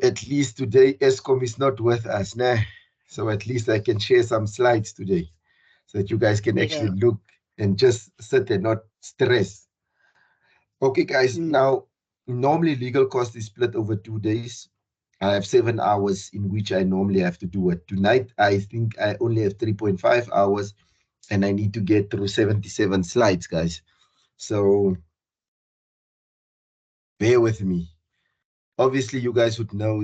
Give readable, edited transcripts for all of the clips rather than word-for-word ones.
At least today, ESCOM is not with us, nah? So at least I can share some slides today so that you guys can actually Yeah. look and just sit and not stress. Okay, guys, Mm. now normally legal cost is split over 2 days. I have 7 hours in which I normally have to do it. Tonight, I think I only have 3.5 hours and I need to get through 77 slides, guys. So bear with me. Obviously, you guys would know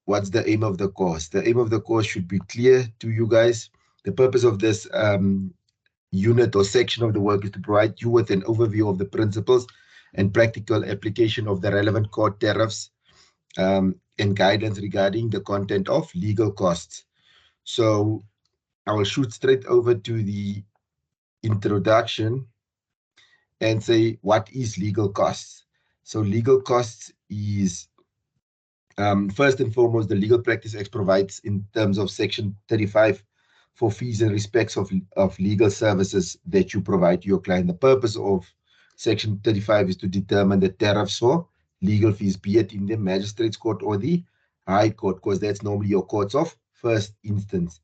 what's the aim of the course. The aim of the course should be clear to you guys. The purpose of this unit or section of the work is to provide you with an overview of the principles and practical application of the relevant court tariffs and guidance regarding the content of legal costs. So I will shoot straight over to the introduction and say, what is legal costs? So legal costs is first and foremost, the Legal Practice Act provides in terms of Section 35 for fees and respects of legal services that you provide to your client. The purpose of Section 35 is to determine the tariffs for legal fees, be it in the magistrate's court or the high court, because that's normally your courts of first instance.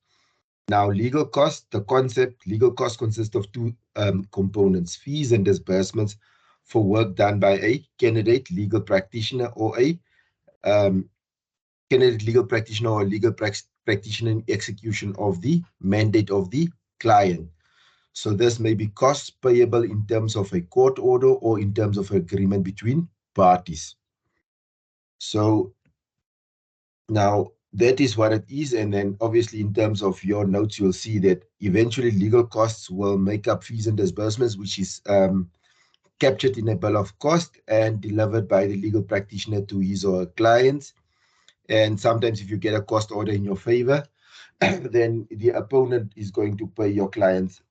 Now, legal costs, the concept, legal costs consist of two components, fees and disbursements for work done by a candidate legal practitioner or a um, candidate legal practitioner or legal practitioner in execution of the mandate of the client. So this may be costs payable in terms of a court order or in terms of agreement between parties. So now that is what it is. And then obviously in terms of your notes, you'll see that eventually legal costs will make up fees and disbursements, which is captured in a bill of cost and delivered by the legal practitioner to his or her clients. And sometimes if you get a cost order in your favor, then the opponent is going to pay your client's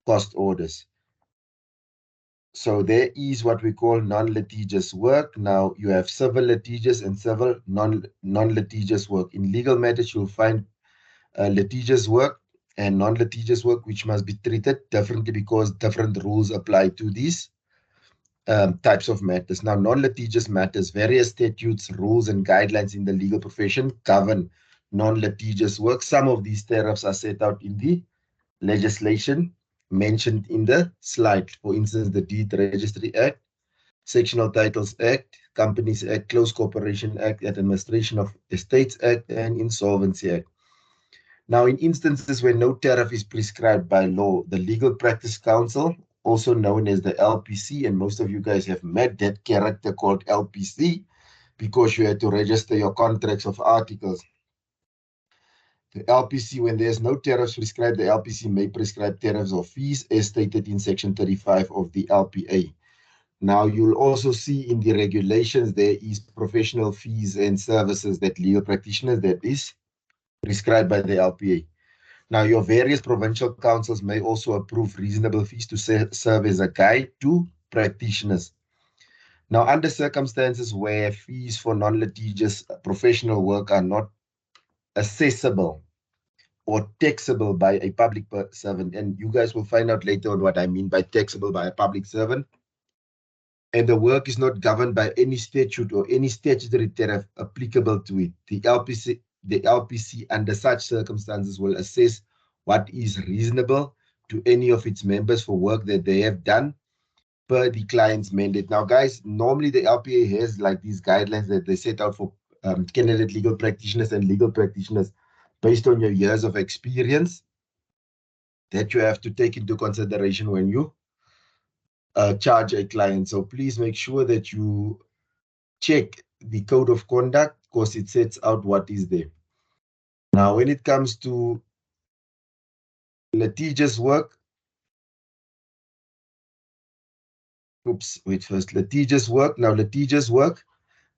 cost orders. So there is what we call non-litigious work. Now you have civil litigious and civil non-litigious work. In legal matters, you'll find litigious work and non-litigious work, which must be treated differently because different rules apply to these types of matters. Now, non-litigious matters, various statutes, rules, and guidelines in the legal profession govern non-litigious work. Some of these tariffs are set out in the legislation mentioned in the slide. For instance, the Deed Registry Act, Sectional Titles Act, Companies Act, Close Corporation Act, Administration of Estates Act, and Insolvency Act. Now, in instances where no tariff is prescribed by law, the Legal Practice Council, also known as the LPC, and most of you guys have met that character called LPC because you had to register your contracts of articles. The LPC, when there's no tariffs prescribed, the LPC may prescribe tariffs or fees as stated in Section 35 of the LPA. Now, you'll also see in the regulations there is professional fees and services that legal practitioners that is prescribed by the LPA. Now, your various provincial councils may also approve reasonable fees to serve as a guide to practitioners. Now, under circumstances where fees for non-litigious professional work are not accessible or taxable by a public servant, and you guys will find out later on what I mean by taxable by a public servant, and the work is not governed by any statute or any statutory tariff applicable to it, the LPC under such circumstances will assess what is reasonable to any of its members for work that they have done per the client's mandate. Now, guys, normally the LPA has like these guidelines that they set out for candidate legal practitioners and legal practitioners based on your years of experience that you have to take into consideration when you charge a client. So please make sure that you check the code of conduct because it sets out what is there. Now, when it comes to litigious work, litigious work. Now, litigious work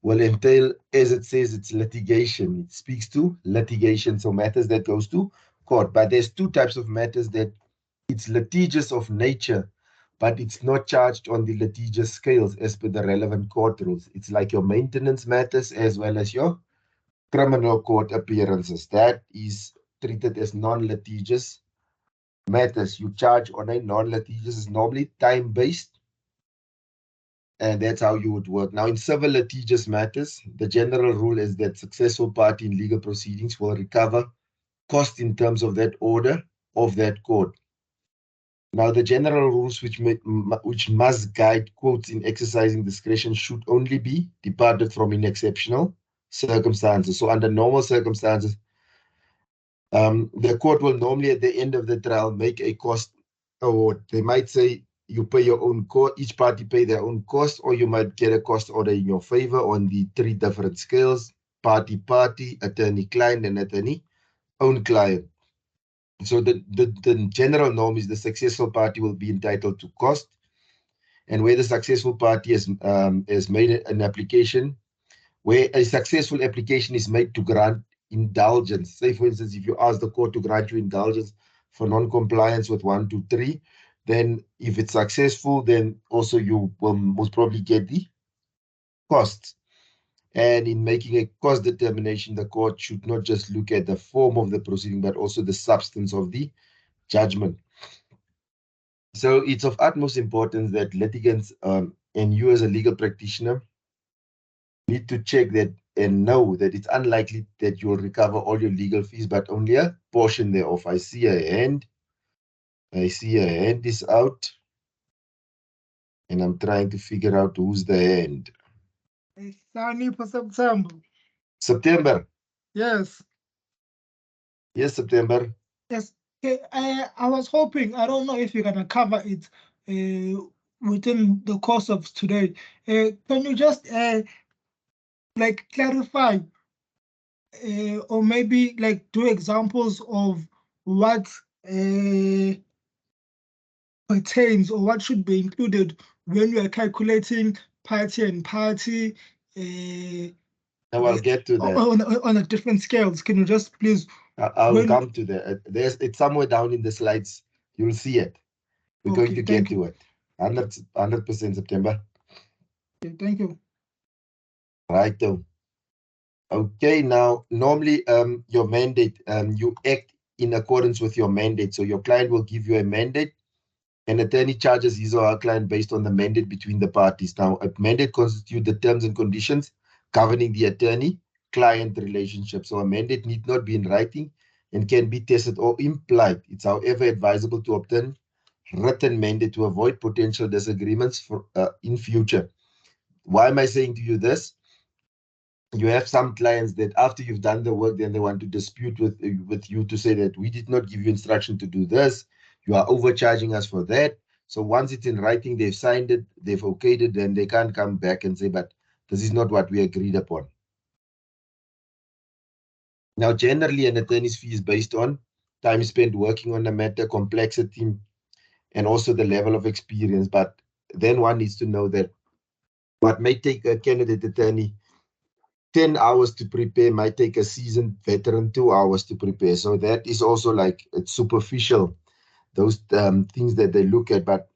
will entail, as it says, it's litigation. It speaks to litigation, so matters that goes to court. But there's two types of matters that it's litigious of nature, but it's not charged on the litigious scales as per the relevant court rules. It's like your maintenance matters as well as your criminal court appearances. That is treated as non-litigious matters. You charge on a non-litigious is normally time-based And that's how you would work. Now, in civil litigious matters, the general rule is that successful party in legal proceedings will recover cost in terms of that order of that court. Now, the general rules which must guide courts in exercising discretion should only be departed from in exceptional circumstances. So, under normal circumstances, the court will normally, at the end of the trial, make a cost award. They might say you pay your own cost, each party pay their own cost, or you might get a cost order in your favor on the three different scales: party, attorney-client, and attorney-own client. So the general norm is the successful party will be entitled to cost, and where the successful party has made an application, where a successful application is made to grant indulgence. Say, for instance, if you ask the court to grant you indulgence for non-compliance with 1, 2, 3, then if it's successful, then also you will most probably get the costs. And in making a cost determination, the court should not just look at the form of the proceeding, but also the substance of the judgment. So it's of utmost importance that litigants and you as a legal practitioner need to check that and know that it's unlikely that you'll recover all your legal fees, but only a portion thereof. I see a hand. I see a hand is out. And I'm trying to figure out who's the hand. It's sunny for September. September. Yes. Yes, September. Yes. I was hoping, I don't know if you're going to cover it within the course of today. Can you just like clarify or maybe like do examples of what pertains or what should be included when you are calculating party and party Now I'll get to that. on a different scales? Can you just please? I'll come to that. It's somewhere down in the slides. You'll see it. We're going to get to it. 100% September. Okay, thank you. Right, though. Okay, now normally your mandate, you act in accordance with your mandate. So your client will give you a mandate. An attorney charges his or her client based on the mandate between the parties. Now, a mandate constitutes the terms and conditions governing the attorney-client relationship. So a mandate need not be in writing and can be tested or implied. It's however advisable to obtain written mandate to avoid potential disagreements in future. Why am I saying to you this? You have some clients that after you've done the work, then they want to dispute with you to say that we did not give you instruction to do this. You are overcharging us for that. So once it's in writing, they've signed it, they've okayed it, then they can't come back and say, but this is not what we agreed upon. Now, generally, an attorney's fee is based on time spent working on the matter, complexity, and also the level of experience. But then one needs to know that what may take a candidate attorney 10 hours to prepare might take a seasoned veteran 2 hours to prepare. So that is also like it's superficial, those things that they look at. But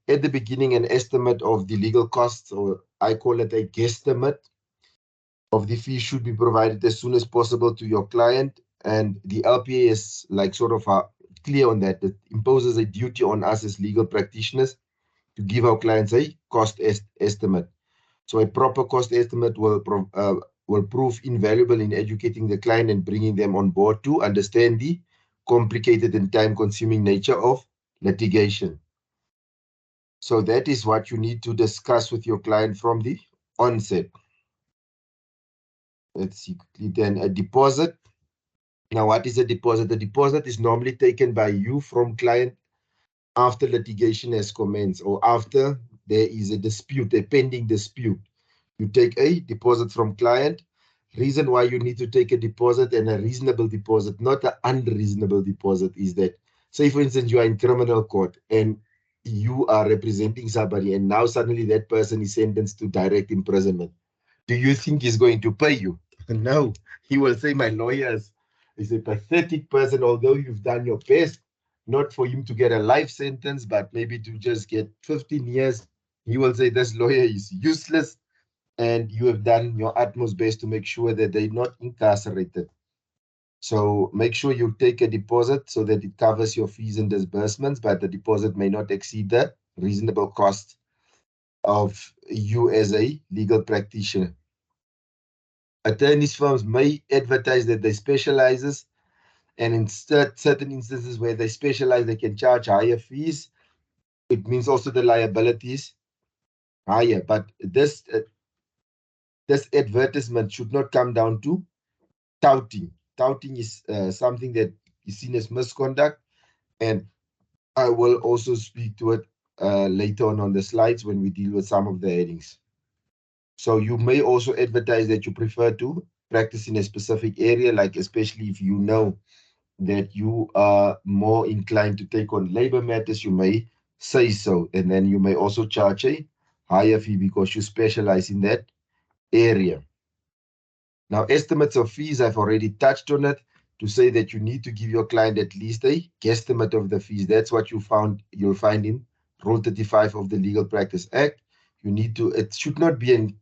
at the beginning, an estimate of the legal costs, or I call it a guesstimate of the fee, should be provided as soon as possible to your client. And the LPA is like sort of clear on that. It imposes a duty on us as legal practitioners to give our clients a cost estimate. So a proper cost estimate will prove invaluable in educating the client and bringing them on board to understand the complicated and time-consuming nature of litigation. So that is what you need to discuss with your client from the onset. Let's see quickly then. A deposit. Now, what is a deposit? A deposit is normally taken by you from client after litigation has commenced or after there is a dispute, a pending dispute. You take a deposit from client. Reason why you need to take a deposit, and a reasonable deposit, not an unreasonable deposit, is that, say for instance, you are in criminal court and you are representing somebody and now suddenly that person is sentenced to direct imprisonment. Do you think he's going to pay you? No. He will say, my lawyer is a pathetic person, although you've done your best, not for him to get a life sentence, but maybe to just get 15 years. He will say, this lawyer is useless, and you have done your utmost best to make sure that they're not incarcerated. So make sure you take a deposit so that it covers your fees and disbursements, but the deposit may not exceed the reasonable cost of you as a legal practitioner. Attorneys firms may advertise that they specializes, and in certain instances where they specialize, they can charge higher fees. It means also the liabilities higher, but this advertisement should not come down to touting. Touting is something that is seen as misconduct, and I will also speak to it later on the slides when we deal with some of the headings. So you may also advertise that you prefer to practice in a specific area, like especially if you know that you are more inclined to take on labor matters, you may say so. And then you may also charge a higher fee because you specialize in that area. Now, estimates of fees, I've already touched on it to say that you need to give your client at least a guesstimate of the fees. That's what you'll find in Rule 35 of the Legal Practice Act. You need to, it should not be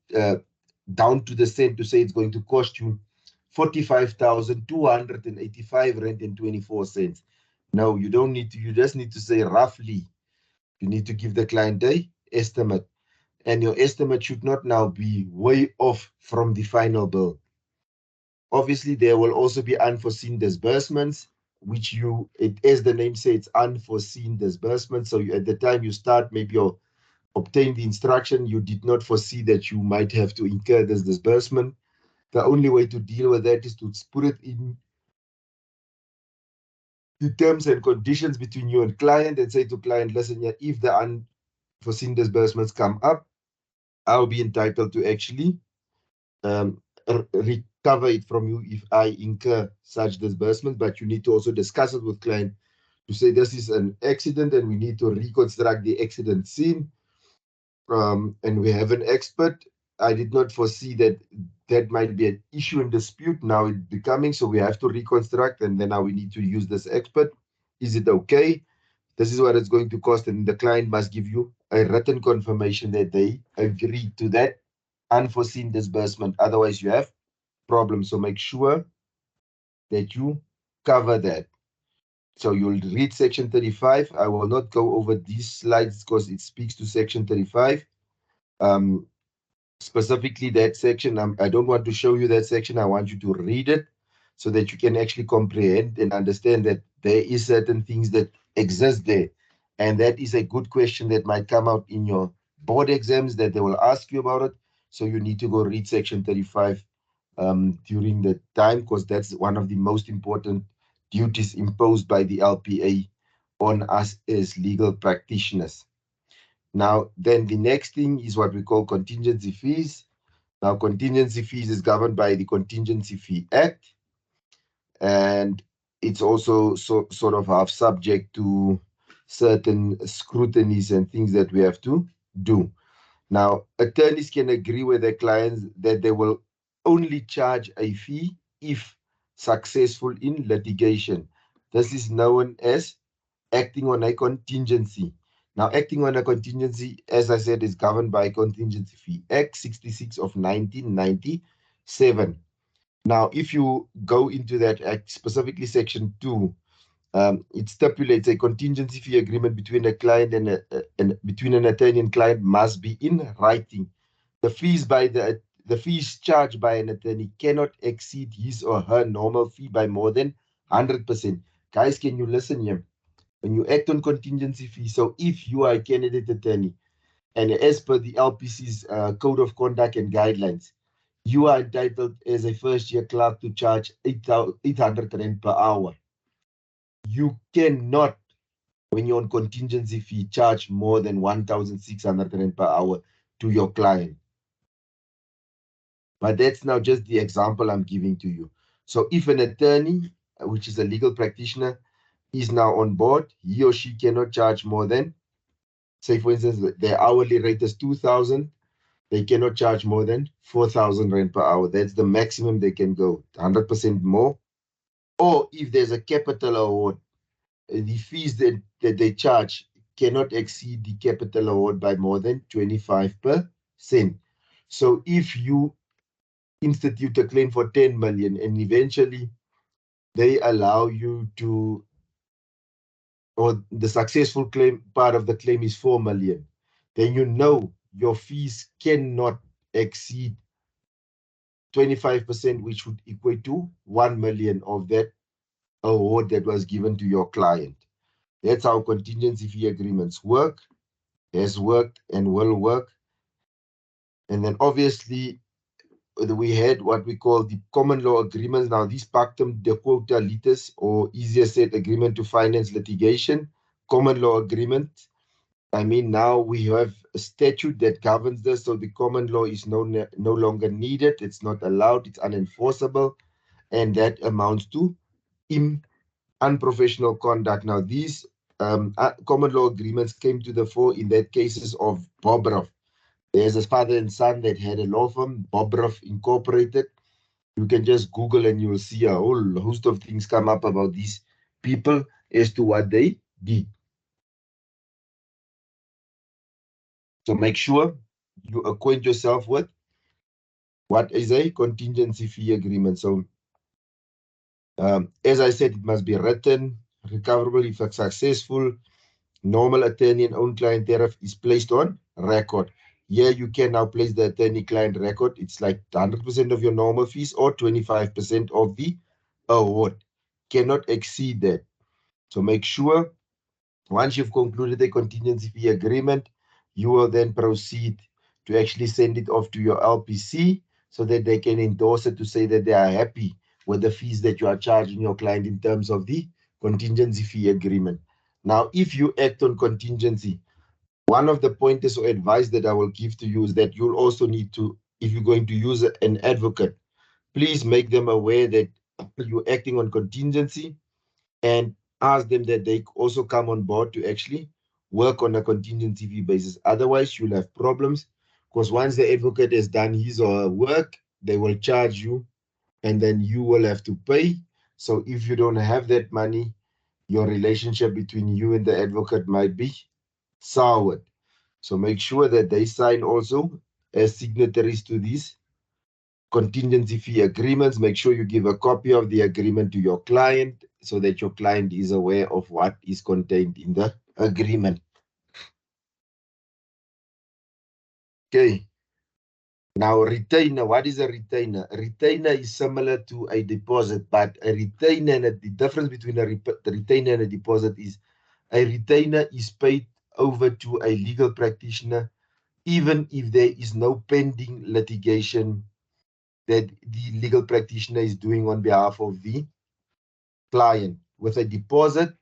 down to the cent to say it's going to cost you 45,285 rand and 24 cents. No, you don't need to, you just need to say roughly. You need to give the client a estimate. And your estimate should not now be way off from the final bill. Obviously, there will also be unforeseen disbursements, which as the name says, it's unforeseen disbursements. So at the time you start, maybe you obtain the instruction, you did not foresee that you might have to incur this disbursement. The only way to deal with that is to put it in the terms and conditions between you and client and say to client, listen, yeah, if the unforeseen disbursements come up, I'll be entitled to actually recover it from you if I incur such disbursement, but you need to also discuss it with client to say this is an accident and we need to reconstruct the accident scene. And we have an expert. I did not foresee that that might be an issue and dispute. Now it's becoming, so we have to reconstruct, and then now we need to use this expert. Is it okay? This is what it's going to cost, and the client must give you a written confirmation that they agreed to that unforeseen disbursement. Otherwise, you have problems. So make sure that you cover that. So you'll read section 35. I will not go over these slides because it speaks to section 35. Um, Specifically that section, I don't want to show you that section. I want you to read it so that you can actually comprehend and understand that there is certain things that exist there. And that is a good question that might come out in your board exams that they will ask you about it. So you need to go read section 35 during the time, because that's one of the most important duties imposed by the LPA on us as legal practitioners. Now, then the next thing is what we call contingency fees. Now, contingency fees is governed by the Contingency Fee Act, and it's also sort of half subject to certain scrutinies and things that we have to do. Now, attorneys can agree with their clients that they will only charge a fee if successful in litigation. This is known as acting on a contingency. Now, acting on a contingency, as I said, is governed by Contingency Fee Act 66 of 1997. Now, if you go into that act, specifically Section 2, it stipulates a contingency fee agreement between a client and between an attorney and client must be in writing. The fees charged by an attorney cannot exceed his or her normal fee by more than 100%. Guys, can you listen here? When you act on contingency fee, so if you are a candidate attorney and as per the LPC's code of conduct and guidelines, you are entitled as a first year clerk to charge 800 Rand per hour. You cannot, when you're on contingency fee, charge more than 1,600 Rand per hour to your client. But that's now just the example I'm giving to you. So if an attorney, which is a legal practitioner, is now on board, he or she cannot charge more than, say for instance, their hourly rate is 2,000, they cannot charge more than 4,000 Rand per hour. That's the maximum they can go, 100% more. Or if there's a capital award, the fees that they charge cannot exceed the capital award by more than 25%. So if you institute a claim for 10 million and eventually they allow you to, or the successful claim part of the claim is 4 million, then you know your fees cannot exceed 25%, which would equate to 1 million of that award that was given to your client. That's how contingency fee agreements work, has worked, and will work. And then obviously, we had what we call the common law agreements. Now, these pactum de quota litis, or easier said, agreement to finance litigation, common law agreement. I mean, now we have a statute that governs this, so the common law is no longer needed. It's not allowed. It's unenforceable, and that amounts to unprofessional conduct. Now, these common law agreements came to the fore in that cases of Bobrov. There's a father and son that had a law firm, Bobrov Incorporated. You can just Google and you'll see a whole host of things come up about these people as to what they did. So make sure you acquaint yourself with what is a contingency fee agreement. So as I said, it must be written, recoverable if successful. Normal attorney and own client tariff is placed on record. Here you can now place the attorney client record. It's like 100% of your normal fees or 25% of the award. Cannot exceed that. So make sure once you've concluded the contingency fee agreement, you will then proceed to actually send it off to your LPC so that they can endorse it to say that they are happy with the fees that you are charging your client in terms of the contingency fee agreement. Now, if you act on contingency, one of the pointers or advice that I will give to you is that you'll also need to, if you're going to use an advocate, please make them aware that you're acting on contingency and ask them that they also come on board to actually work on a contingency fee basis. Otherwise, you'll have problems because once the advocate has done his or her work, they will charge you and then you will have to pay. So if you don't have that money, your relationship between you and the advocate might be soured. So make sure that they sign also as signatories to these contingency fee agreements. Make sure you give a copy of the agreement to your client so that your client is aware of what is contained in the agreement. Okay. Now, retainer. What is a retainer? A retainer is similar to a deposit, but a retainer, and the difference between a retainer and a deposit is a retainer is paid over to a legal practitioner even if there is no pending litigation that the legal practitioner is doing on behalf of the client. With a deposit,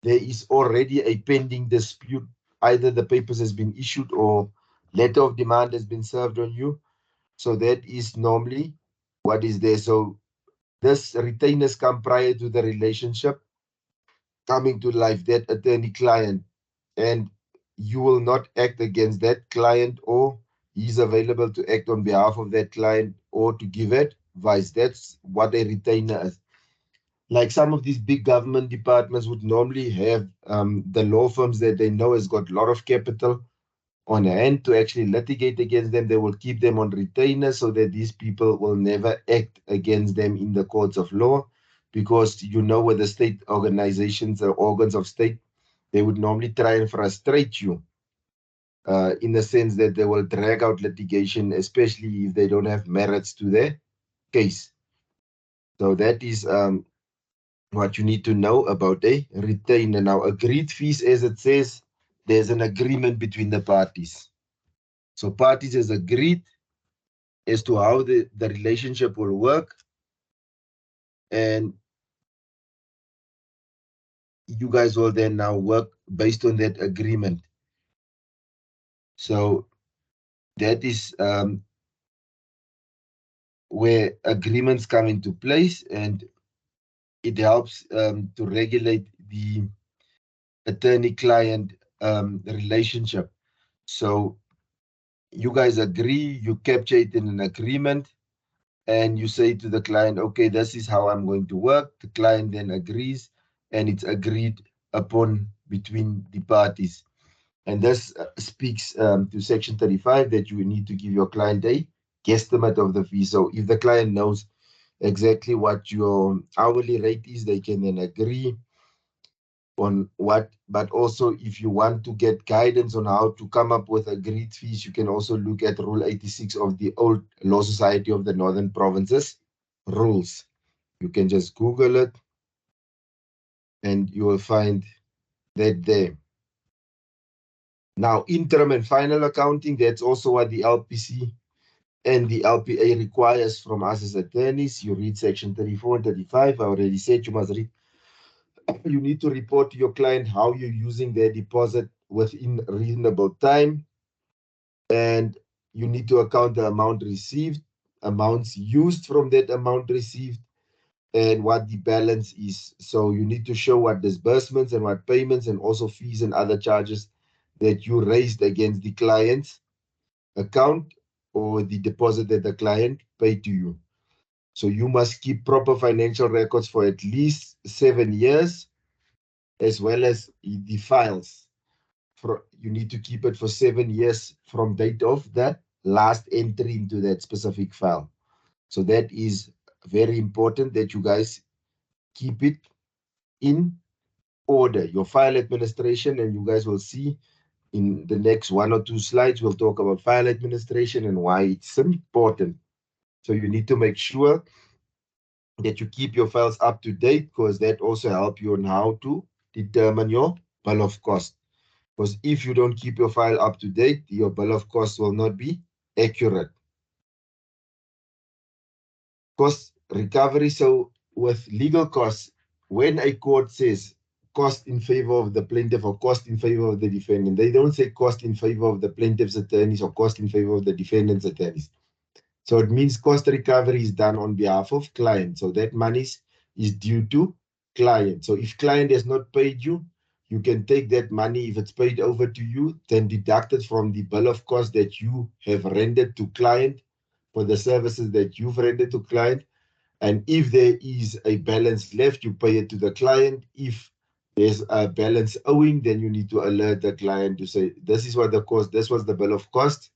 there is already a pending dispute. Either the papers has been issued or letter of demand has been served on you. So that is normally what is there. So this retainers come prior to the relationship coming to life, that attorney client, and you will not act against that client, or he's available to act on behalf of that client or to give advice. That's what a retainer is. Like some of these big government departments would normally have the law firms that they know has got a lot of capital on hand to actually litigate against them. They will keep them on retainer so that these people will never act against them in the courts of law, because you know with the state organizations or organs of state, they would normally try and frustrate you in the sense that they will drag out litigation, especially if they don't have merits to their case. So that is what you need to know about a retainer. Now, agreed fees, as it says, there's an agreement between the parties. So parties has agreed as to how the relationship will work, and you guys will then now work based on that agreement. So that is where agreements come into place, and it helps to regulate the attorney-client relationship. So you guys agree, you capture it in an agreement, and you say to the client, okay, this is how I'm going to work. The client then agrees, and it's agreed upon between the parties. And this speaks to Section 35 that you need to give your client a guesstimate of the fee. So if the client knows exactly what your hourly rate is, they can then agree on what, but also if you want to get guidance on how to come up with agreed fees, you can also look at Rule 86 of the old Law Society of the Northern Provinces rules. You can just Google it and you will find that there. Now, interim and final accounting, that's also what the LPC and the LPA requires from us as attorneys. You read section 34 and 35. I already said you must read. You need to report to your client how you're using their deposit within reasonable time. And you need to account the amount received, amounts used from that amount received, and what the balance is. So you need to show what disbursements and what payments and also fees and other charges that you raised against the client's account or the deposit that the client paid to you. So you must keep proper financial records for at least 7 years, as well as the files. You need to keep it for 7 years from date of the last entry into that specific file. So that is very important that you guys keep it in order. Your file administration, and you guys will see in the next 1 or 2 slides, we'll talk about file administration and why it's important. So you need to make sure that you keep your files up to date, because that also helps you on how to determine your bill of cost. Because if you don't keep your file up to date, your bill of costs will not be accurate. Cost recovery. So with legal costs, when a court says cost in favor of the plaintiff or cost in favor of the defendant, they don't say cost in favor of the plaintiff's attorneys or cost in favor of the defendant's attorneys. So it means cost recovery is done on behalf of client. So that money is due to client. So if client has not paid you, you can take that money, if it's paid over to you, then deduct it from the bill of cost that you have rendered to client for the services that you've rendered to client. And if there is a balance left, you pay it to the client. If there's a balance owing, then you need to alert the client to say, this is what the cost, this was the bill of cost,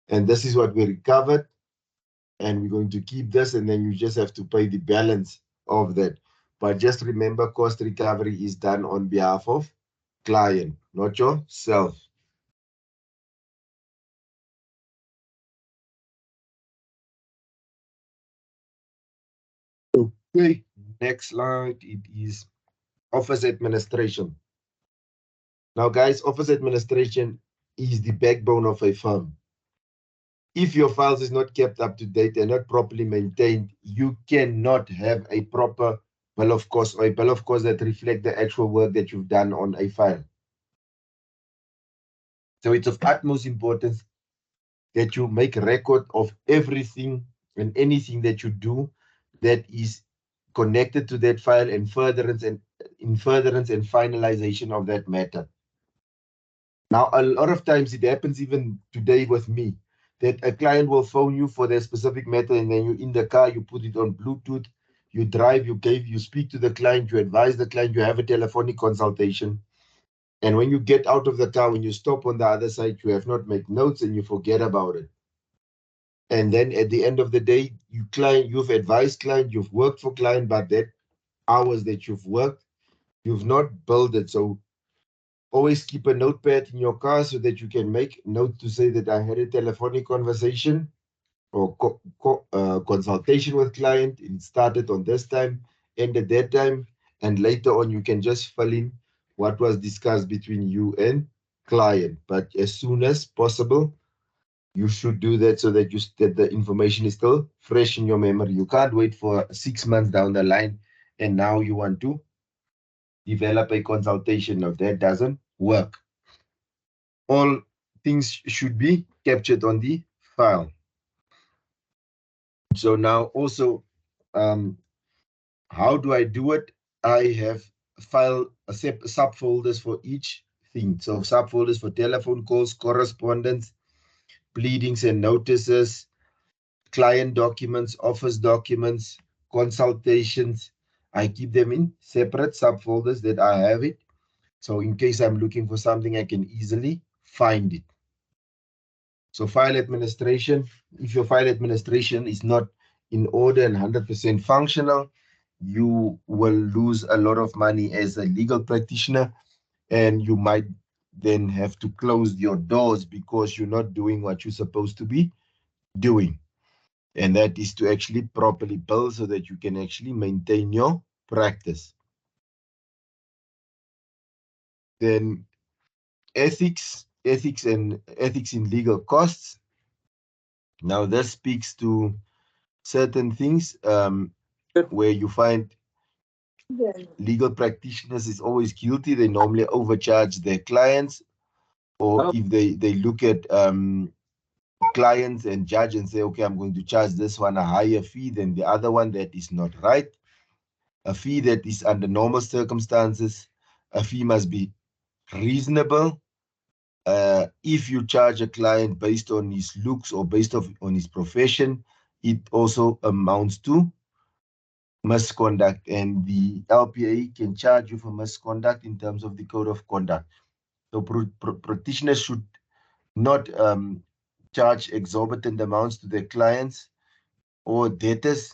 and this is what we recovered, and we're going to keep this, and then you just have to pay the balance of that. But just remember, cost recovery is done on behalf of client, not yourself. Okay, next slide, it is office administration. Now, guys, office administration is the backbone of a firm. If your files is not kept up to date and not properly maintained, you cannot have a proper bill of costs or a bill of costs that reflect the actual work that you've done on a file. So it's of utmost importance that you make record of everything and anything that you do that is connected to that file and furtherance and finalization of that matter. Now, a lot of times it happens even today with me that a client will phone you for their specific matter, and then you're in the car, you put it on Bluetooth, you drive, you speak to the client, you advise the client, you have a telephonic consultation. And when you get out of the car, when you stop on the other side, you have not made notes and you forget about it. And then at the end of the day, you've advised client, you've worked for client, but that hours that you've worked, you've not billed it. So always keep a notepad in your car so that you can make note to say that I had a telephonic conversation or consultation with client. It started on this time, ended that time, and later on you can just fill in what was discussed between you and client. But as soon as possible, you should do that so that that the information is still fresh in your memory. You can't wait for 6 months down the line and now you want to develop a consultation. Now that doesn't work. All things should be captured on the file. So now also, how do I do it? I have file subfolders for each thing. So subfolders for telephone calls, correspondence, pleadings and notices, client documents, office documents, consultations. I keep them in separate subfolders that I have it. So in case I'm looking for something, I can easily find it. So file administration, if your file administration is not in order and 100% functional, you will lose a lot of money as a legal practitioner, and you might then have to close your doors because you're not doing what you're supposed to be doing. And that is to actually properly bill so that you can actually maintain your practice. Then ethics in legal costs. Now this speaks to certain things where you find legal practitioners is always guilty. They normally overcharge their clients, or if they look at clients and judge and say, okay, I'm going to charge this one a higher fee than the other one, that is not right. A fee that is under normal circumstances, a fee must be reasonable. If you charge a client based on his looks or based on his profession, it also amounts to misconduct, and the LPA can charge you for misconduct in terms of the code of conduct. So practitioners should not charge exorbitant amounts to their clients or debtors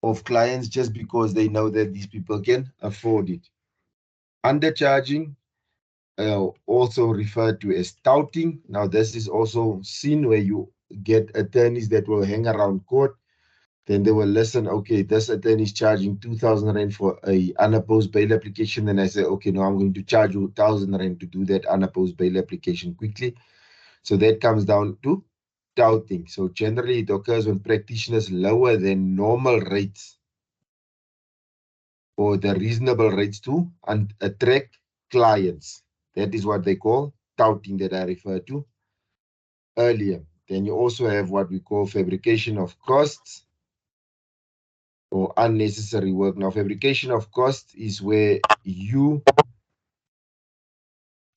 of clients just because they know that these people can afford it. Undercharging, also referred to as touting. Now, this is also seen where you get attorneys that will hang around court. Then they will listen, okay, this attorney is charging 2,000 Rand for a unopposed bail application. Then I say, okay, no, I'm going to charge you 1,000 Rand to do that unopposed bail application quickly. So that comes down to touting. So generally it occurs when practitioners lower than normal rates or the reasonable rates to attract clients. That is what they call touting that I referred to earlier. Then you also have what we call fabrication of costs or unnecessary work. Now, fabrication of costs is where you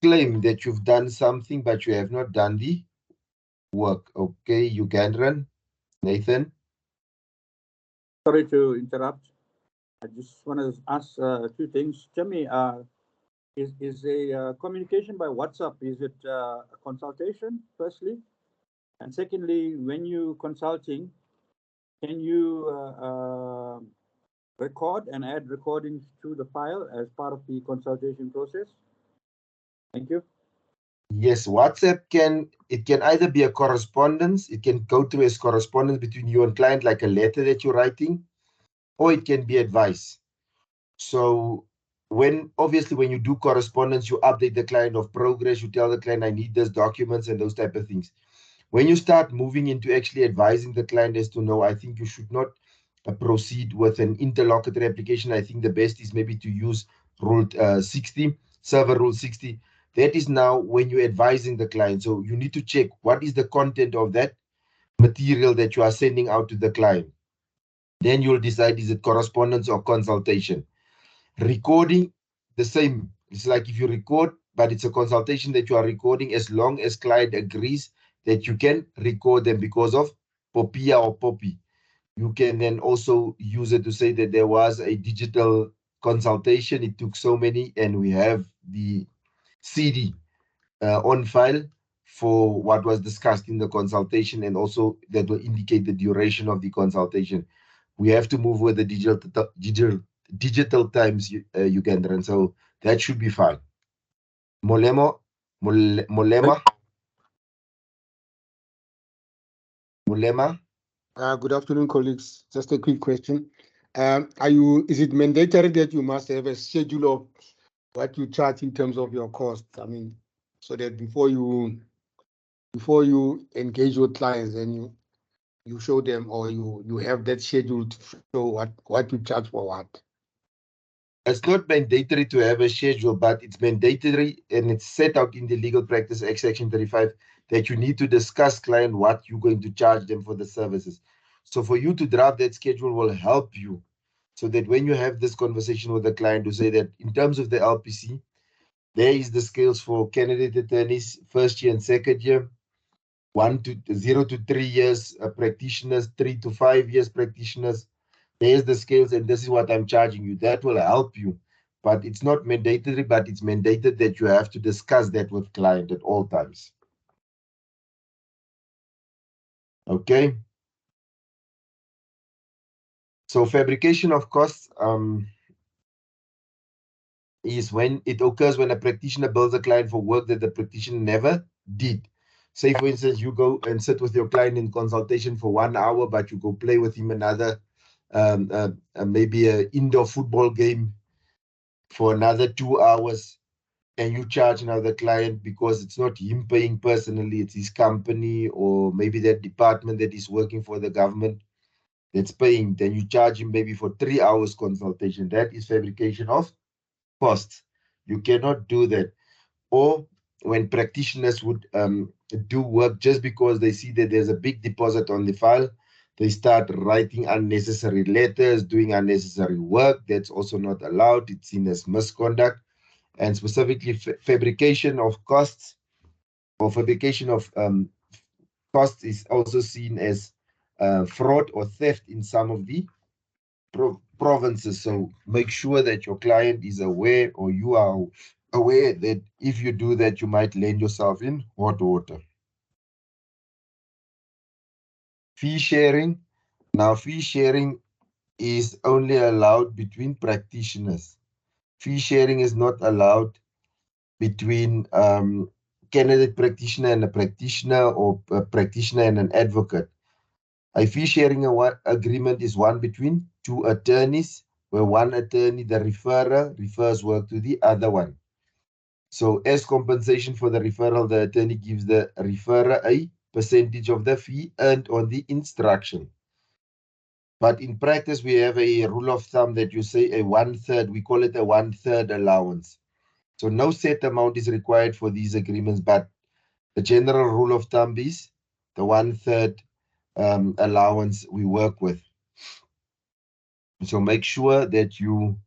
claim that you've done something, but you have not done the work. Okay, Ugandan, Nathan. Sorry to interrupt. I just want to ask two things. Jimmy, is a communication by WhatsApp, is it a consultation, firstly? And secondly, when you consulting, can you record and add recordings to the file as part of the consultation process? Thank you. Yes, WhatsApp can either be a correspondence, it can go through as correspondence between you and client, like a letter that you're writing, or it can be advice. So obviously when you do correspondence, you update the client of progress, you tell the client, I need these documents and those type of things. When you start moving into actually advising the client as to no, I think you should not proceed with an interlocutory application. I think the best is maybe to use Rule 60, Server Rule 60. That is now when you're advising the client. So you need to check what is the content of that material that you are sending out to the client. Then you'll decide, is it correspondence or consultation? Recording, the same. It's like if you record, but it's a consultation that you are recording, as long as client agrees that you can record them because of POPIA or POPI. You can then also use it to say that there was a digital consultation. It took so many, and we have the CD on file for what was discussed in the consultation, and also that will indicate the duration of the consultation. We have to move with the digital times, Uganda, so that should be fine. Molema. Good afternoon, colleagues. Just a quick question. Is it mandatory that you must have a schedule of what you charge in terms of your costs? I mean, so that before you engage with clients and you show them, or you have that schedule to show what you charge for what. It's not mandatory to have a schedule, but it's mandatory, and it's set out in the Legal Practice Act, Section 35, that you need to discuss client what you're going to charge them for the services. So for you to draft that schedule will help you, so that when you have this conversation with the client, to say that in terms of the LPC, there is the scales for candidate attorneys, first year and second year, 0 to 3 years practitioners, 3 to 5 years practitioners. There's the scales, and this is what I'm charging you. That will help you, but it's not mandatory, but it's mandated that you have to discuss that with client at all times. Okay. So fabrication of costs is when it occurs when a practitioner bills a client for work that the practitioner never did. Say, for instance, you go and sit with your client in consultation for 1 hour, but you go play with him another, maybe an indoor football game for another 2 hours, and you charge another client because it's not him paying personally, it's his company or maybe that department that is working for the government that's paying, then you charge him maybe for 3 hours consultation. That is fabrication of costs. You cannot do that. Or when practitioners would do work just because they see that there's a big deposit on the file, they start writing unnecessary letters, doing unnecessary work. That's also not allowed. It's seen as misconduct. And specifically, fabrication of costs or fabrication of costs is also seen as fraud or theft in some of the provinces. So make sure that your client is aware or you are aware that if you do that, you might land yourself in hot water. Fee sharing. Now, fee sharing is only allowed between practitioners. Fee sharing is not allowed between candidate practitioner and a practitioner or a practitioner and an advocate. A fee sharing agreement is one between two attorneys, where one attorney, the referrer, refers work to the other one. So as compensation for the referral, the attorney gives the referrer a percentage of the fee earned on the instruction. But in practice, we have a rule of thumb that you say a 1/3, we call it a 1/3 allowance. So no set amount is required for these agreements, but the general rule of thumb is the 1/3 allowance we work with. So make sure that you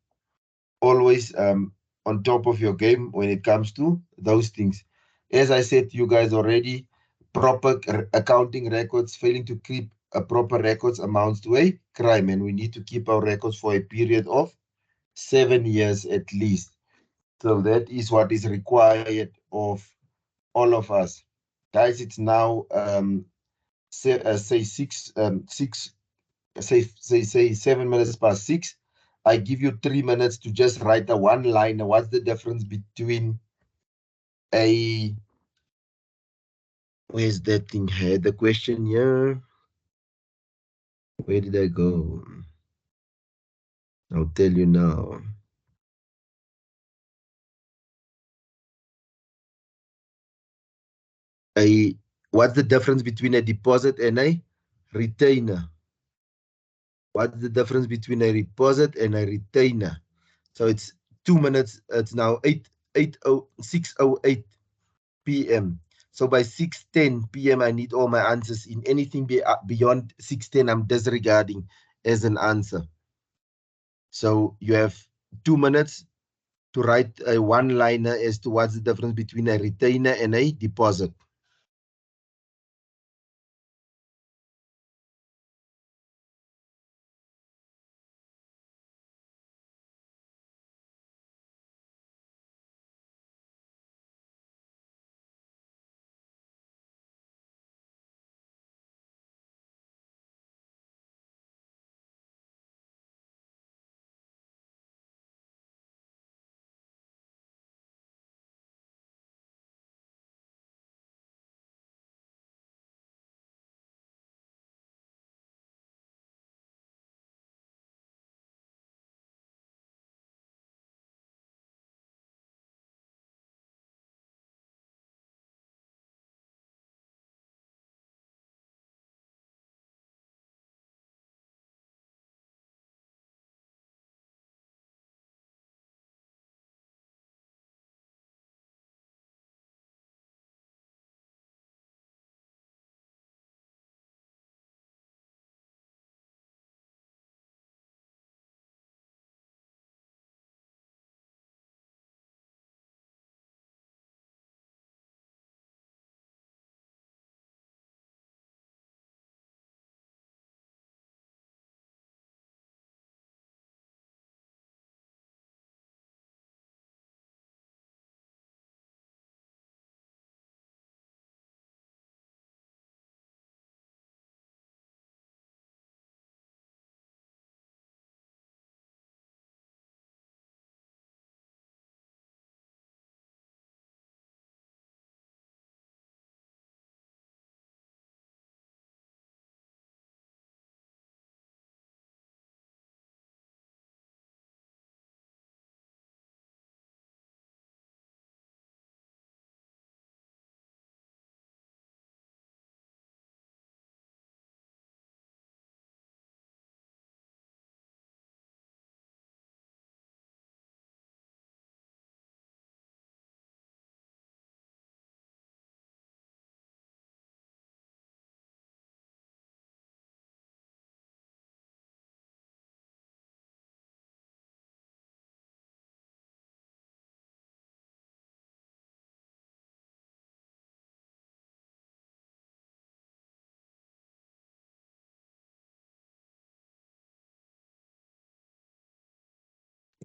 always on top of your game when it comes to those things. As I said to you guys already, proper accounting records, failing to keep a proper records amounts to a crime, and we need to keep our records for a period of 7 years at least. So that is what is required of all of us. Guys, it's now say 7 minutes past 6. I give you 3 minutes to just write a one liner. What's the difference between a where's that thing here? The question here. Where did I go? I'll tell you now. A what's the difference between a deposit and a retainer? What's the difference between a deposit and a retainer? So it's 2 minutes. It's now 6:08 p.m. So by 6:10 p.m., I need all my answers. In anything beyond 6:10, I'm disregarding as an answer. So you have 2 minutes to write a one-liner as to what's the difference between a retainer and a deposit.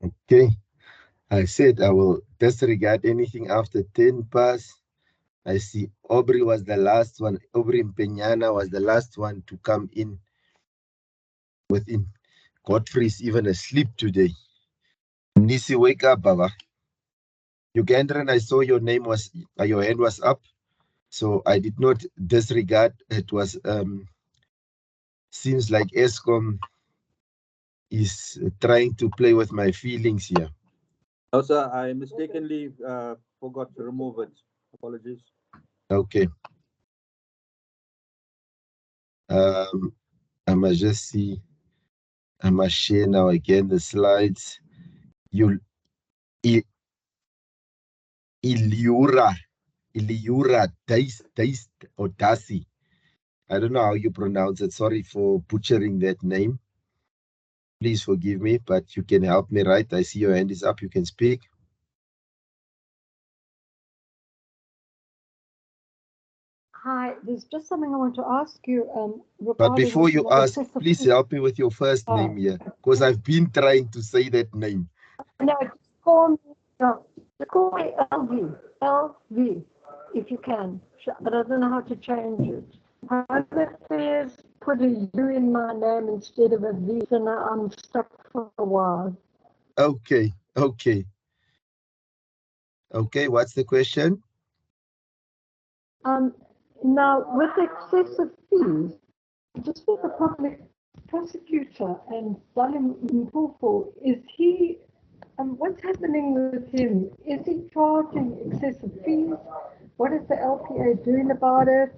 Okay. I said I will disregard anything after 10 pass. I see Aubrey was the last one. Aubrey Mpenyana was the last one to come in within. Godfrey is even asleep today. Nisi, wake up, Baba. Ugandran, I saw your name was, your hand was up. So I did not disregard. It was, seems like ESCOM is trying to play with my feelings here. No, sir, I mistakenly forgot to remove it. Apologies. Okay. I must just see. I must share now again the slides. You, Iliura Dais or Dasi. I don't know how you pronounce it. Sorry for butchering that name. Please forgive me, but you can help me, right? I see your hand is up. You can speak. Hi, there's just something I want to ask you But regarding before you ask, excessive please fees. help me with your first name here, because I've been trying to say that name. No, just call me, no, just call me LV, if you can. But I don't know how to change it. However, please put a U in my name instead of a V, so now I'm stuck for a while. Okay, okay. Okay, what's the question? Now, with excessive fees, just for the public prosecutor and Salim Mpofu, is he, what's happening with him? Is he charging excessive fees? What is the LPA doing about it?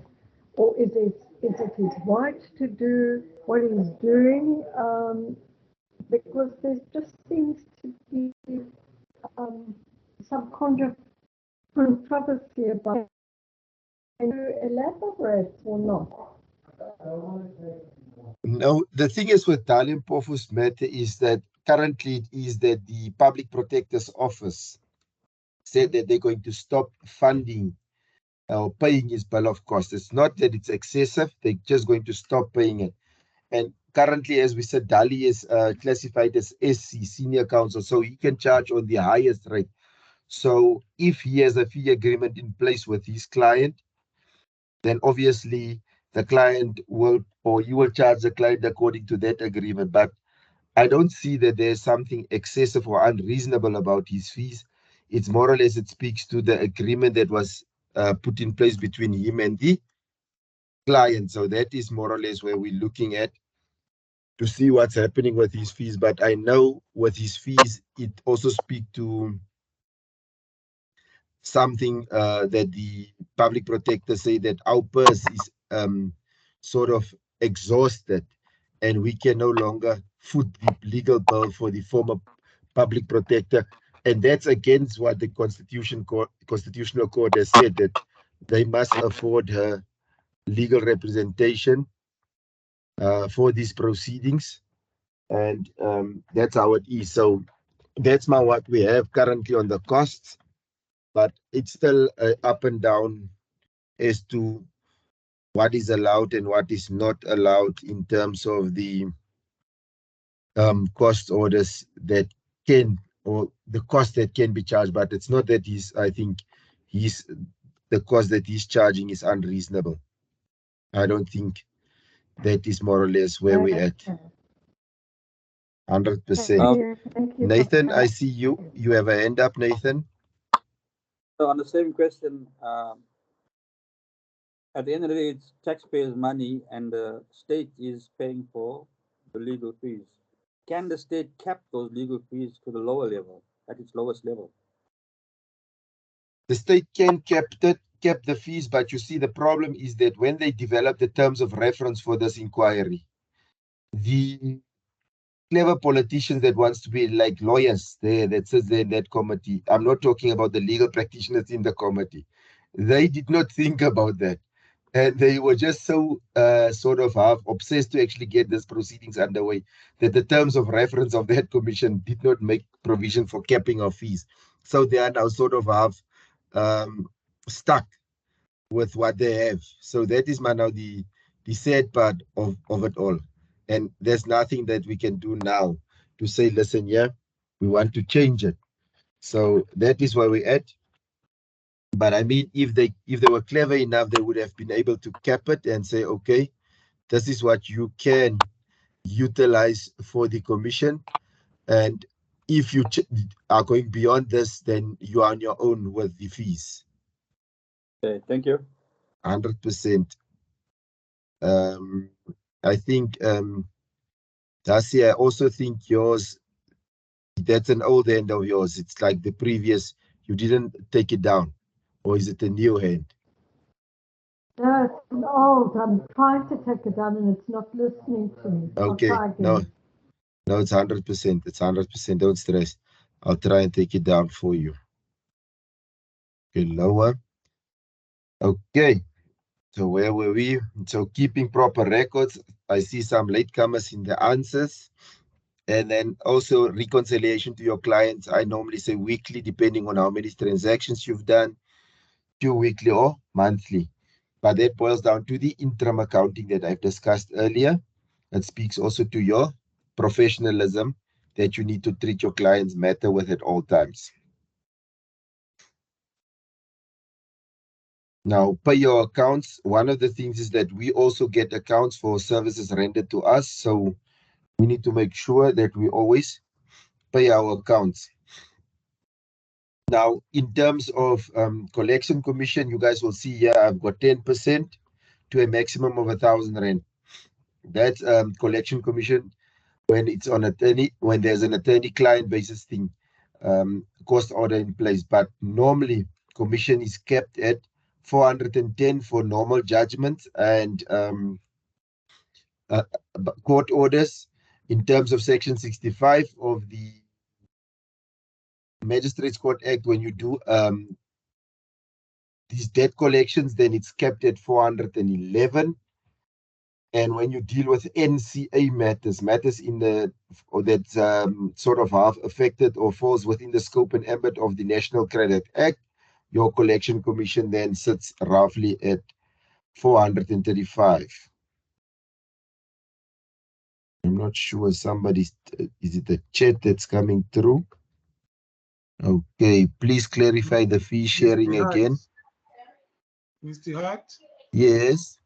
Or is it his right to do what he's doing? Because there just seems to be some controversy about it. Can you elaborate or not? No, the thing is with Dalian Pofu's matter is that currently it is that the Public Protector's Office said that they're going to stop funding or paying his bill of costs. It's not that it's excessive, they're just going to stop paying it. And currently, as we said, Dali is classified as SC, senior counsel, so he can charge on the highest rate. So if he has a fee agreement in place with his client, then obviously the client will, or you will charge the client according to that agreement. But I don't see that there's something excessive or unreasonable about his fees. It's more or less, it speaks to the agreement that was put in place between him and the client. So that is more or less where we're looking at to see what's happening with his fees. But I know with his fees, it also speaks to something that the public protector say that our purse is sort of exhausted and we can no longer foot the legal bill for the former public protector. And that's against what the Constitutional Court has said, that they must afford her legal representation for these proceedings. And that's how it is. So that's what we have currently on the costs, but it's still up and down as to what is allowed and what is not allowed in terms of the cost orders that can, or the cost that can be charged. But it's not that I think the cost that he's charging is unreasonable. I don't think that is more or less where we're at. 100%. Thank you. Nathan, I see you. You have a hand up, Nathan. So on the same question, at the end of the day, it's taxpayers' money, and the state is paying for the legal fees. Can the state cap those legal fees to the lower level, at its lowest level? The state can cap the fees, but you see, the problem is that when they develop the terms of reference for this inquiry, the clever politicians that wants to be like lawyers there that sits there in that committee, I'm not talking about the legal practitioners in the committee, they did not think about that. And they were just so sort of half obsessed to actually get these proceedings underway that the terms of reference of that commission did not make provision for capping of fees. So they are now sort of half stuck with what they have. So that is now the sad part of it all. And there's nothing that we can do now to say, listen, yeah, We want to change it. So that is where we're at. But I mean, if they were clever enough, they would have been able to cap it and say, okay, this is what you can utilize for the commission. And if you are going beyond this, then you are on your own with the fees. Okay, thank you. 100%. I think, Darcy, I also think yours, that's an old hand of yours. It's like the previous, you didn't take it down. Or is it a new hand? No, it's old. I'm trying to take it down and it's not listening to me. Okay, I'll try again. no, it's 100%. It's 100%. Don't stress. I'll try and take it down for you. Okay, lower. Okay. So where were we? So keeping proper records. I see some latecomers in the answers. And then also reconciliation to your clients. I normally say weekly, depending on how many transactions you've done, 2 weekly or monthly. But that boils down to the interim accounting that I've discussed earlier. That speaks also to your professionalism that you need to treat your clients matter with at all times. Now, pay your accounts. One of the things is that we also get accounts for services rendered to us. So we need to make sure that we always pay our accounts. Now, in terms of collection commission, you guys will see here, I've got 10% to a maximum of 1,000 rand. That's collection commission when it's on attorney, when there's an attorney-client basis thing, cost order in place. But normally, commission is kept at 410 for normal judgments and court orders. In terms of Section 65 of the Magistrates Court Act, when you do these debt collections, then it's kept at 411. And when you deal with NCA matters in the or that's sort of half affected or falls within the scope and ambit of the National Credit Act, your collection commission then sits roughly at 435. I'm not sure somebody's, is it a chat that's coming through? Okay, please clarify the fee sharing Mr. again. Mr. Hart, Yes.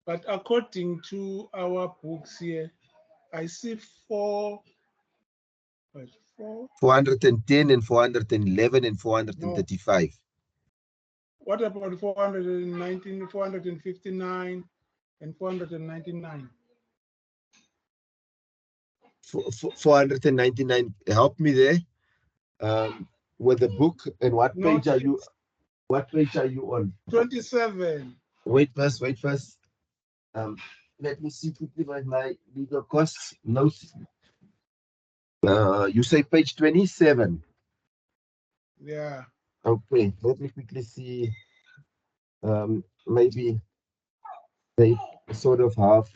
but according to our books here, I see four 410 and 411 and 435. What about 419, 459, and 499? 499. Help me there with the book. And what page are you? What page are you on? 27. Wait first. Let me see quickly my legal costs notes. You say page 27. Yeah. Okay, let me quickly see. Maybe they sort of have.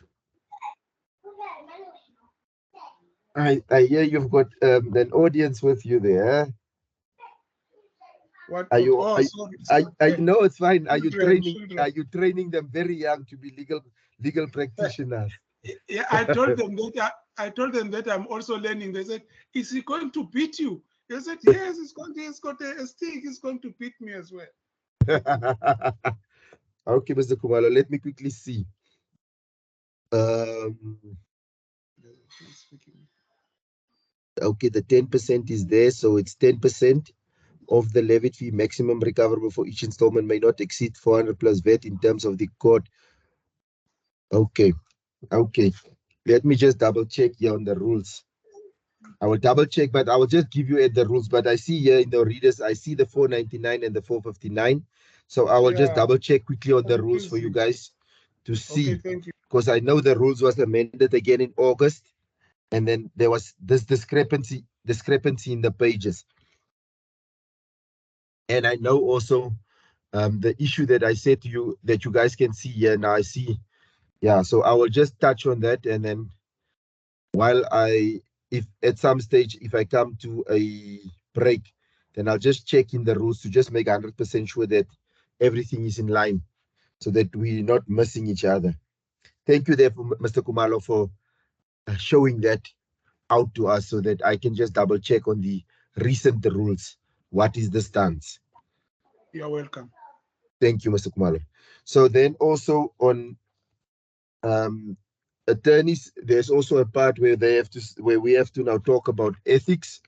I hear you've got an audience with you there. What? Are you? Oh, sorry. I know it's fine. Are you training? Children. Are you training them very young to be legal practitioners? Yeah, I told them that I'm also learning. They said, "Is he going to beat you?" They said, "Yes, he's got a stick. He's going to beat me as well." Okay, Mr. Kumalo, let me quickly see. Okay, the 10% is there, so it's 10% of the levy fee. Maximum recoverable for each installment may not exceed 400 plus VAT in terms of the court. Okay. Let me just double check here on the rules. I will double check, but I will just give you the rules. But I see here in the readers, I see the 499 and the 459. So I will just double check quickly on the rules for you guys to see. Okay, thank you. Because I know the rules was amended again in August, and then there was this discrepancy in the pages. And I know also the issue that I said to you that you guys can see here. Now I see. Yeah, so I will just touch on that, and then while if at some stage, if I come to a break, then I'll just check in the rules to just make 100% sure that everything is in line so that we're not missing each other. Thank you there, Mr. Kumalo, for showing that. out to us so that I can just double check on the recent rules. What is the stance? You're welcome. Thank you, Mr. Kumalo. So then also on attorneys, there's also a part where we have to now talk about ethics.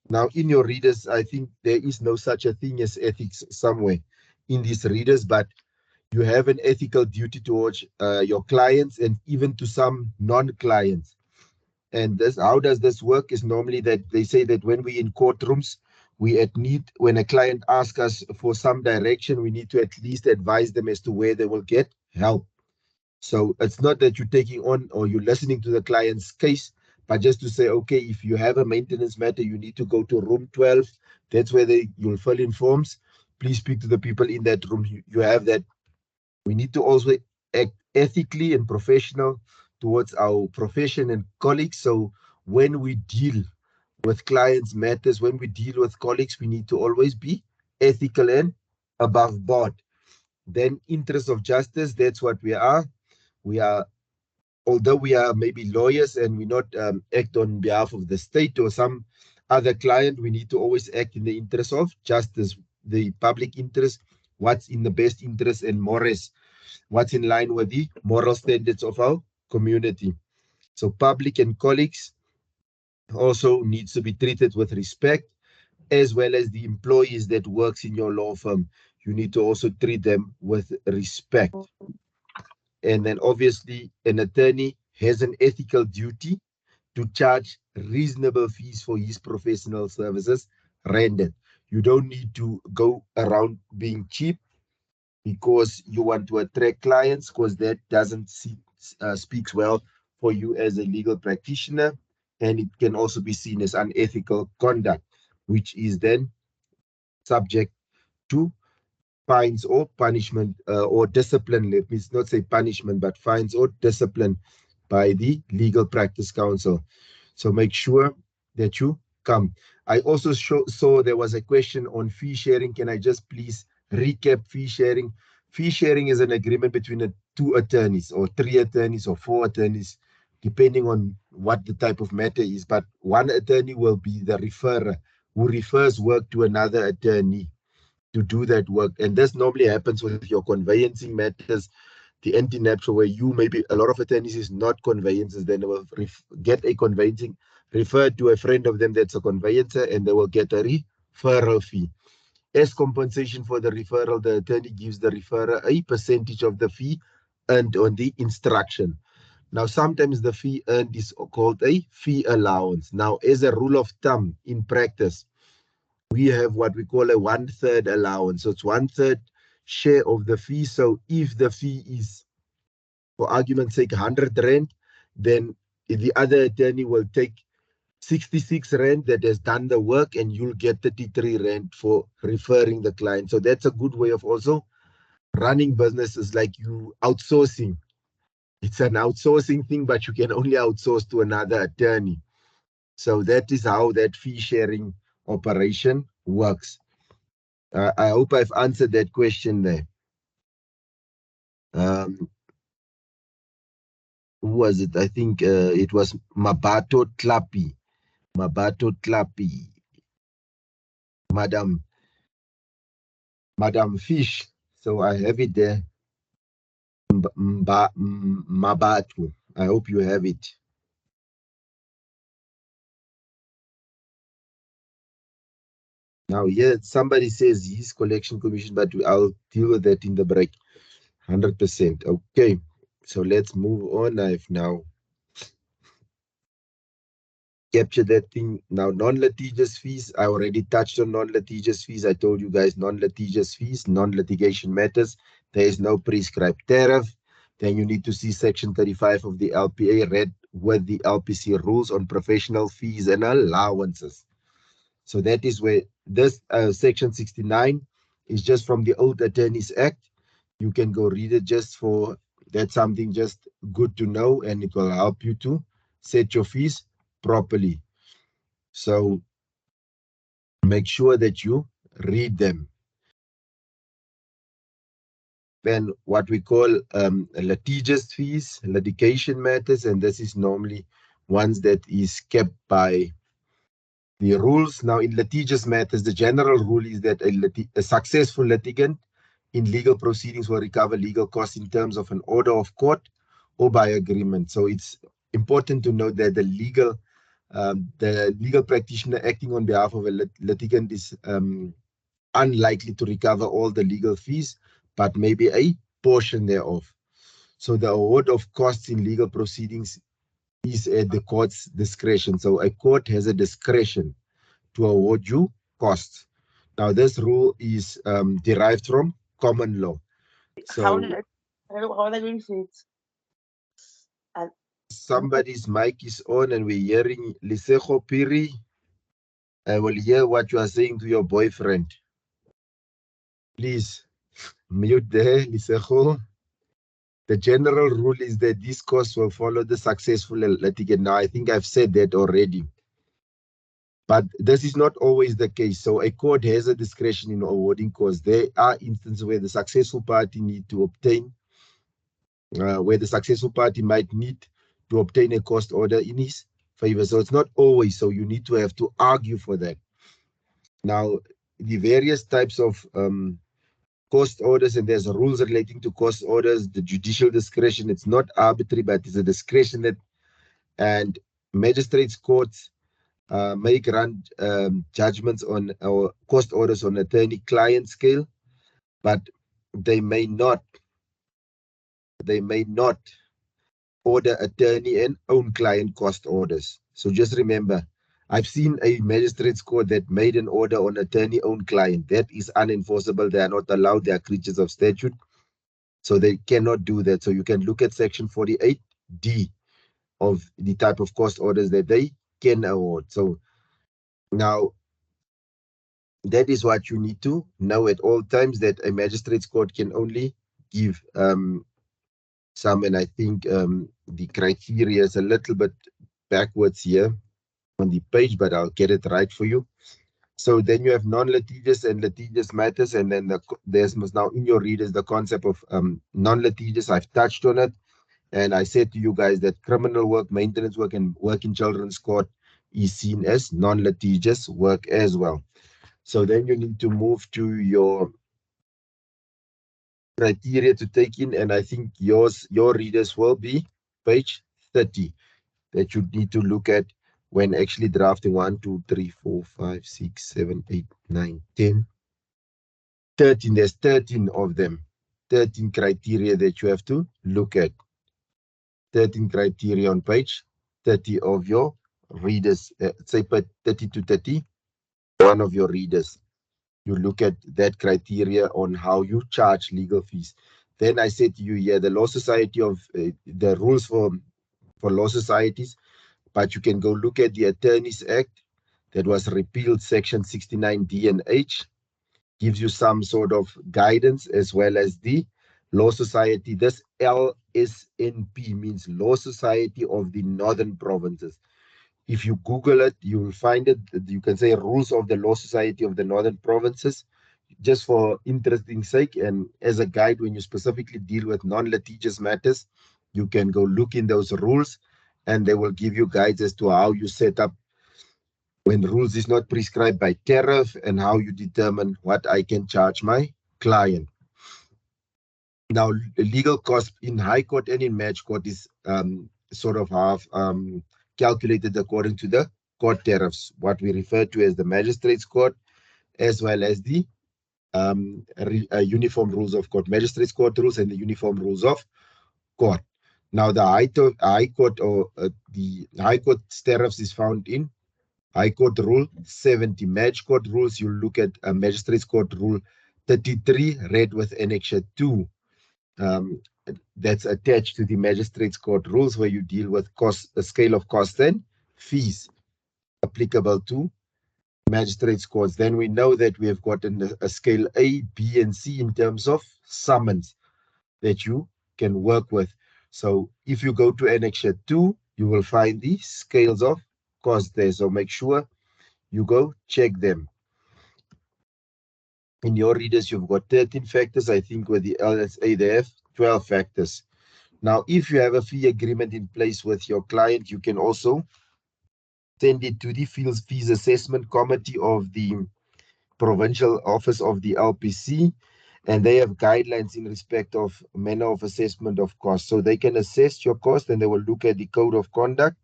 Now, in your readers, I think there is no such a thing as ethics somewhere in these readers, but you have an ethical duty towards your clients and even to some non-clients. And this, how does this work? Is normally that they say that when we in courtrooms, when a client asks us for some direction, we need to at least advise them as to where they will get help. So it's not that you're taking on or you're listening to the client's case, but just to say, okay, if you have a maintenance matter, you need to go to room 12. That's where you'll fill in forms. Please speak to the people in that room. You have that. We need to also act ethically and professional towards our profession and colleagues. So when we deal with clients' matters, when we deal with colleagues, we need to always be ethical and above board. Then interest of justice, that's what we are. We are, although we are maybe lawyers and we not act on behalf of the state or some other client, we need to always act in the interest of justice, the public interest, what's in the best interest and mores, what's in line with the moral standards of our community. So public and colleagues also needs to be treated with respect, as well as the employees that works in your law firm. You need to also treat them with respect. And then obviously an attorney has an ethical duty to charge reasonable fees for his professional services rendered. You don't need to go around being cheap because you want to attract clients, because that doesn't speaks well for you as a legal practitioner, and it can also be seen as unethical conduct, which is then subject to fines or punishment or discipline. Let me not say punishment, but fines or discipline by the Legal Practice Council. So make sure that you come. I also saw there was a question on fee sharing. Can I just please recap fee sharing? Fee sharing is an agreement between two attorneys or three attorneys or four attorneys, depending on what the type of matter is. But one attorney will be the referrer who refers work to another attorney to do that work. And this normally happens with your conveyancing matters, the anti-napture, where you maybe a lot of attorneys is not conveyancers, then they will get a conveyancing referred to a friend of them that's a conveyancer, and they will get a referral fee. As compensation for the referral, the attorney gives the referrer a percentage of the fee earned on the instruction. Now, sometimes the fee earned is called a fee allowance. Now, as a rule of thumb in practice, we have what we call a 1/3 allowance. So it's 1/3 share of the fee. So if the fee is, for argument's sake, 100 rand, then the other attorney will take 66 rand that has done the work, and you'll get 33 rand for referring the client. So that's a good way of also running businesses, like you outsourcing. It's an outsourcing thing, but you can only outsource to another attorney. So that is how that fee sharing operation works. I hope I've answered that question there. Um, who was it? I think it was Mabato Tlapi. Mabato Tlapi. Madam Fish. So I have it there. Mabatu. I hope you have it. Now, yeah, somebody says his collection commission, but I'll deal with that in the break. 100%. Okay, so let's move on. I've now capture that thing. Now, non-litigious fees, I already touched on non-litigious fees. I told you guys non-litigious fees, non-litigation matters. There is no prescribed tariff. Then you need to see Section 35 of the LPA read with the LPC rules on professional fees and allowances. So that is where this Section 69 is just from the Old Attorneys Act. You can go read it just for, that's something just good to know, and it will help you to set your fees properly. So make sure that you read them. Then what we call litigious fees, litigation matters, and this is normally ones that is kept by the rules. Now, in litigious matters, the general rule is that a successful litigant in legal proceedings will recover legal costs in terms of an order of court or by agreement. So it's important to note that the legal practitioner acting on behalf of a litigant is unlikely to recover all the legal fees, but maybe a portion thereof. So the award of costs in legal proceedings is at the court's discretion. So a court has a discretion to award you costs. Now, this rule is derived from common law. So how are they going to say it? Somebody's mic is on and we're hearing Lisejo Piri. I will hear what you are saying to your boyfriend. Please mute there, Lisejo. The general rule is that these costs will follow the successful litigant. Now, I think I've said that already. But this is not always the case. So a court has a discretion in awarding costs. There are instances where the successful party need to obtain, where the successful party might need to obtain a cost order in his favor. So it's not always. So you need to have to argue for that. Now, the various types of cost orders, and there's rules relating to cost orders, the judicial discretion, it's not arbitrary, but it's a discretion that, and magistrates courts may grant judgments on or cost orders on attorney-client scale, but they may not order attorney and own client cost orders. So just remember, I've seen a magistrate's court that made an order on attorney-owned client. That is unenforceable. They are not allowed. They are creatures of statute. So they cannot do that. So you can look at section 48D of the type of cost orders that they can award. So now, that is what you need to know at all times, that a magistrate's court can only give some, and I think the criteria is a little bit backwards here on the page, but I'll get it right for you. So then you have non-litigious and litigious matters, and then there's now in your readers the concept of non-litigious. I've touched on it, and I said to you guys that criminal work, maintenance work, and work in children's court is seen as non-litigious work as well. So then you need to move to your criteria to take in, and I think your readers will be page 30 that you need to look at when actually drafting 1, 2, 3, 4, 5, 6, 7, 8, 9, 10, 13. There's 13 of them. 13 criteria that you have to look at. 13 criteria on page 30 of your readers, say 30 to 30, one of your readers. You look at that criteria on how you charge legal fees. Then I said to you here, the Law Society of the rules for law societies, but you can go look at the Attorneys Act that was repealed, section 69D and H, gives you some sort of guidance, as well as the Law Society. This LSNP means Law Society of the Northern Provinces. If you Google it, you will find it. You can say rules of the Law Society of the Northern Provinces, just for interesting sake. And as a guide, when you specifically deal with non-litigious matters, you can go look in those rules, and they will give you guides as to how you set up when rules is not prescribed by tariff, and how you determine what I can charge my client. Now, legal cost in high court and in match court is sort of half calculated according to the court tariffs, what we refer to as the magistrates court, as well as the uniform rules of court, magistrates court rules, and the uniform rules of court. Now, the high court or the high court tariffs is found in High Court Rule 70. Match court rules, you look at Magistrates Court Rule 33, read with Annexure 2. That's attached to the Magistrates Court rules, where you deal with a scale of costs and fees applicable to magistrates courts. Then we know that we have got a scale A, B, and C in terms of summons that you can work with. So if you go to Annexure 2, you will find the scales of cost there. So make sure you go check them. In your readers, you've got 13 factors. I think with the LSA, they have 12 factors Now, if you have a fee agreement in place with your client, you can also send it to the fees assessment committee of the provincial office of the LPC, and they have guidelines in respect of manner of assessment of cost. So they can assess your cost, and they will look at the code of conduct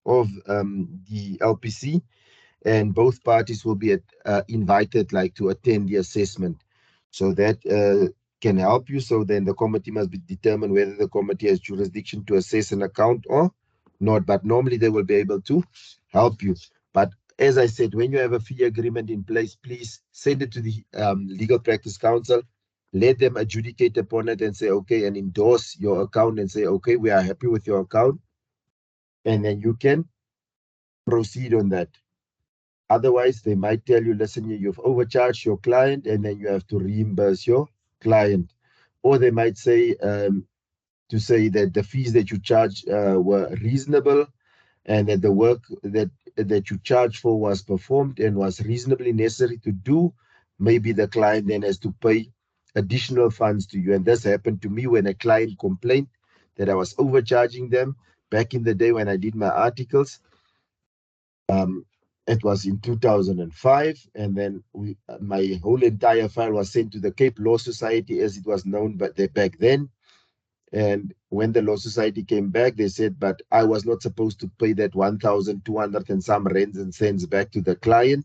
of the LPC, and both parties will be invited to attend the assessment. So that can help you. So then the committee must be determined whether the committee has jurisdiction to assess an account or not. But normally they will be able to help you. But as I said, when you have a fee agreement in place, please send it to the Legal Practice Council. Let them adjudicate upon it and say, okay, and endorse your account and say, okay, we are happy with your account. And then you can proceed on that. Otherwise, they might tell you, listen, you've overcharged your client and then you have to reimburse your client. Or they might say, to say that the fees that you charge were reasonable and that the work that you charged for was performed and was reasonably necessary to do. Maybe the client then has to pay additional funds to you. And this happened to me when a client complained that I was overcharging them back in the day when I did my articles. It was in 2005, and then my whole entire file was sent to the Cape Law Society, as it was known back then. And when the Law Society came back, they said, but I was not supposed to pay that 1,200 and some rands and cents back to the client.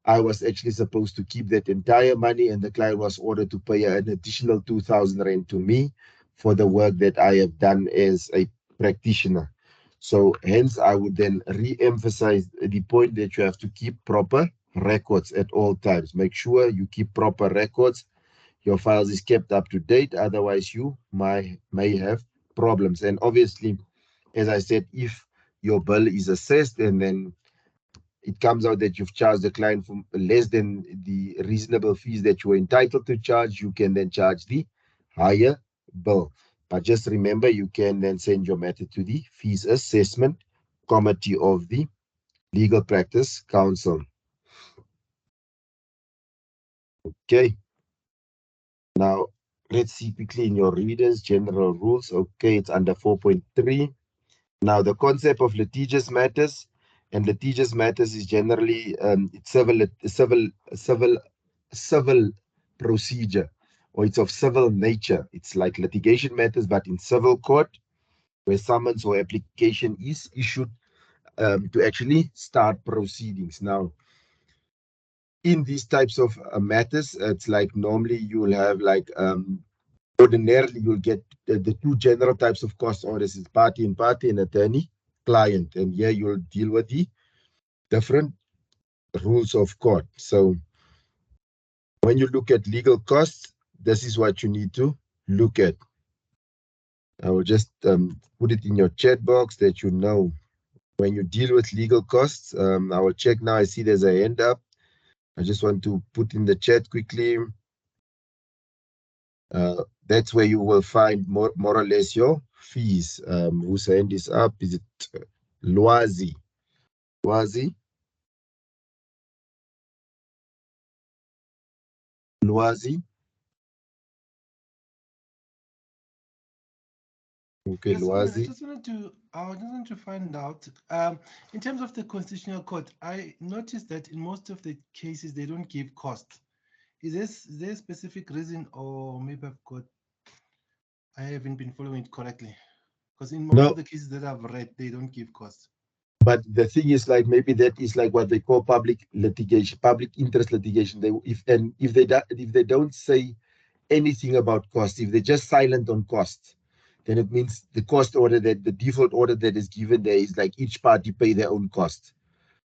I was actually supposed to keep that entire money, and the client was ordered to pay an additional 2,000 rand to me for the work that I have done as a practitioner. So hence, I would then re-emphasize the point that you have to keep proper records at all times. Make sure you keep proper records. Your files is kept up to date. Otherwise, you may have problems. And obviously, as I said, if your bill is assessed and then it comes out that you've charged the client for less than the reasonable fees that you were entitled to charge, you can then charge the higher bill. But just remember, you can then send your matter to the fees assessment committee of the Legal Practice Council. Okay. Now, let's see quickly in your readers, general rules. Okay, it's under 4.3. Now, the concept of litigious matters, and litigious matters is generally it's civil procedure, or it's of civil nature. It's like litigation matters, but in civil court, where summons or application is issued to actually start proceedings. Now, in these types of matters, it's like normally you will have ordinarily you'll get the two general types of cost orders is party and attorney client, and here you'll deal with the different rules of court. So when you look at legal costs, this is what you need to look at. I will just put it in your chat box that you know when you deal with legal costs. I will check now. I see there's a hand up. I just want to put in the chat quickly. That's where you will find more or less your fees. Whose hand is up? Is it Lwazi? Lwazi? Lwazi? Okay, Yes, Lwazi. I just wanted to find out, in terms of the Constitutional Court, I noticed that in most of the cases, they don't give cost. Is there a specific reason, or maybe I haven't been following it correctly? Because in most of the cases that I've read, they don't give cost. But the thing is, maybe that is what they call public litigation, public interest litigation. If they don't say anything about cost, if they're just silent on cost, then it means the cost order, that the default order that is given there is each party pay their own cost.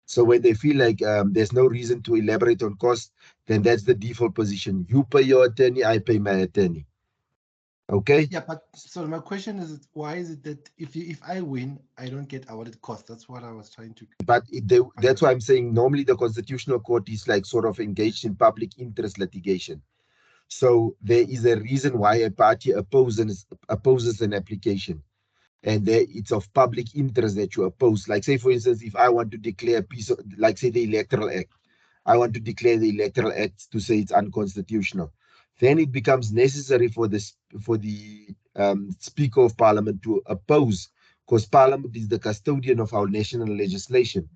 So when they feel there's no reason to elaborate on cost, then that's the default position. You pay your attorney, I pay my attorney. Okay? Yeah, but so my question is, why is it that if I win, I don't get awarded cost? That's what I was trying to. But that's why I'm saying normally the Constitutional Court is sort of engaged in public interest litigation. So there is a reason why a party opposes an application, and it's of public interest that you oppose. Say for instance, if I want to declare a piece of, say the Electoral Act, I want to declare the Electoral Act to say it's unconstitutional, then it becomes necessary for the Speaker of Parliament to oppose, because Parliament is the custodian of our national legislation.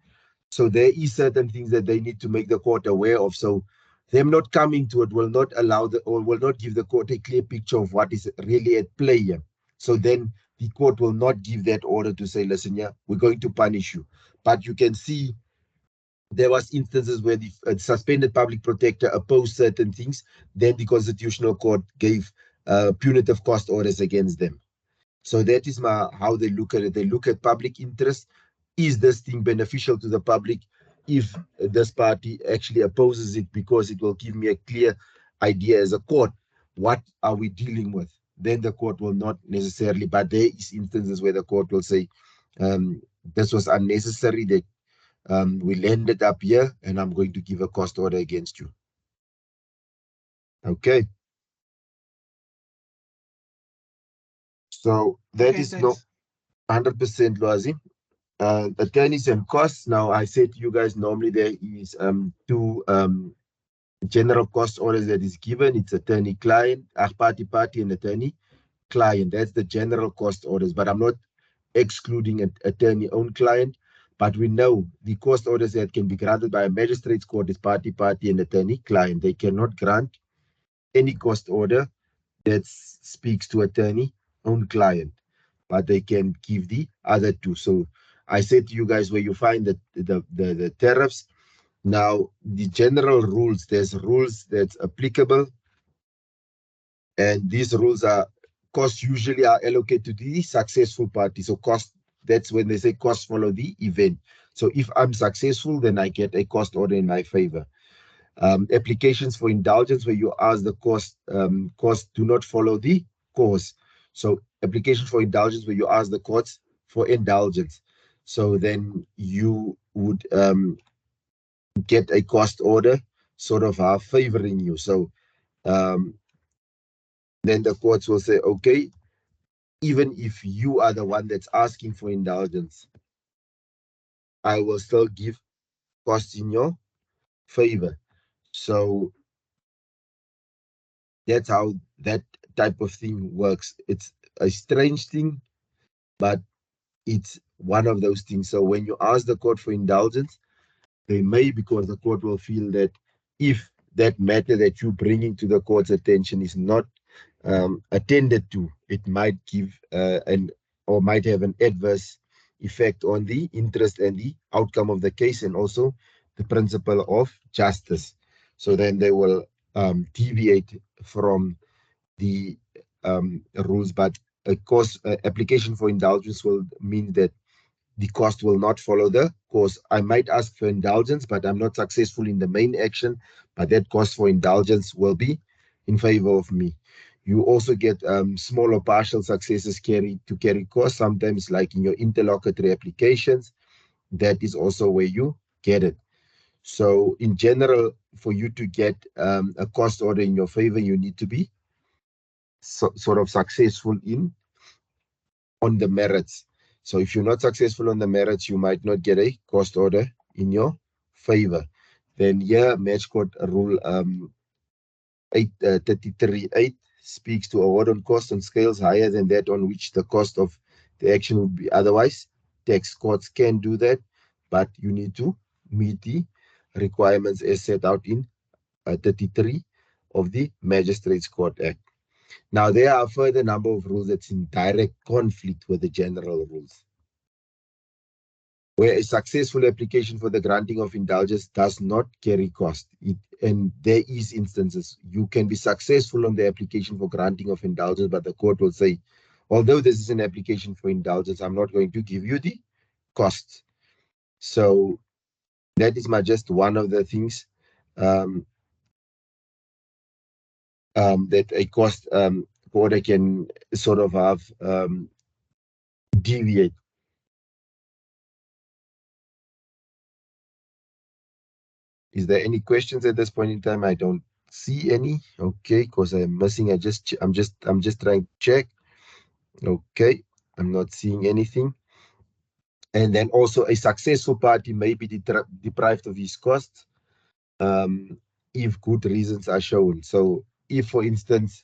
So there is certain things that they need to make the court aware of. So them not coming to it will not allow or will not give the court a clear picture of what is really at play here. So then the court will not give that order to say, listen, yeah, we're going to punish you. But you can see there was instances where the suspended public protector opposed certain things. Then the Constitutional Court gave punitive cost orders against them. So that is how they look at it. They look at public interest. Is this thing beneficial to the public? If this party actually opposes it because it will give me a clear idea as a court, what are we dealing with? Then the court will not necessarily, but there is instances where the court will say, this was unnecessary, that we landed up here and I'm going to give a cost order against you. Okay. So that is not 100% Loazi. Attorneys and costs. Now, I said to you guys, normally there is two general cost orders that is given. It's attorney-client, party, and attorney-client. That's the general cost orders, but I'm not excluding an attorney-owned client. But we know the cost orders that can be granted by a magistrate's court is party, and attorney-client. They cannot grant any cost order that speaks to attorney-owned client, but they can give the other two. So I said to you guys where you find the tariffs. Now, the general rules, there's rules that's applicable, and these rules are costs usually are allocated to the successful party. So cost, that's when they say costs follow the event. So if I'm successful, then I get a cost order in my favor. Applications for indulgence where you ask the costs do not follow the cause. So application for indulgence where you ask the courts for indulgence. So then you would get a cost order sort of favoring you. So then the courts will say, okay, even if you are the one that's asking for indulgence, I will still give costs in your favor. So that's how that type of thing works. It's a strange thing, but it's one of those things. So when you ask the court for indulgence, they may, because the court will feel that if that matter that you're bringing to the court's attention is not attended to, it might give or might have an adverse effect on the interest and the outcome of the case, and also the principle of justice. So then they will deviate from the rules, but a cost application for indulgence will mean that the cost will not follow the course. I might ask for indulgence, but I'm not successful in the main action, but that cost for indulgence will be in favor of me. You also get small or partial successes carry costs, sometimes like in your interlocutory applications. That is also where you get it. So in general, for you to get a cost order in your favor, you need to be sort of successful on the merits. So if you're not successful on the merits, you might not get a cost order in your favor. Then here, Match Court Rule 33.8 speaks to award on costs on scales higher than that on which the cost of the action would be otherwise. Tax courts can do that, but you need to meet the requirements as set out in 33 of the Magistrates Court Act. Now, there are a further number of rules that's in direct conflict with the general rules, where a successful application for the granting of indulgence does not carry cost. And there is instances you can be successful on the application for granting of indulgence, but the court will say, although this is an application for indulgence, I'm not going to give you the costs. So that is just one of the things that a cost order can sort of have deviate. Is there any questions at this point in time? I don't see any. Okay, because I'm missing. I'm just trying to check. Okay, I'm not seeing anything. And then also a successful party may be deprived of his costs if good reasons are shown. So if, for instance,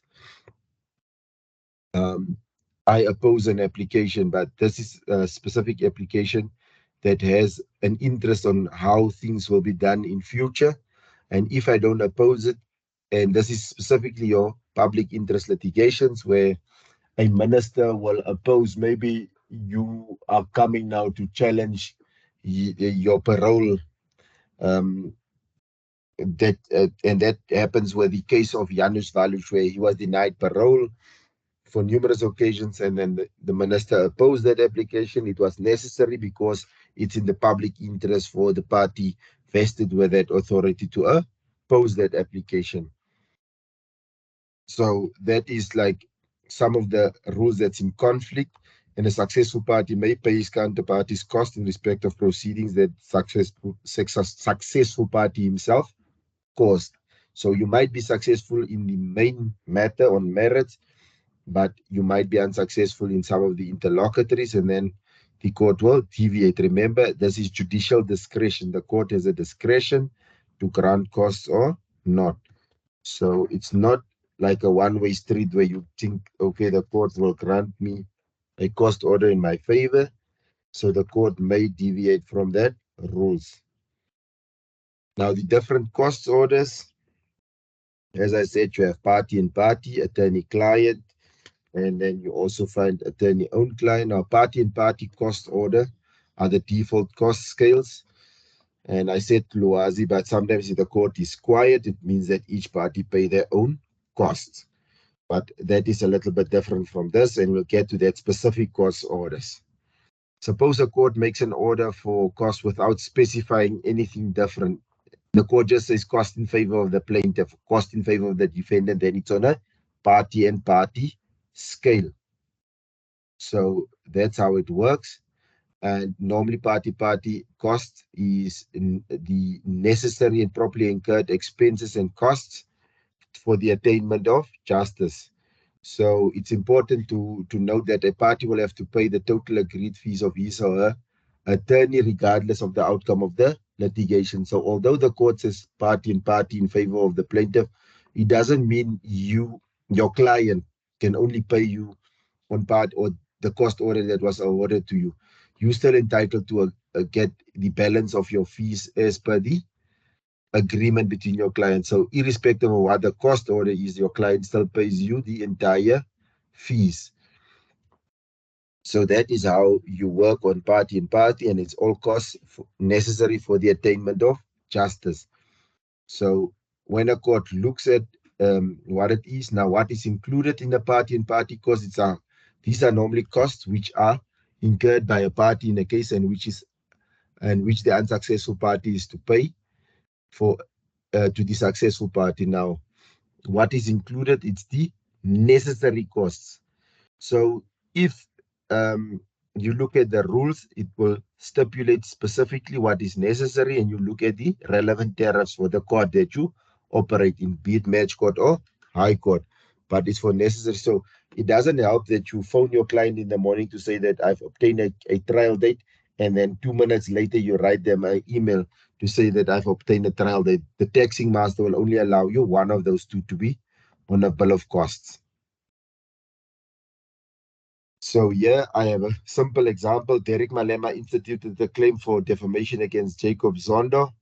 I oppose an application, but this is a specific application that has an interest on how things will be done in future. And if I don't oppose it, and this is specifically your public interest litigations where a minister will oppose, maybe you are coming now to challenge your parole, and that happens with the case of Janusz Valush, where he was denied parole for numerous occasions, and then the minister opposed that application. It was necessary because it's in the public interest for the party vested with that authority to oppose that application. So that is like some of the rules that's in conflict, and a successful party may pay his counterparty's cost in respect of proceedings that successful party himself caused. So you might be successful in the main matter on merits, but you might be unsuccessful in some of the interlocutories, and then the court will deviate. Remember, this is judicial discretion. The court has a discretion to grant costs or not. So it's not like a one-way street where you think, okay, the court will grant me a cost order in my favor. So the court may deviate from that rules. Now, the different cost orders, as I said, you have party and party, attorney-client, and then you also find attorney-owned client. Now, party and party cost order are the default cost scales. And I said Luazi, but sometimes if the court is quiet, it means that each party pay their own costs. But that is a little bit different from this, and we'll get to that specific cost orders. Suppose a court makes an order for cost without specifying anything different. The court just says cost in favor of the plaintiff, cost in favor of the defendant, then it's on a party and party scale. So that's how it works. And normally party cost is in the necessary and properly incurred expenses and costs for the attainment of justice. So it's important to note that a party will have to pay the total agreed fees of his or her attorney regardless of the outcome of the litigation. So although the court says party and party in favor of the plaintiff, it doesn't mean your client, can only pay you on part or the cost order that was awarded to you. You're still entitled to get the balance of your fees as per the agreement between your clients. So irrespective of what the cost order is, your client still pays you the entire fees. So that is how you work on party and party, and it's all costs necessary for the attainment of justice. So when a court looks at what it is now, what is included in the party and party costs, these are normally costs which are incurred by a party in a case, and which the unsuccessful party is to pay for to the successful party. Now, what is included? It's the necessary costs. So if you look at the rules, it will stipulate specifically what is necessary, and you look at the relevant tariffs for the court that you operate in, be it match court or high court, but it's for necessary. So it doesn't help that you phone your client in the morning to say that I've obtained a trial date, and then 2 minutes later you write them an email to say that I've obtained a trial date. The taxing master will only allow you one of those two to be on a bill of costs. So here I have a simple example. Derek Malema instituted the claim for defamation against Jacob Zondo.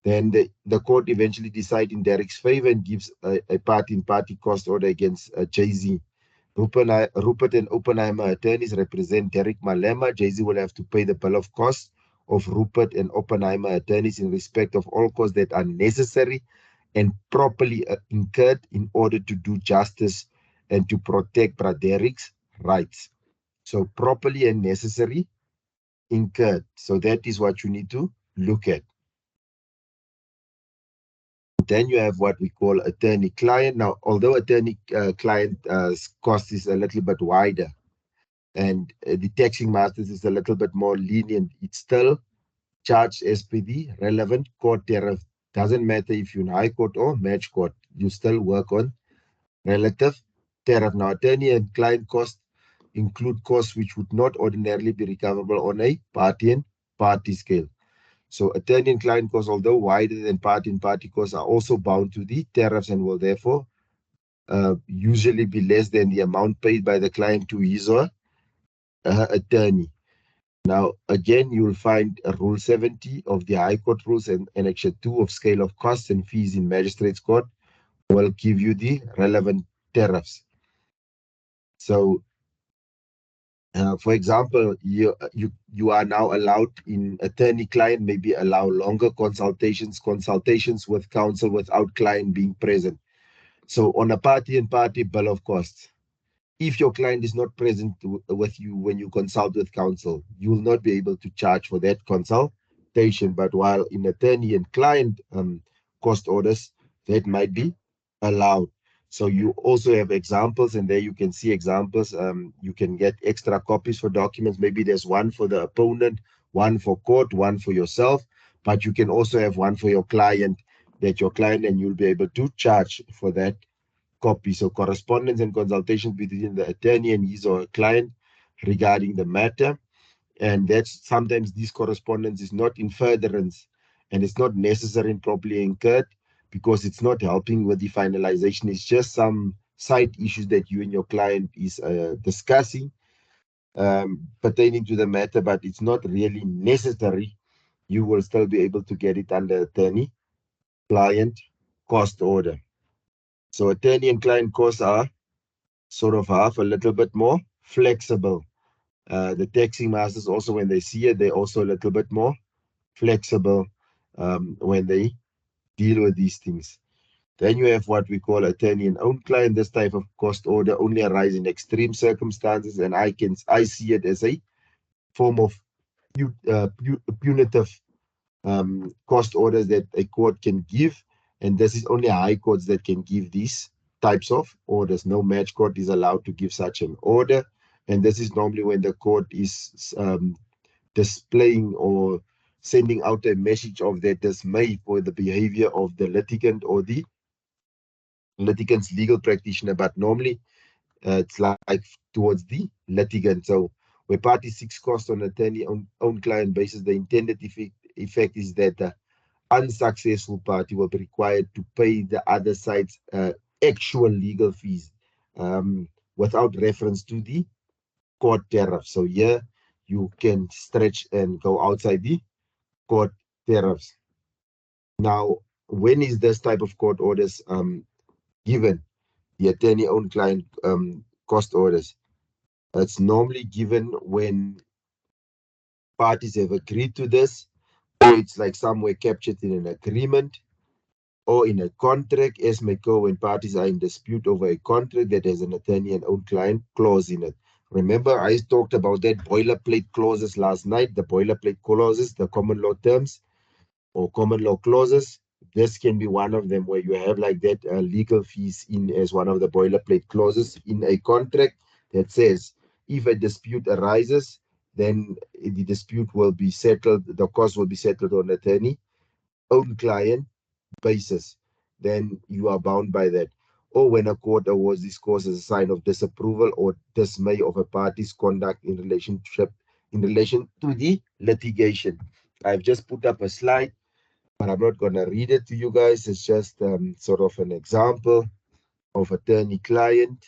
Then the court eventually decides in Derek's favor and gives a party-in-party cost order against Jay-Z. Rupert and Oppenheimer attorneys represent Derek Malema. Jay-Z will have to pay the bill of costs of Rupert and Oppenheimer attorneys in respect of all costs that are necessary and properly incurred in order to do justice and to protect Derek's rights. So properly and necessary incurred. So that is what you need to look at. Then you have what we call attorney-client. Now, although attorney-client cost is a little bit wider, and the taxing masters is a little bit more lenient, it's still charged as per the relevant court tariff. Doesn't matter if you're in high court or match court, you still work on relative tariff. Now, attorney and client costs include costs which would not ordinarily be recoverable on a party and party scale. So attorney and client costs, although wider than party and party costs, are also bound to the tariffs and will therefore usually be less than the amount paid by the client to his or attorney. Now, again, you will find Rule 70 of the High Court Rules and Annexure 2 of Scale of Costs and Fees in Magistrates Court will give you the relevant tariffs. So, for example, you are now allowed in attorney-client, maybe allow longer consultations with counsel without client being present. So, on a party and party bill of costs, if your client is not present with you when you consult with counsel, you will not be able to charge for that consultation. But while in attorney and client cost orders, that might be allowed. So you also have examples, and there you can see examples. You can get extra copies for documents. Maybe there's one for the opponent, one for court, one for yourself, but you can also have one for your client, and you'll be able to charge for that copy. So correspondence and consultation between the attorney and his or her client regarding the matter. And that's sometimes this correspondence is not in furtherance and it's not necessary and properly incurred because it's not helping with the finalization. It's just some side issues that you and your client is discussing pertaining to the matter, but it's not really necessary. You will still be able to get it under attorney client cost order. So attorney and client costs are sort of half a little bit more flexible. The taxing masters also, when they see it, they're also a little bit more flexible when they deal with these things. Then you have what we call attorney and own client. This type of cost order only arises in extreme circumstances, and I see it as a form of punitive cost orders that a court can give, and this is only high courts that can give these types of orders. No match court is allowed to give such an order, and this is normally when the court is displaying or sending out a message of their dismay for the behavior of the litigant or the litigant's legal practitioner, but normally it's like towards the litigant. So where party seeks cost on attorney own client basis, the intended effect is that the unsuccessful party will be required to pay the other side's actual legal fees without reference to the court tariff. So here you can stretch and go outside the court tariffs. Now, when is this type of court orders given? The attorney-owned client cost orders. It's normally given when parties have agreed to this, or it's like somewhere captured in an agreement or in a contract, as may go when parties are in dispute over a contract that has an attorney and own client clause in it. Remember, I talked about that boilerplate clauses last night, the boilerplate clauses, the common law terms or common law clauses. This can be one of them where you have like that legal fees in as one of the boilerplate clauses in a contract that says if a dispute arises, then the dispute will be settled, the cost will be settled on attorney, own client basis, then you are bound by that. Or when a court awards this cause as a sign of disapproval or dismay of a party's conduct in relation to the litigation. I've just put up a slide, but I'm not going to read it to you guys. It's just sort of an example of attorney-client.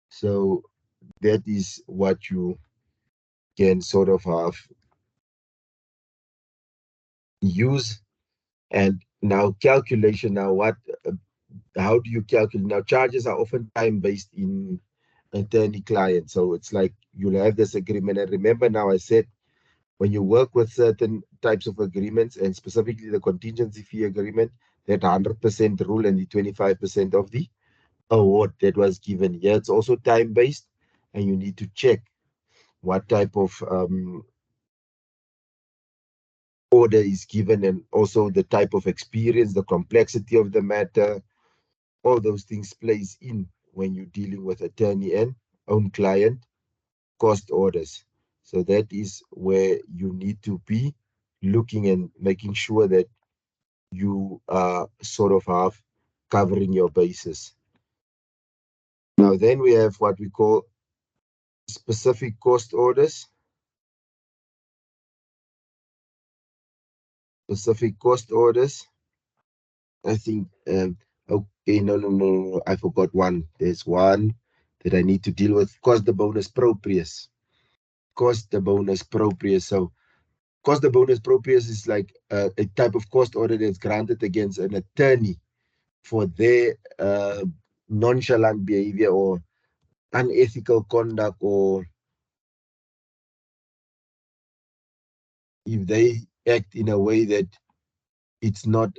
So that is what you can sort of have use. And now calculation. Now how do you calculate? Now charges are often time-based in attorney-client. So it's like you'll have this agreement. And remember now I said when you work with certain types of agreements and specifically the contingency fee agreement, that 100% rule and the 25% of the award that was given here. It's also time-based and you need to check what type of order is given and also the type of experience, the complexity of the matter, all those things plays in when you're dealing with attorney and own client cost orders. So that is where you need to be looking and making sure that you sort of have covering your bases. Now then we have what we call specific cost orders. Specific cost orders. I think okay, no, I forgot one. There's one that I need to deal with. Cost the bonus proprius. cost the bonus proprius. So cost the bonus proprius is like a type of cost order that's granted against an attorney for their nonchalant behavior or unethical conduct, or if they act in a way that it's not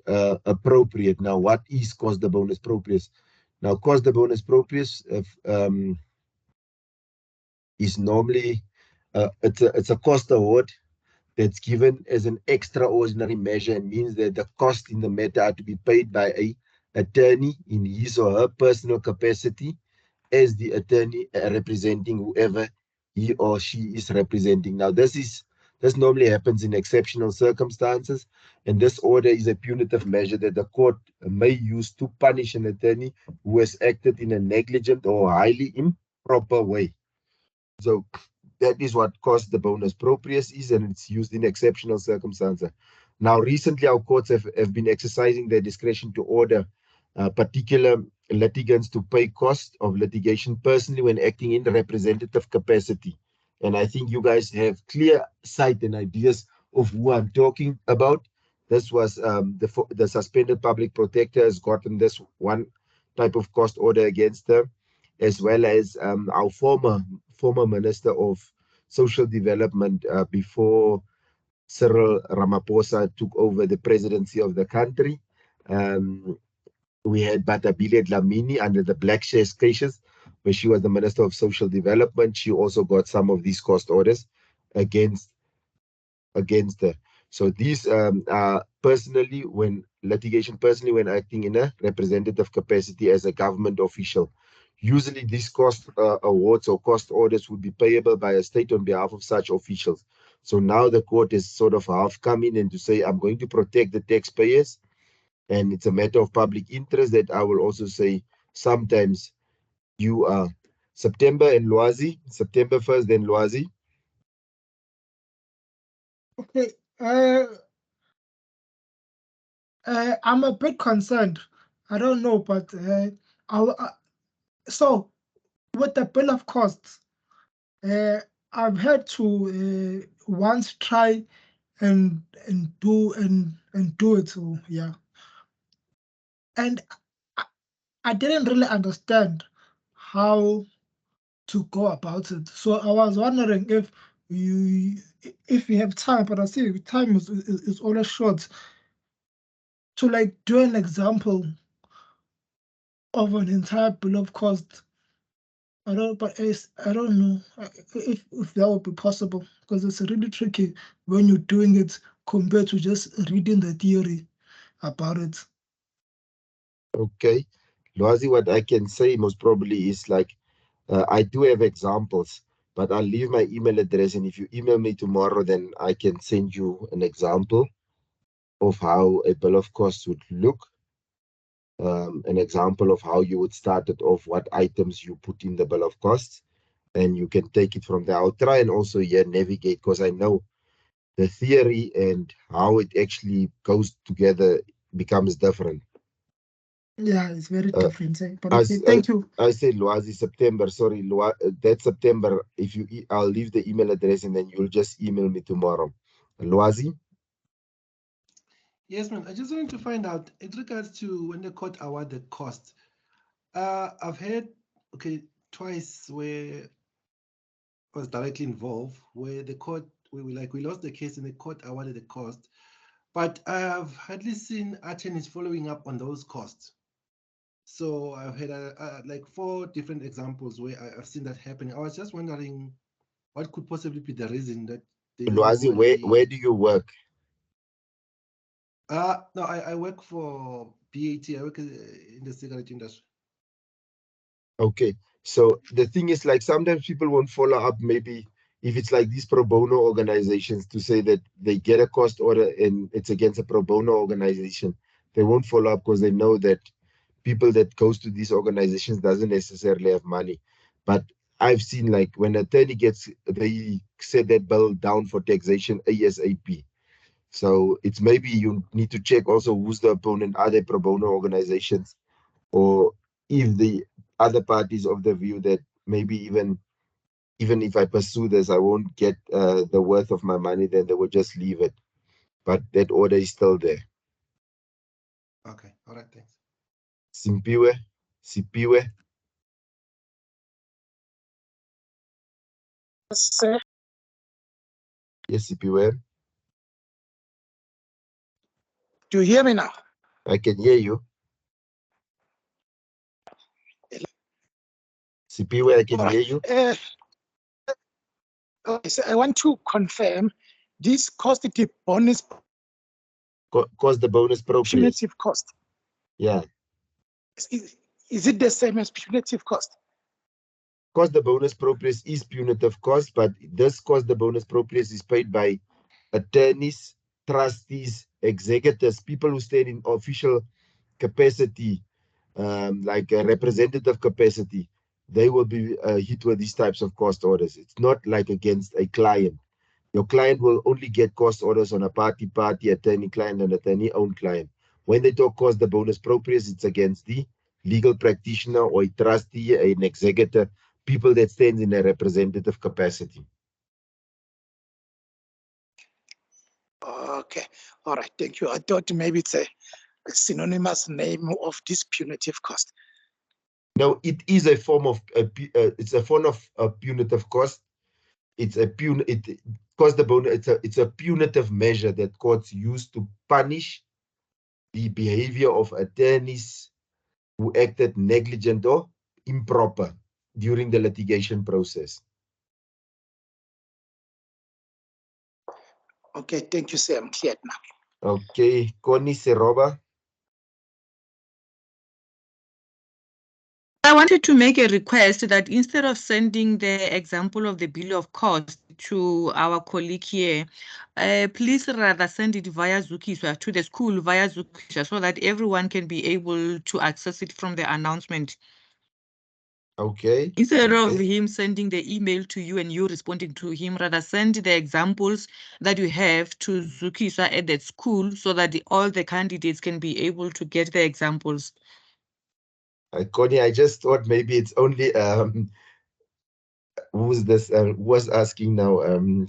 appropriate. Now, what is cost the bonus proprius? Now, cost the bonus proprius is normally it's a cost award that's given as an extraordinary measure, and means that the cost in the matter are to be paid by a attorney in his or her personal capacity as the attorney representing whoever he or she is representing. Now, this normally happens in exceptional circumstances, and this order is a punitive measure that the court may use to punish an attorney who has acted in a negligent or highly improper way. So that is what cost the bonus proprius is, and it's used in exceptional circumstances. Now, recently, our courts have been exercising their discretion to order particular litigants to pay cost of litigation personally when acting in the representative capacity. And I think you guys have clear sight and ideas of who I'm talking about. This was the suspended public protector has gotten this one type of cost order against her, as well as our former Minister of Social Development before Cyril Ramaphosa took over the presidency of the country. We had Batabile Dlamini under the Black Shares cases, where she was the Minister of Social Development. She also got some of these cost orders against her. So these are personally, when acting in a representative capacity as a government official. Usually these cost awards or cost orders would be payable by a state on behalf of such officials. So now the court has sort of half come in and to say, I'm going to protect the taxpayers, and it's a matter of public interest that I will also say sometimes you are. September and Lwazi, September 1st, then Lwazi. Okay. I'm a bit concerned. I don't know, but so with the bill of costs, I've had to once try and do it. So yeah, and I didn't really understand how to go about it. So I was wondering if you have time, but I see time is always short, to like do an example of an entire bill of costs. I don't know if that would be possible, because it's really tricky when you're doing it compared to just reading the theory about it. Okay. Lwazi, what I can say most probably is like, I do have examples, but I'll leave my email address, and if you email me tomorrow, then I can send you an example of how a bill of costs would look, an example of how you would start it off, what items you put in the bill of costs, and you can take it from there. I'll try and also here navigate, because I know the theory and how it actually goes together becomes different. Yeah, it's very different. But I, okay, thank you. I said Lwazi September. Sorry, that's September. If you, I'll leave the email address, and then you'll just email me tomorrow. Lwazi. Yes, ma'am. I just wanted to find out in regards to when the court award the cost. I've heard twice where I was directly involved, where the court we lost the case and the court awarded the cost, but I've hardly seen attorneys following up on those costs. So I've had like 4 different examples where I've seen that happening. I was just wondering what could possibly be the reason that they don't Lwazi, normally... where do you work? No, I work for BAT. I work in the cigarette industry. Okay, so the thing is, like, sometimes people won't follow up, maybe if it's like these pro bono organizations, to say that they get a cost order and it's against a pro bono organization. They won't follow up because they know that people that goes to these organizations doesn't necessarily have money. But I've seen, like, when an attorney they set that bill down for taxation ASAP. So it's maybe you need to check also who's the opponent. Are they pro bono organizations, or if the other parties of the view that maybe even even if I pursue this, I won't get the worth of my money, then they will just leave it. But that order is still there. Okay, all right, thanks. Simpiwe, Sipiwe. Sir, Yes, Sipiwe. do you hear me now? I can hear you. Sipiwe, I can All hear right. you. Okay, so I want to confirm this cost the bonus Cost the bonus proprius. punitive cost. Yeah. Is it the same as punitive cost? Cost the bonus proprius is punitive cost, but this cost the bonus proprius is paid by attorneys, trustees, executors, people who stand in official capacity, like a representative capacity. They will be hit with these types of cost orders. It's not like against a client. Your client will only get cost orders on a party, attorney-client, and attorney-owned client. When they talk cost the bonus proprius, it's against the legal practitioner or a trustee, an executor, people that stand in a representative capacity. Okay, all right, thank you. I thought maybe it's a synonymous name of this punitive cost. No, it is a form of it's a form of punitive cost. It's a cost the bonus. It's a punitive measure that courts use to punish the behavior of attorneys who acted negligent or improper during the litigation process. Okay, thank you, sir. I'm cleared now. Okay, Connie Seroba. I wanted to make a request that instead of sending the example of the bill of cost to our colleague here, please rather send it via Zukiswa to the school via Zukiswa so that everyone can be able to access it from the announcement. Okay. Instead of him sending the email to you and you responding to him, rather send the examples that you have to Zukiswa at that school so that all the candidates can be able to get the examples. Connie, I just thought maybe it's only who's this was asking now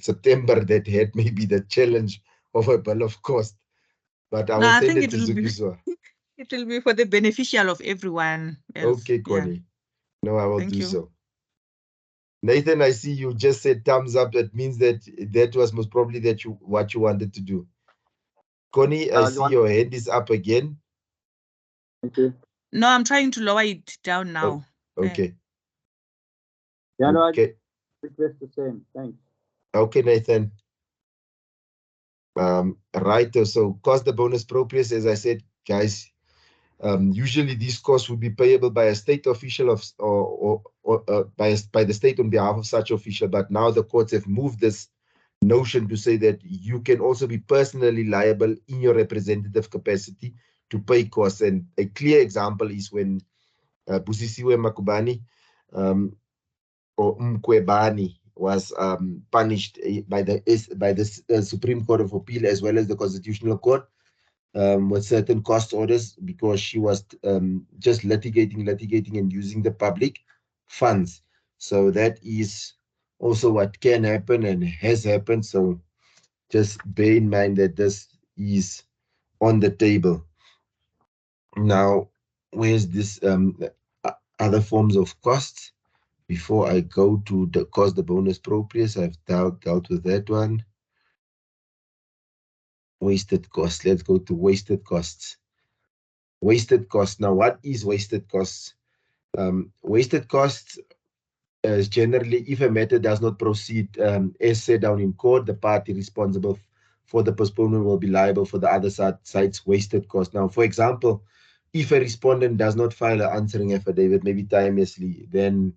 September that had maybe the challenge of a bill of cost, but I will send it to Zukiswa. It will be for the beneficial of everyone else. Okay, Connie. Yeah. No, I will Thank do you. so. Nathan, I see you just said thumbs up. That means that was most probably what you wanted to do. Connie, I see your hand is up again. Thank you. No, I'm trying to lower it down now. Oh, okay. Yeah, no, Okay. I request the same. Thanks. Okay, Nathan. Right. So cost the bonus proprius, as I said, guys, usually these costs would be payable by a state official or by the state on behalf of such official. But now the courts have moved this notion to say that you can also be personally liable in your representative capacity to pay costs. And a clear example is when Busisiwe Makubani or Mkwebani was punished by the Supreme Court of Appeal as well as the Constitutional Court with certain cost orders because she was just litigating and using the public funds. So that is also what can happen and has happened. So just bear in mind that this is on the table. Now, where's this other forms of costs? Before I go to the cost, the bonus proprius, I've dealt with that one. Wasted costs. Let's go to wasted costs. Wasted costs. Now, what is wasted costs? Wasted costs is generally if a matter does not proceed as set down in court, the party responsible for the postponement will be liable for the other side's wasted cost. Now, for example, if a respondent does not file an answering affidavit, maybe timelessly, then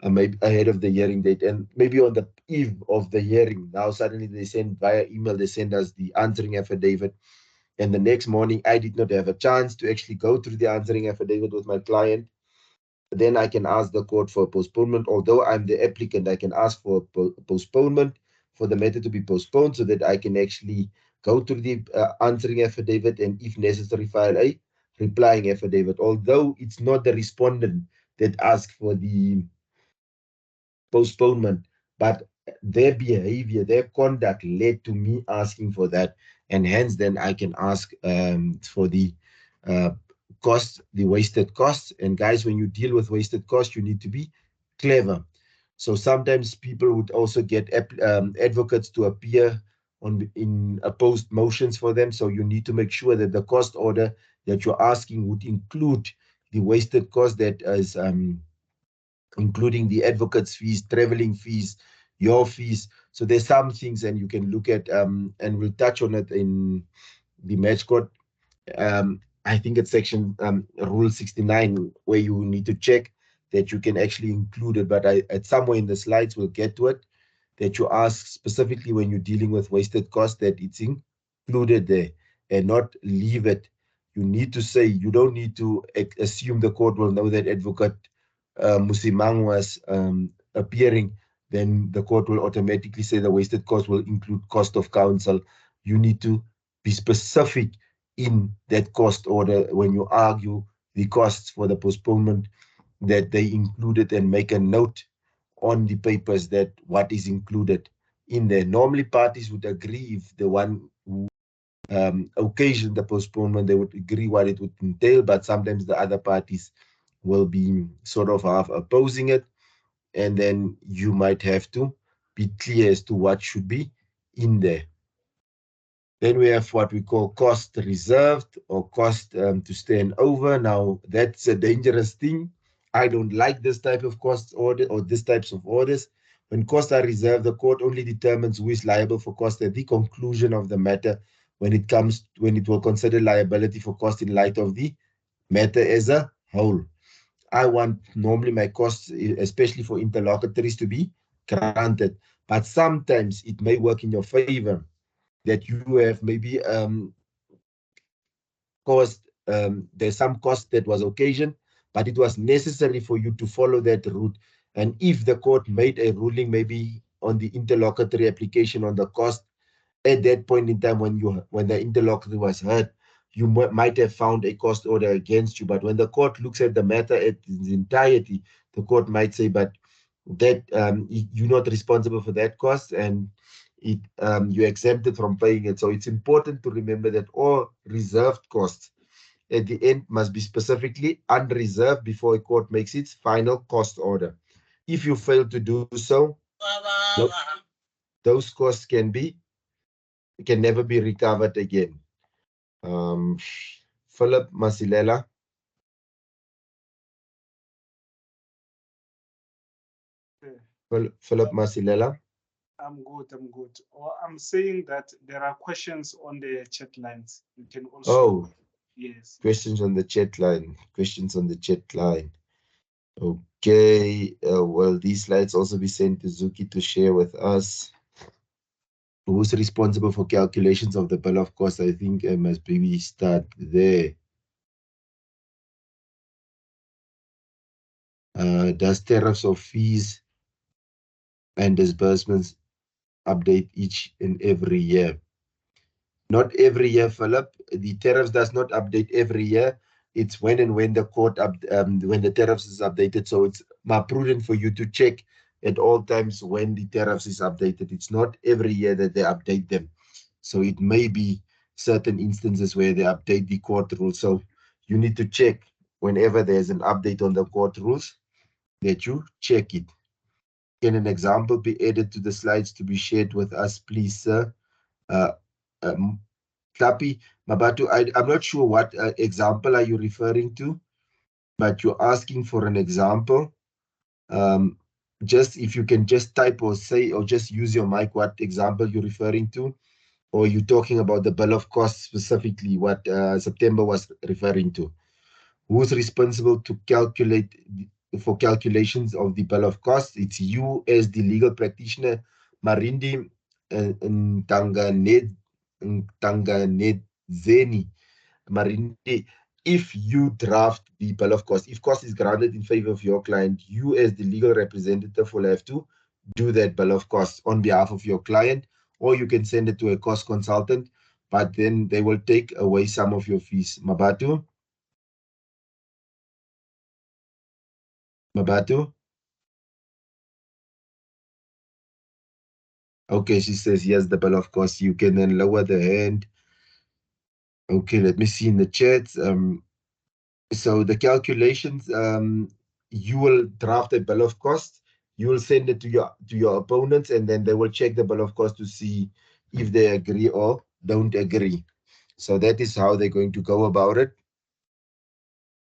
maybe ahead of the hearing date, and maybe on the eve of the hearing, now suddenly they send via email, they send us the answering affidavit. And the next morning, I did not have a chance to actually go through the answering affidavit with my client. Then I can ask the court for a postponement. Although I'm the applicant, I can ask for a postponement for the matter to be postponed so that I can actually go through the answering affidavit and, if necessary, file a replying affidavit. Although it's not the respondent that asks for the postponement, but their behavior, their conduct led to me asking for that, and hence then I can ask for the costs, the wasted costs. And guys, when you deal with wasted costs, you need to be clever. So sometimes people would also get advocates to appear in opposed motions for them. So you need to make sure that the cost order that you're asking would include the wasted cost that is including the advocate's fees, traveling fees, your fees. So there's some things, and you can look at and we'll touch on it in the match court. I think it's section rule 69 where you need to check that you can actually include it, but at somewhere in the slides we'll get to it, that you ask specifically when you're dealing with wasted cost that it's included there, and not leave it. You need to say, you don't need to assume the court will know that advocate Musimang was appearing, then the court will automatically say the wasted cost will include cost of counsel. You need to be specific in that cost order when you argue the costs for the postponement, that they included, and make a note on the papers that what is included in there. Normally parties would agree if the one who occasioned the postponement, they would agree what it would entail, but sometimes the other parties will be sort of half opposing it, and then you might have to be clear as to what should be in there. Then we have what we call cost reserved or cost to stand over. Now, that's a dangerous thing. I don't like this type of cost order or these types of orders. When costs are reserved, the court only determines who is liable for cost at the conclusion of the matter when it will consider liability for cost in light of the matter as a whole. I want normally my costs, especially for interlocutories, to be granted, but sometimes it may work in your favor that you have maybe caused, there's some cost that was occasioned, but it was necessary for you to follow that route. And if the court made a ruling maybe on the interlocutory application on the cost, at that point in time when the interlocutor was heard, you might have found a cost order against you. But when the court looks at the matter at its entirety, the court might say, but that you're not responsible for that cost, and you're exempted from paying it. So it's important to remember that all reserved costs at the end must be specifically unreserved before a court makes its final cost order. If you fail to do so, those costs can never be recovered again. Philip Masilela. Philip Masilela. I'm good. I'm good. Or I'm saying that there are questions on the chat lines. You can also. Oh, yes. Questions on the chat line. Questions on the chat line. Okay. Will these slides also be sent to Zuki to share with us? Who's responsible for calculations of the bill of costs? I think I must maybe start there. Does tariffs of fees and disbursements update each and every year? Not every year, Philip. The tariffs does not update every year. It's when and when the court when the tariffs is updated. So it's more prudent for you to check at all times when the tariffs is updated. It's not every year that they update them. So it may be certain instances where they update the court rules. So you need to check whenever there's an update on the court rules that you check it. Can an example be added to the slides to be shared with us, please, sir? Klapi, Mabatu, I'm not sure what example are you referring to, but you're asking for an example. Just if you can just type or say or just use your mic what example you're referring to, or you're talking about the bill of costs specifically, what September was referring to. Who's responsible to calculate for calculations of the bill of costs? It's you as the legal practitioner, Marindi Ntanganedzeni. Marindi, if you draft the bill of costs, if cost is granted in favor of your client, you as the legal representative will have to do that bill of costs on behalf of your client, or you can send it to a cost consultant, but then they will take away some of your fees. Mabatu? Mabatu? Okay, she says yes, the bill of cost. You can then lower the hand. Okay, let me see in the chat. So the calculations, you will draft a bill of costs. You will send it to your opponents, and then they will check the bill of costs to see if they agree or don't agree. So that is how they're going to go about it.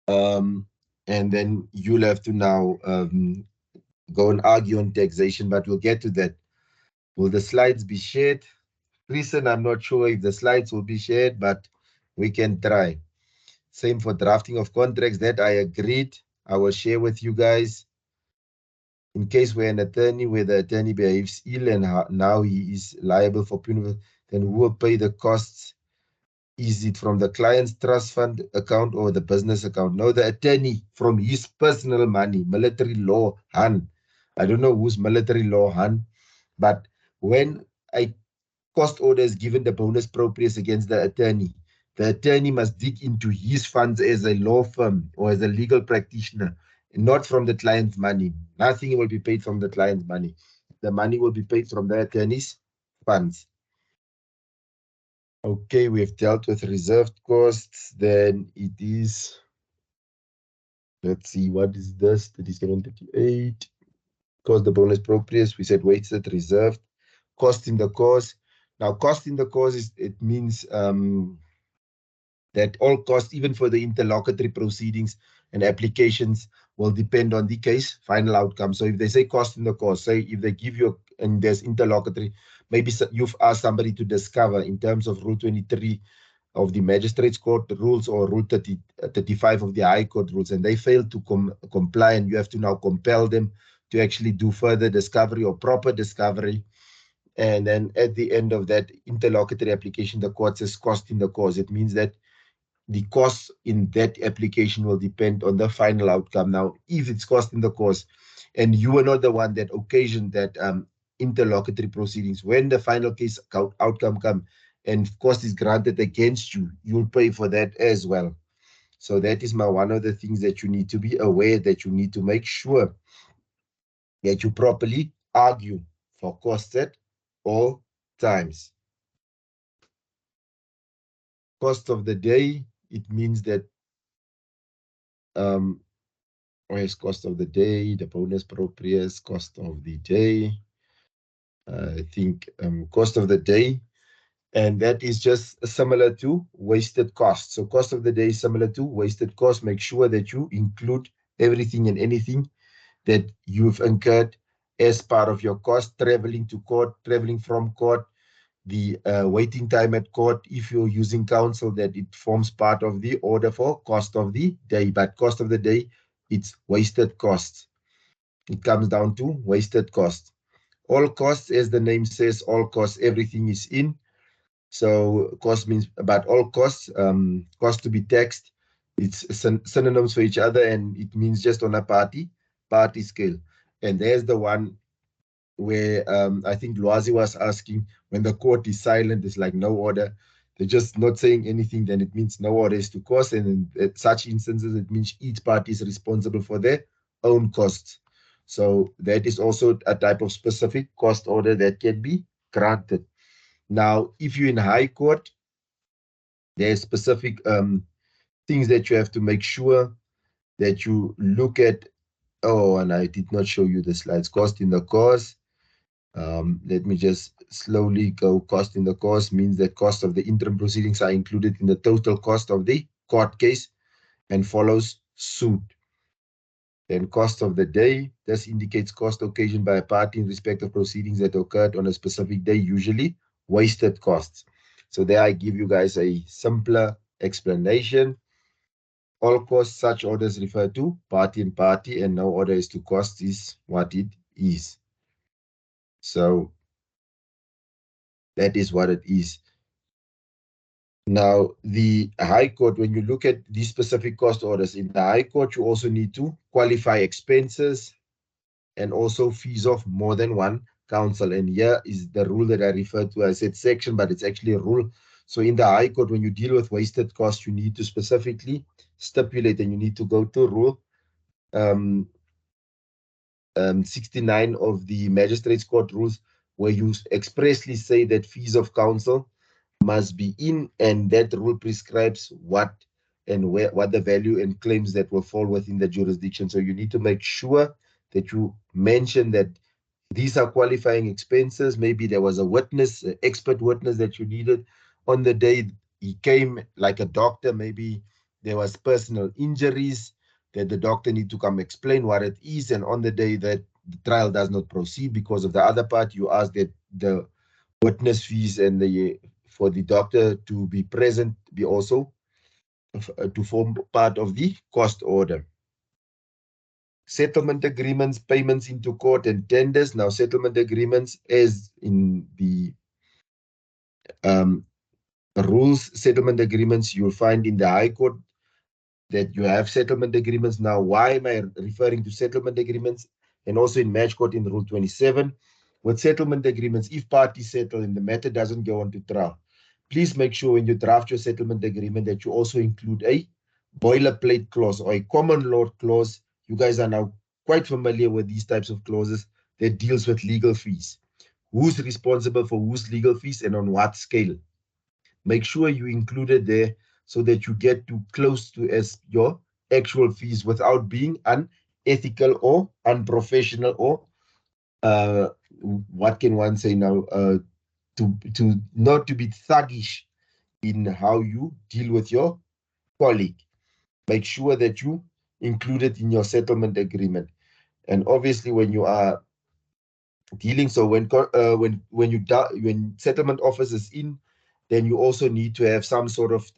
And then you'll have to now go and argue on taxation, but we'll get to that. Will the slides be shared? Listen, I'm not sure if the slides will be shared, but we can try. Same for drafting of contracts, that I agreed. I will share with you guys. In case we're an attorney where the attorney behaves ill and now he is liable for punitive, then who will pay the costs? Is it from the client's trust fund account or the business account? No, the attorney from his personal money, military law, Han. I don't know who's military law, Han, but when a cost order is given the bonus proprius against the attorney must dig into his funds as a law firm or as a legal practitioner, not from the client's money. Nothing will be paid from the client's money. The money will be paid from the attorney's funds. Okay, we've dealt with reserved costs. Then it is, let's see, what is this? 3738. Cost the bonus proprius. We said weighted reserved. Cost in the cause. Now, cost in the cause is, it means that all costs, even for the interlocutory proceedings and applications, will depend on the case final outcome. So if they say cost in the cause, say if they give you, and there's interlocutory, maybe you've asked somebody to discover in terms of Rule 23 of the Magistrates Court rules or Rule 35 of the High Court rules, and they fail to comply, and you have to now compel them to actually do further discovery or proper discovery. And then at the end of that interlocutory application, the court says cost in the cause. It means that the cost in that application will depend on the final outcome. Now, if it's cost in the cause, and you were not the one that occasioned that interlocutory proceedings, when the final case outcome come and cost is granted against you, you'll pay for that as well. So that is one of the things that you need to be aware, that you need to make sure that you properly argue for costs at all times. Cost of the day, it means that where's cost of the day, the bonus proprius, cost of the day. I think cost of the day, and that is just similar to wasted cost. So cost of the day is similar to wasted cost. Make sure that you include everything and anything that you've incurred as part of your cost, traveling to court, traveling from court, the waiting time at court. If you're using counsel, that it forms part of the order for cost of the day. But cost of the day, it's wasted costs. It comes down to wasted costs. All costs, as the name says, all costs, everything is in. So cost means, but all costs, cost to be taxed, it's synonyms for each other, and it means just on a party scale. And there's the one where I think Lwazi was asking, when the court is silent, it's like no order. They're just not saying anything, then it means no order is to cost. And in such instances, it means each party is responsible for their own costs. So that is also a type of specific cost order that can be granted. Now, if you're in high court, there's specific things that you have to make sure that you look at. Oh, and I did not show you the slides. Cost in the cause. Let me just slowly go. Cost in the cause means that cost of the interim proceedings are included in the total cost of the court case and follows suit. Then cost of the day. This indicates cost occasioned by a party in respect of proceedings that occurred on a specific day, usually wasted costs. So there I give you guys a simpler explanation. All costs, such orders refer to party and party, and no order is to cost is what it is. So that is what it is. Now, the High Court, when you look at these specific cost orders in the High Court, you also need to qualify expenses and also fees of more than one counsel. And here is the rule that I referred to. I said section, but it's actually a rule. So in the High Court, when you deal with wasted costs, you need to specifically stipulate, and you need to go to rule 69 of the Magistrates Court rules, where you expressly say that fees of counsel must be in, and that rule prescribes what and what the value and claims that will fall within the jurisdiction. So you need to make sure that you mention that these are qualifying expenses. Maybe there was a witness, an expert witness that you needed on the day he came, like a doctor. Maybe there was personal injuries that the doctor need to come explain what it is. And on the day that the trial does not proceed because of the other part, you ask that the witness fees and for the doctor to be present be also to form part of the cost order. Settlement agreements, payments into court, and tenders. Now, settlement agreements, as in the rules, settlement agreements you'll find in the High Court that you have settlement agreements. Now, why am I referring to settlement agreements? And also in Match Court in Rule 27, with settlement agreements, if parties settle and the matter doesn't go on to trial, please make sure when you draft your settlement agreement that you also include a boilerplate clause or a common law clause. You guys are now quite familiar with these types of clauses that deals with legal fees. Who's responsible for whose legal fees and on what scale? Make sure you include it there so that you get too close to as your actual fees without being unethical or unprofessional or what can one say now, to not to be thuggish in how you deal with your colleague. Make sure that you include it in your settlement agreement. And obviously, when you are dealing, so when settlement offers is in, then you also need to have some sort of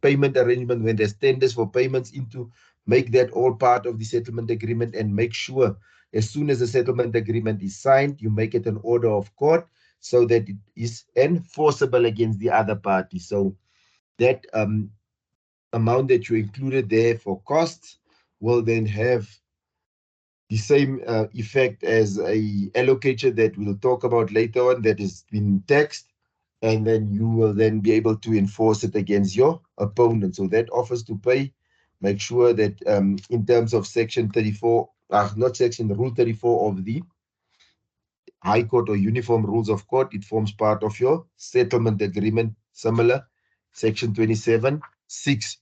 payment arrangement when there's tenders for payments into. Make that all part of the settlement agreement, and make sure as soon as the settlement agreement is signed, you make it an order of court so that it is enforceable against the other party. So that amount that you included there for costs will then have the same effect as a allocator that we'll talk about later on that is in text, and then you will then be able to enforce it against your opponent. So that offers to pay, make sure that in terms of section 34, not section, the rule 34 of the High Court or Uniform Rules of Court, it forms part of your settlement agreement. Similar, section 27(6).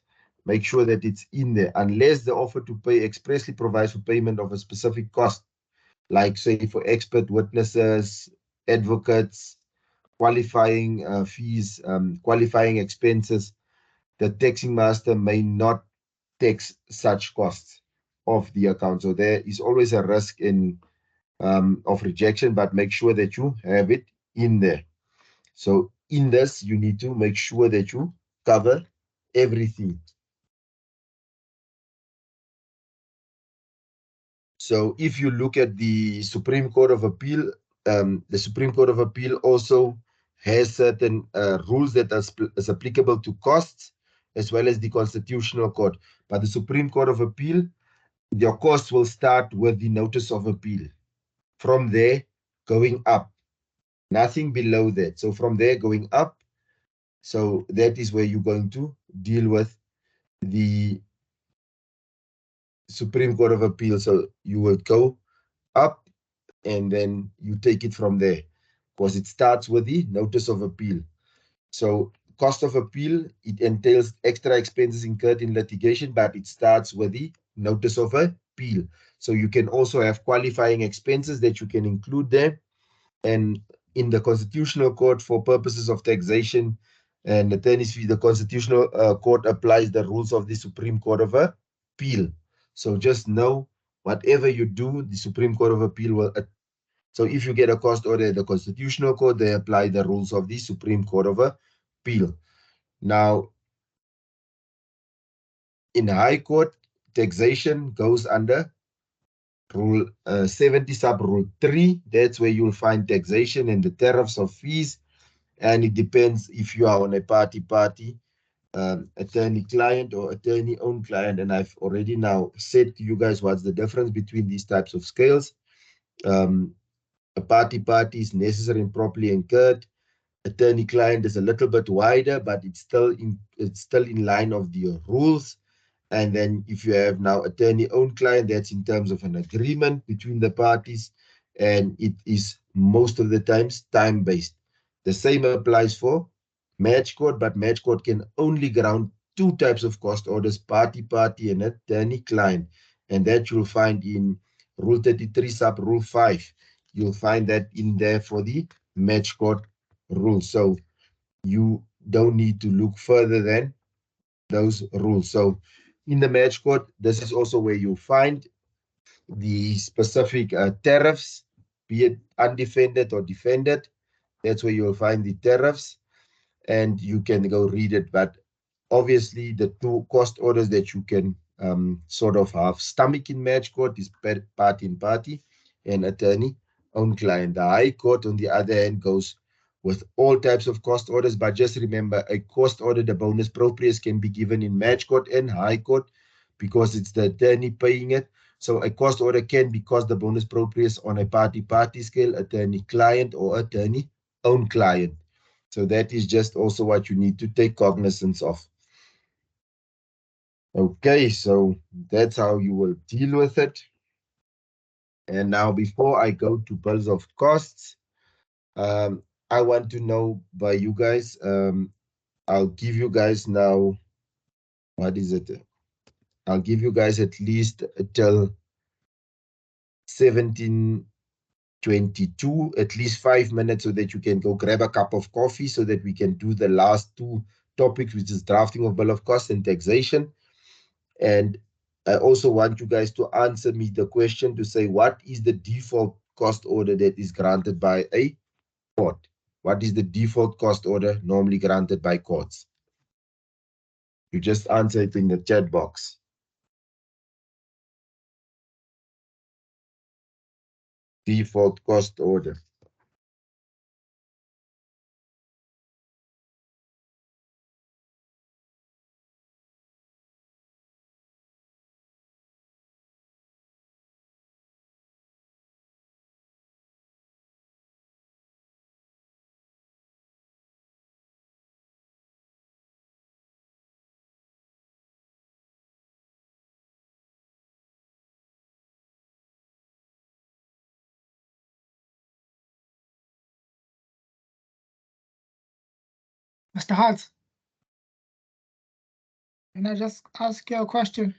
Make sure that it's in there, unless the offer to pay expressly provides for payment of a specific cost, like say for expert witnesses, advocates, qualifying fees, qualifying expenses. The taxing master may not tax such costs off the account. So there is always a risk of rejection, but make sure that you have it in there. So in this, you need to make sure that you cover everything. So if you look at the Supreme Court of Appeal, the Supreme Court of Appeal also has certain rules that is applicable to costs, as well as the Constitutional Court. But the Supreme Court of Appeal, your costs will start with the notice of appeal. From there, going up, nothing below that. So from there, going up, so that is where you're going to deal with the Supreme Court of Appeal. So you will go up and then you take it from there, because it starts with the notice of appeal. So cost of appeal, it entails extra expenses incurred in litigation, but it starts with the notice of appeal. So you can also have qualifying expenses that you can include there. And in the Constitutional Court, for purposes of taxation and attorney's fee, the Constitutional Court applies the rules of the Supreme Court of Appeal. So just know, whatever you do, the Supreme Court of Appeal will. So if you get a cost order, the Constitutional Court, they apply the rules of the Supreme Court of Appeal. Now, in High Court, taxation goes under Rule 70 sub Rule 3. That's where you'll find taxation and the tariffs of fees. And it depends if you are on a party, attorney-client or attorney-owned client. And I've already now said to you guys what's the difference between these types of scales. A party is necessary and properly incurred. Attorney-client is a little bit wider, but it's still in line of the rules. And then if you have now attorney-owned client, that's in terms of an agreement between the parties, and it is most of the times time-based. The same applies for match court, but match court can only ground two types of cost orders, party and attorney-client. And that you'll find in Rule 33 sub Rule 5. You'll find that in there for the match court rule. So you don't need to look further than those rules. So in the match court, this is also where you find the specific tariffs, be it undefended or defended. That's where you'll find the tariffs, and you can go read it. But obviously, the two cost orders that you can sort of have stomach in match court is party and party and attorney own client. The high court, on the other hand, goes with all types of cost orders. But just remember, a cost order, the bonus proprius, can be given in match court and high court because it's the attorney paying it. So a cost order can be cost the bonus proprius on a party-party scale, attorney-client, or attorney-own client. So that is just also what you need to take cognizance of. Okay, so that's how you will deal with it. And now before I go to bills of costs, I want to know by you guys, I'll give you guys now, what is it? I'll give you guys at least till 17:22, at least 5 minutes so that you can go grab a cup of coffee so that we can do the last two topics, which is drafting of bill of costs and taxation. And I also want you guys to answer me the question to say, what is the default cost order that is granted by a court? What is the default cost order normally granted by courts? You just answer it in the chat box. Default cost order. Mr. Hart, can I just ask you a question?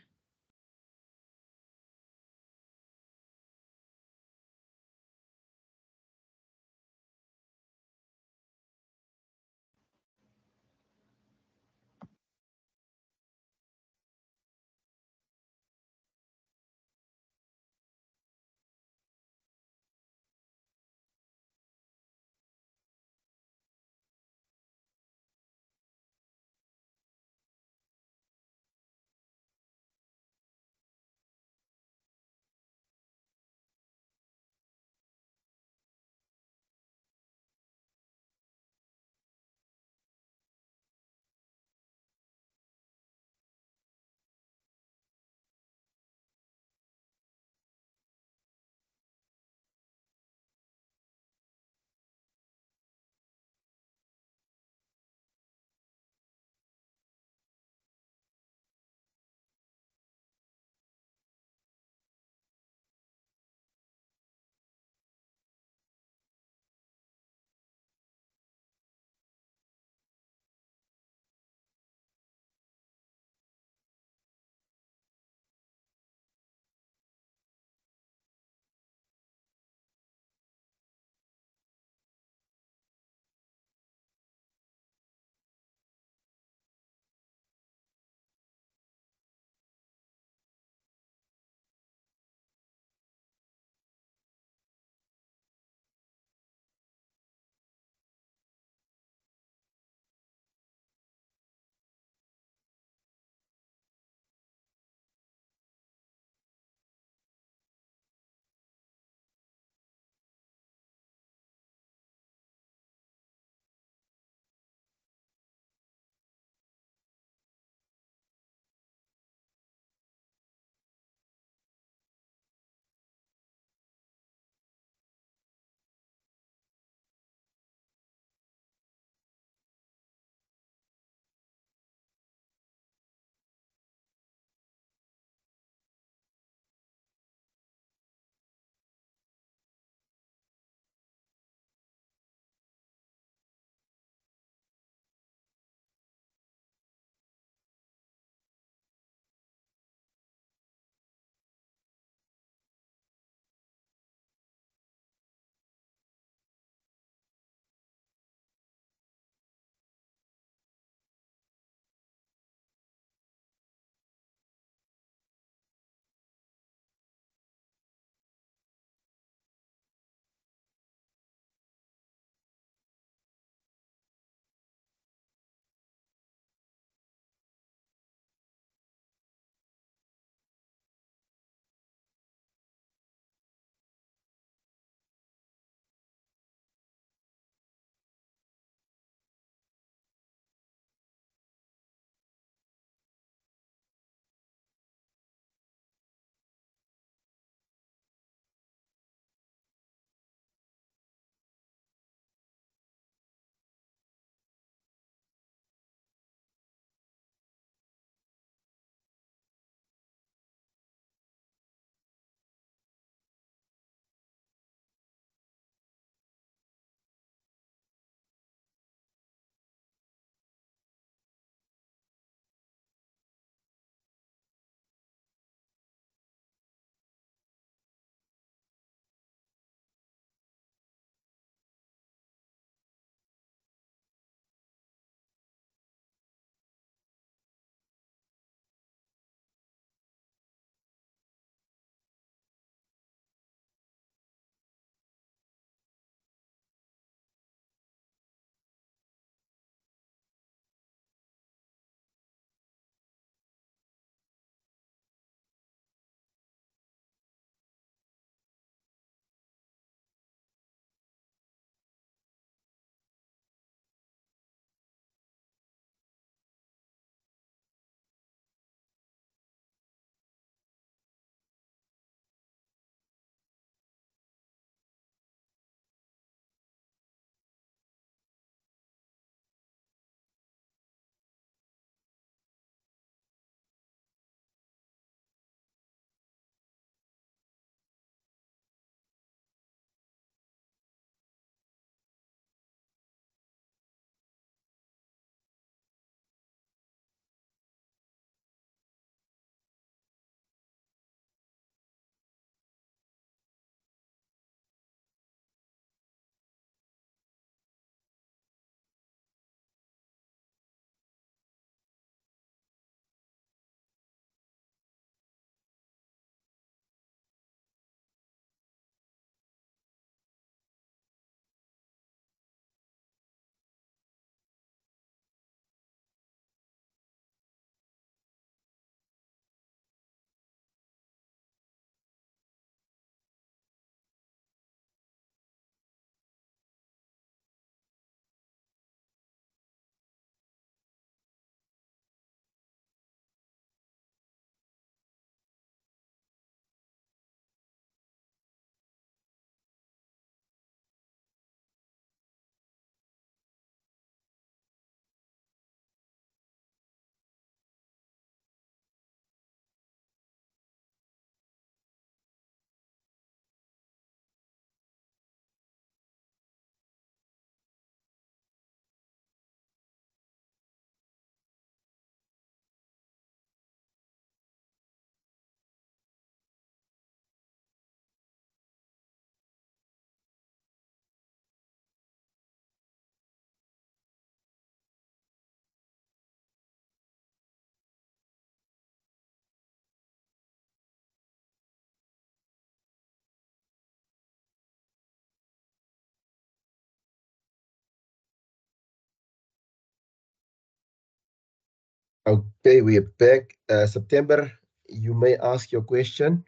Okay, we are back. September, you may ask your question.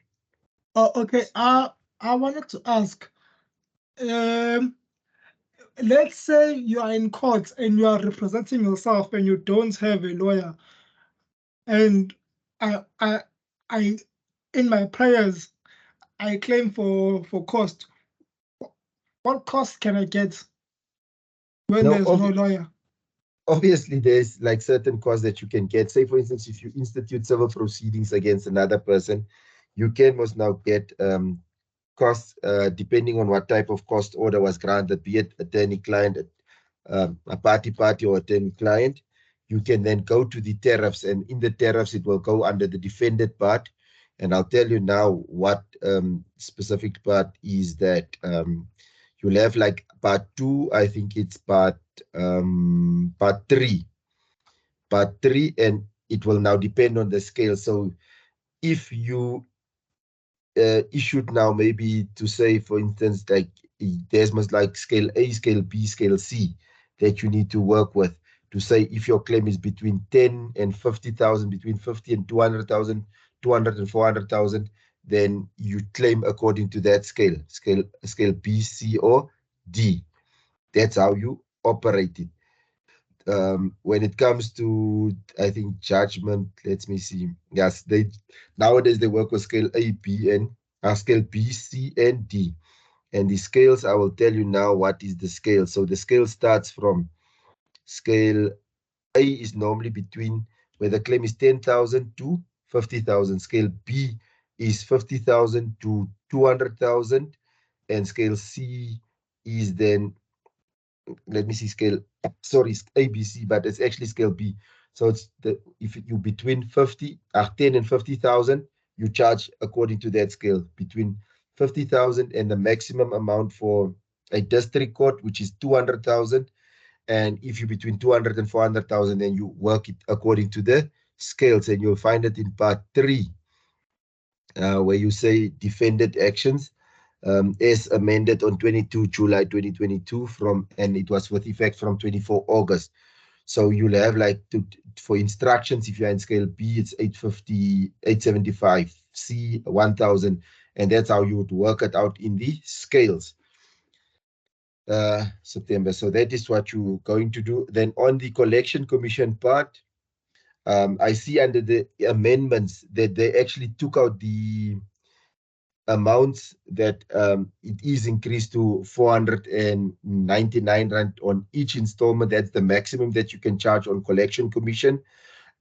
Oh, okay. I wanted to ask. Let's say you are in court and you are representing yourself and you don't have a lawyer, and I in my prayers I claim for cost. What cost can I get when No, there's no lawyer? obviously there's like certain costs that you can get. Say, for instance, if you institute civil proceedings against another person, you can most now get costs depending on what type of cost order was granted, be it attorney-client, a party or attorney-client. You can then go to the tariffs, and in the tariffs it will go under the defended part. And I'll tell you now what specific part is that. You'll have like part 2, I think it's part 3, and it will now depend on the scale. So if you issued now maybe to say, for instance, like there's most like scale A, scale B, scale C that you need to work with to say if your claim is between 10 and 50,000, between 50 and 200,000, 200 and 400,000, then you claim according to that scale B, C, or D. That's how you operate it. When it comes to, I think, judgment, let me see. Yes, nowadays they work with scale A, B, and scale B, C, and D. And the scales, I will tell you now what is the scale. So the scale starts from scale A is normally between where the claim is 10,000 to 50,000. Scale B is 50,000 to 200,000, and scale C is then, let me see, scale, sorry, ABC, but it's actually scale B. So it's if you between 10 and 50,000, you charge according to that scale between 50,000, and the maximum amount for a district court, which is 200,000. And if you between 200 and 400,000, then you work it according to the scales, and you'll find it in part 3, where you say defended actions, as amended on 22 July 2022 and it was with effect from 24 August. So you'll have like for instructions, if you're in scale B, it's 850, 875, C 1000, and that's how you would work it out in the scales. September. So that is what you're going to do. Then on the collection commission part, I see under the amendments that they actually took out the amounts that it is increased to 499 Rand on each installment. That's the maximum that you can charge on collection commission.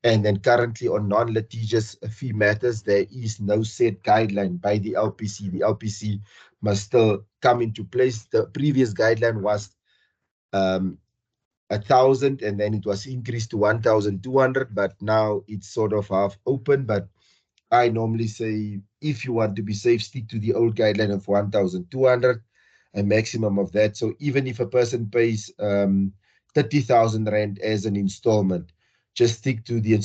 And then currently on non-litigious fee matters, there is no set guideline by the LPC. The LPC must still come into place. The previous guideline was 1,000, and then it was increased to 1,200, but now it's sort of half open. But I normally say, if you want to be safe, stick to the old guideline of 1,200, a maximum of that. So even if a person pays 30,000 Rand as an installment, just stick to the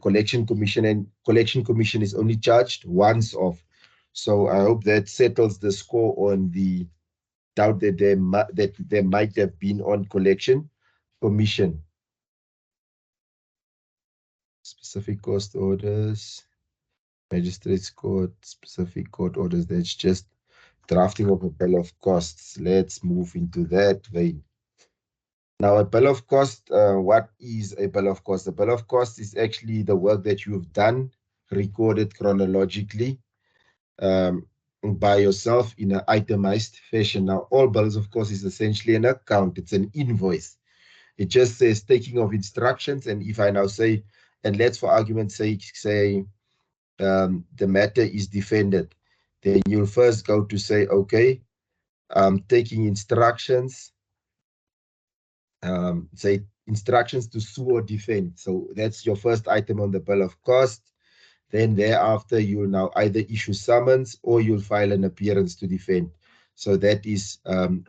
collection commission, and collection commission is only charged once off. So I hope that settles the score on the doubt that there might have been on collection commission. Specific cost orders. Magistrates court, specific court orders. That's just drafting of a bill of costs. Let's move into that vein. Now, a bill of cost, what is a bill of cost? A bill of cost is actually the work that you've done, recorded chronologically by yourself in an itemized fashion. Now, all bills of cost is essentially an account. It's an invoice. It just says taking of instructions. And if I now say, and let's for argument's sake say, the matter is defended, then you'll first go to say, okay, taking instructions, say instructions to sue or defend. So that's your first item on the bill of cost. Then thereafter, you'll now either issue summons or you'll file an appearance to defend. So that is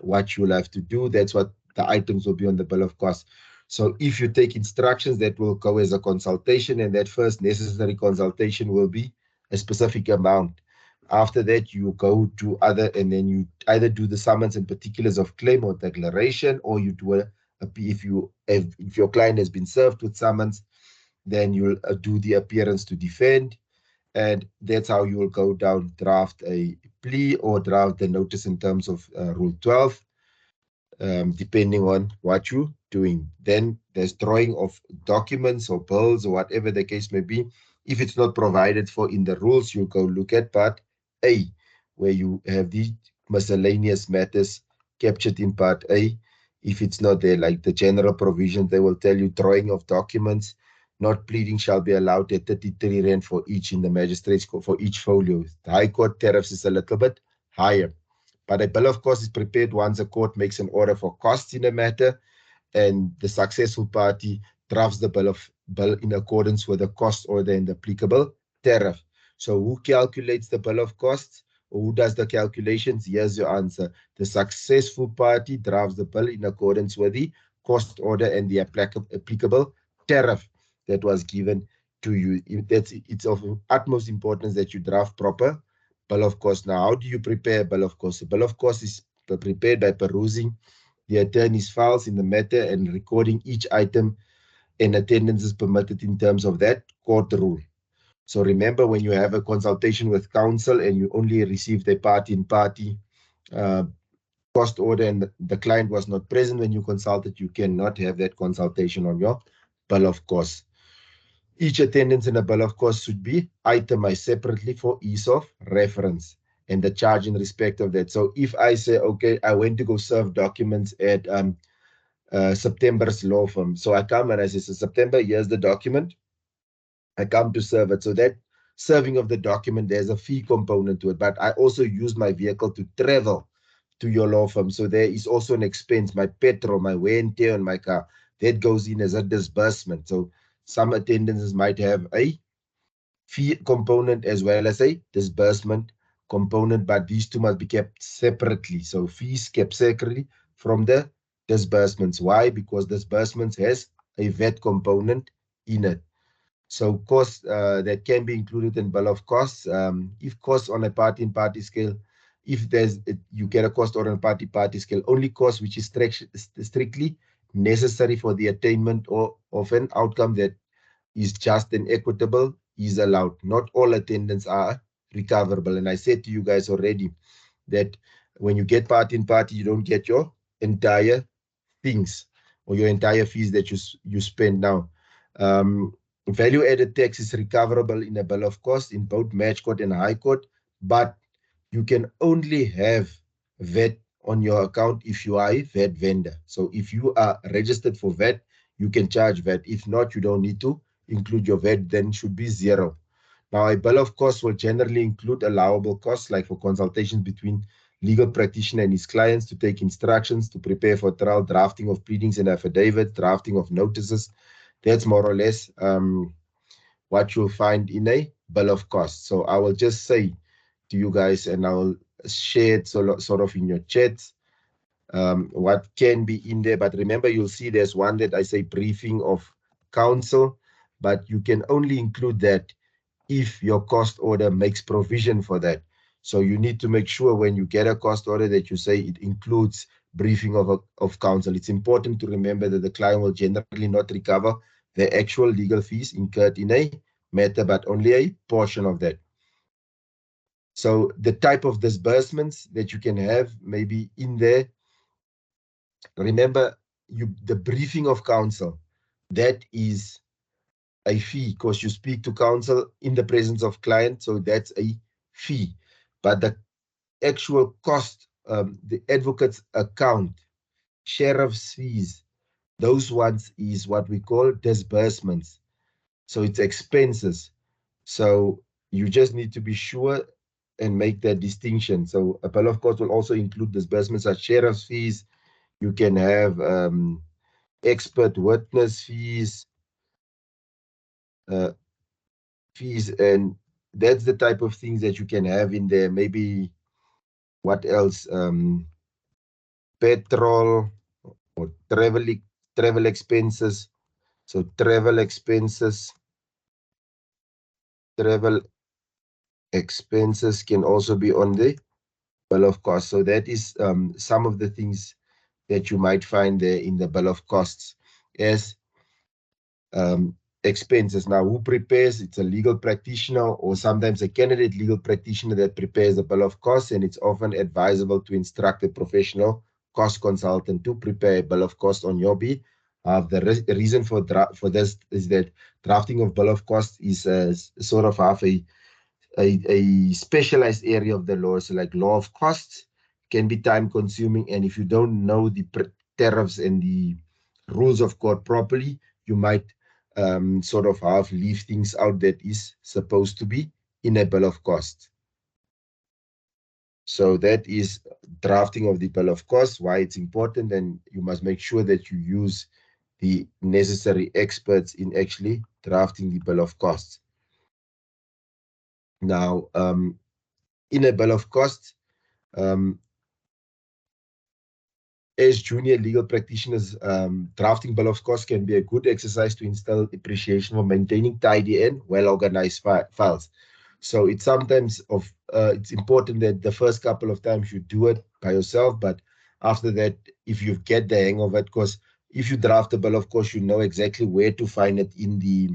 what you'll have to do. That's what the items will be on the bill of cost. So if you take instructions, that will go as a consultation, and that first necessary consultation will be a specific amount. After that, you go to other, and then you either do the summons and particulars of claim or declaration, or you do if your client has been served with summons, then you'll do the appearance to defend, and that's how you will go down, draft a plea or draft the notice in terms of Rule 12, depending on what you're doing. Then there's drawing of documents or bills or whatever the case may be. If it's not provided for in the rules, you go look at Part A, where you have the miscellaneous matters captured in Part A. If it's not there, like the general provision, they will tell you drawing of documents, not pleading shall be allowed at 33 Rand for each in the magistrate's court, for each folio. The High Court tariffs is a little bit higher. But a bill of cost is prepared once a court makes an order for costs in a matter, and the successful party drafts the bill in accordance with the cost order and the applicable tariff. So who calculates the bill of costs, or who does the calculations? Here's your answer. The successful party drafts the bill in accordance with the cost order and the applicable tariff that was given to you. It's of utmost importance that you draft proper bill of costs. Now, how do you prepare a bill of costs? A bill of costs is prepared by perusing the attorney's files in the matter and recording each item, and attendance is permitted in terms of that court rule. So remember, when you have a consultation with counsel and you only received a party cost order and the client was not present when you consulted, you cannot have that consultation on your bill of costs. Each attendance in a bill of costs should be itemized separately for ease of reference and the charge in respect of that. So if I say, okay, I went to go serve documents at September's law firm. So I come and I say, so September, here's the document. I come to serve it. So that serving of the document, there's a fee component to it. But I also use my vehicle to travel to your law firm. So there is also an expense, my petrol, my wear and tear on my car. That goes in as a disbursement. So some attendances might have a fee component as well as a disbursement component, but these two must be kept separately. So fees kept separately from the disbursements. Why? Because disbursements has a VAT component in it. So costs that can be included in bill of costs. If costs on a party-in-party scale, if you get a cost on a party-party scale, only cost which is strictly necessary for the attainment of an outcome that is just and equitable is allowed. Not all attendance are recoverable. And I said to you guys already that when you get party-in-party, you don't get your entire things or your entire fees that you spend now. Value-added tax is recoverable in a bill of costs in both match court and high court, but you can only have VAT on your account if you are a VAT vendor. So if you are registered for VAT, you can charge VAT. If not, you don't need to include your VAT, then should be zero. Now, a bill of costs will generally include allowable costs, like for consultations between legal practitioner and his clients, to take instructions, to prepare for trial, drafting of pleadings and affidavits, drafting of notices. That's more or less what you'll find in a bill of costs. So I will just say to you guys, and I will share it sort of in your chats, what can be in there. But remember, you'll see there's one that I say briefing of counsel, but you can only include that if your cost order makes provision for that. So you need to make sure when you get a cost order that you say it includes briefing of counsel. It's important to remember that the client will generally not recover the actual legal fees incurred in a matter, but only a portion of that. So the type of disbursements that you can have maybe in there, remember the briefing of counsel, that is a fee because you speak to counsel in the presence of client, so that's a fee. But the actual cost, the advocate's account, sheriff's fees, those ones is what we call disbursements. So it's expenses. So you just need to be sure and make that distinction. So a bill of costs will also include disbursements as sheriff's fees. You can have expert witness fees, and that's the type of things that you can have in there. Maybe what else? Petrol or travel expenses. So travel expenses can also be on the bill of costs. So that is some of the things that you might find there in the bill of costs as expenses. Now, who prepares? It's a legal practitioner or sometimes a candidate legal practitioner that prepares the bill of costs, and it's often advisable to instruct a professional cost consultant to prepare a bill of costs on your behalf. The reason for this is that drafting of bill of costs is sort of half a specialized area of the law. So like law of costs can be time consuming, and if you don't know the tariffs and the rules of court properly, you might sort of have leave things out that is supposed to be in a bill of costs. So that is drafting of the bill of costs, why it's important, and you must make sure that you use the necessary experts in actually drafting the bill of costs. Now, in a bill of costs, as junior legal practitioners, drafting bill of costs can be a good exercise to instill appreciation for maintaining tidy and well-organized files. So it's sometimes it's important that the first couple of times you do it by yourself, but after that, if you get the hang of it, because if you draft a bill of costs, you know exactly where to find it in the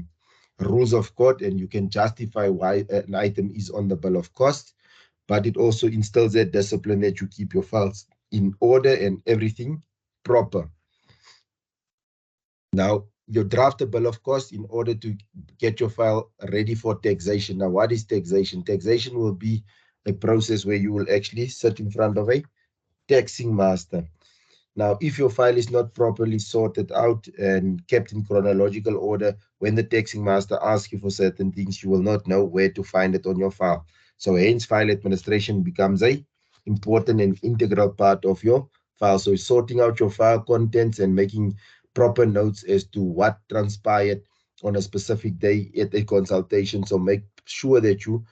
rules of court, and you can justify why an item is on the bill of costs. But it also instills that discipline that you keep your files in order and everything proper. Now, you draft a bill of costs in order to get your file ready for taxation. Now, what is taxation? Taxation will be a process where you will actually sit in front of a taxing master. Now, if your file is not properly sorted out and kept in chronological order, when the taxing master asks you for certain things, you will not know where to find it on your file. So hence, file administration becomes a important and integral part of your file. So sorting out your file contents and making proper notes as to what transpired on a specific day at a consultation. So make sure that you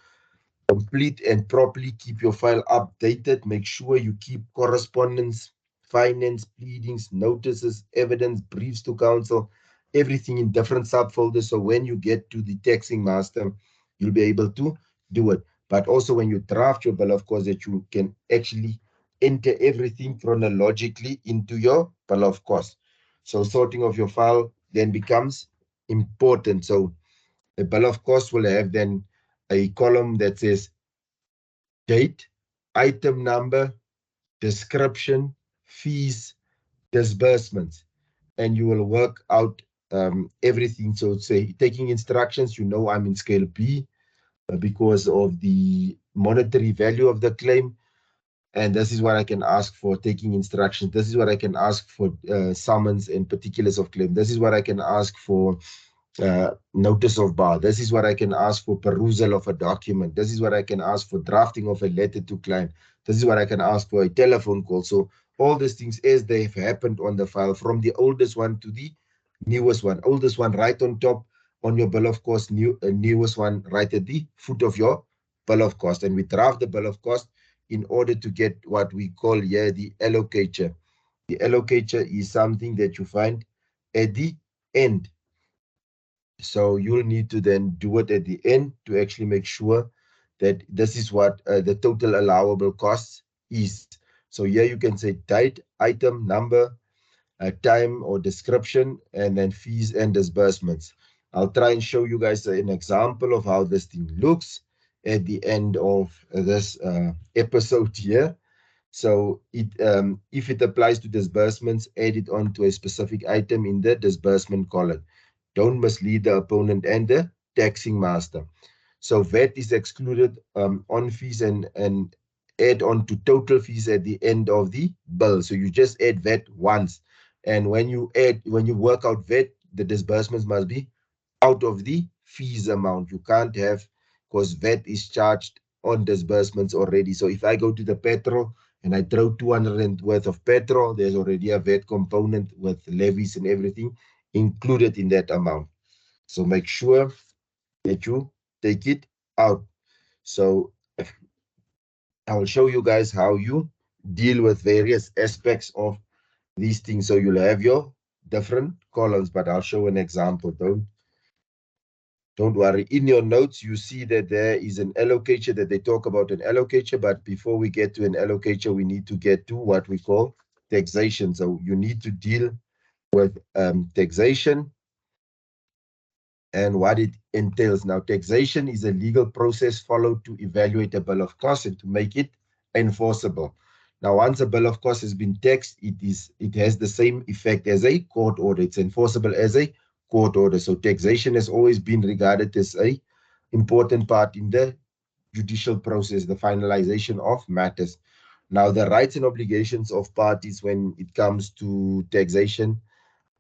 complete and properly keep your file updated. Make sure you keep correspondence, finance, pleadings, notices, evidence, briefs to counsel, everything in different subfolders. So when you get to the taxing master, you'll be able to do it. But also when you draft your bill of course, that you can actually enter everything chronologically into your bill of course. So sorting of your file then becomes important. So the bill of costs will have then a column that says date, item number, description, fees, disbursements, and you will work out everything. So say taking instructions, you know I'm in scale B because of the monetary value of the claim, and this is what I can ask for taking instructions. This is what I can ask for summons and particulars of claim. This is what I can ask for notice of bar. This is what I can ask for perusal of a document. This is what I can ask for drafting of a letter to client. This is what I can ask for a telephone call. So all these things as they've happened on the file, from the oldest one to the newest one. Oldest one right on top on your bill of cost, newest one right at the foot of your bill of cost. And we draft the bill of cost in order to get what we call here the allocator. The allocator is something that you find at the end. So you'll need to then do it at the end to actually make sure that this is what the total allowable cost is. So here you can say date, item, number, time or description, and then fees and disbursements. I'll try and show you guys an example of how this thing looks at the end of this episode here. So if it applies to disbursements, add it on to a specific item in the disbursement column. Don't mislead the opponent and the taxing master. So VAT is excluded on fees and add on to total fees at the end of the bill. So you just add VAT once. And when you work out VAT, the disbursements must be out of the fees amount. You can't have, because VAT is charged on disbursements already. So if I go to the petrol and I throw 200 worth of petrol, there's already a VAT component with levies and everything included in that amount. So make sure that you take it out. So I will show you guys how you deal with various aspects of these things. So you'll have your different columns, but I'll show an example. Don't worry. In your notes, you see that there is an allocator, that they talk about an allocator, but before we get to an allocator, we need to get to what we call taxation. So you need to deal with taxation. and what it entails. Now, taxation is a legal process followed to evaluate a bill of costs and to make it enforceable. Now, once a bill of costs has been taxed, it has the same effect as a court order. It's enforceable as a court order. So taxation has always been regarded as a important part in the judicial process, the finalization of matters. Now, the rights and obligations of parties when it comes to taxation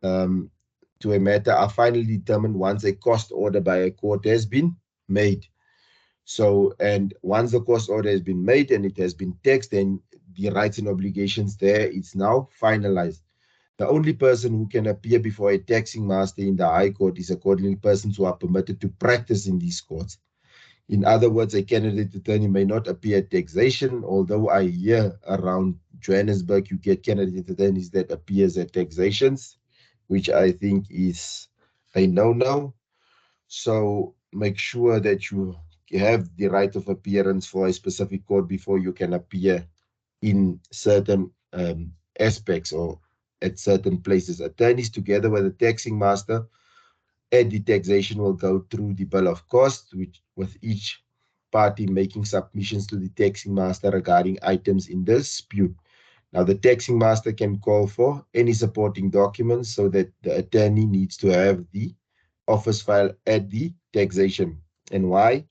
to a matter are finally determined once a cost order by a court has been made. So, and once the cost order has been made and it has been taxed, then the rights and obligations there, it's now finalized. The only person who can appear before a taxing master in the High Court is accordingly persons who are permitted to practice in these courts. In other words, a candidate attorney may not appear at taxation, although I hear around Johannesburg you get candidate attorneys that appears at taxations, which I think is a no-no. So make sure that you have the right of appearance for a specific court before you can appear in certain aspects or at certain places. Attorneys together with the taxing master at the taxation will go through the bill of costs, which with each party making submissions to the taxing master regarding items in dispute. Now, the taxing master can call for any supporting documents so that the attorney needs to have the office file at the taxation. And why?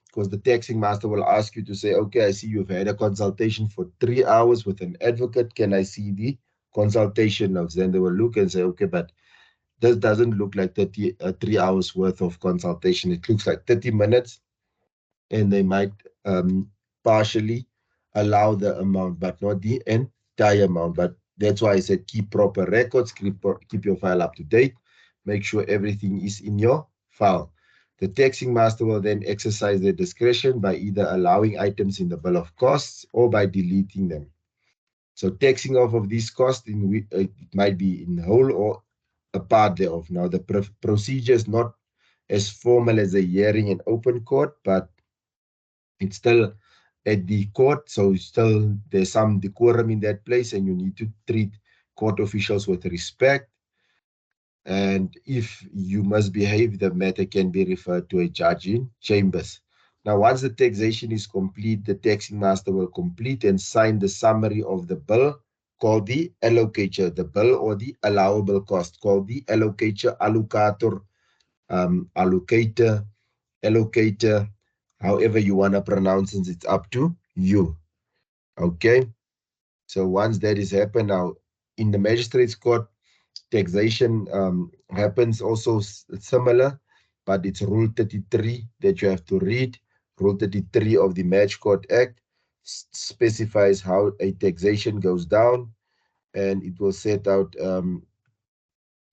Because the taxing master will ask you to say, okay, I see you've had a consultation for 3 hours with an advocate. Can I see the consultation notes? Then they will look and say, okay, but this doesn't look like 3 hours worth of consultation. It looks like 30 minutes, and they might partially allow the amount, but not the entire amount. But that's why I said keep proper records, keep your file up to date, make sure everything is in your file. The taxing master will then exercise their discretion by either allowing items in the bill of costs or by deleting them. So taxing off of these costs, it might be in whole or a part thereof. Now, the procedure is not as formal as a hearing in open court, but it's still at the court, so still there's some decorum in that place, and you need to treat court officials with respect. And if you misbehave, the matter can be referred to a judge in chambers. Now, once the taxation is complete, the taxing master will complete and sign the summary of the bill called the allocator, the bill or the allowable cost called the allocator, allocator, allocator, however you want to pronounce it, it's up to you. Okay. So once that is happened, now in the magistrate's court, taxation happens also similar, but it's Rule 33 that you have to read. Rule 33 of the Match Court Act specifies how a taxation goes down, and it will set out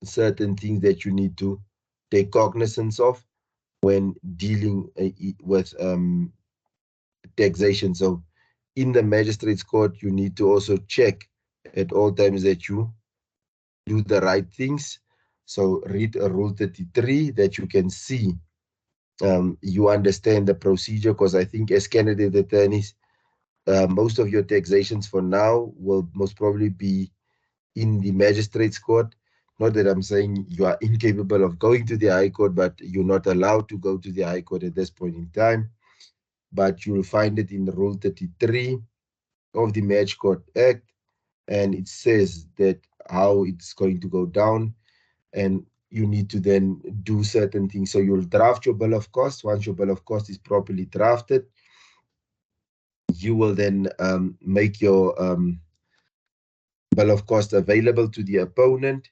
certain things that you need to take cognizance of when dealing with taxation. So in the magistrate's court, you need to also check at all times that you do the right things. So read Rule 33 that you can see you understand the procedure, because I think as candidate attorneys, most of your taxations for now will most probably be in the magistrate's court. Not that I'm saying you are incapable of going to the High Court, but you're not allowed to go to the High Court at this point in time. But you'll find it in Rule 33 of the Match Court Act, and it says that how it's going to go down, and you need to then do certain things. So you'll draft your bill of costs. Once your bill of costs is properly drafted, you will then make your bill of costs available to the opponent,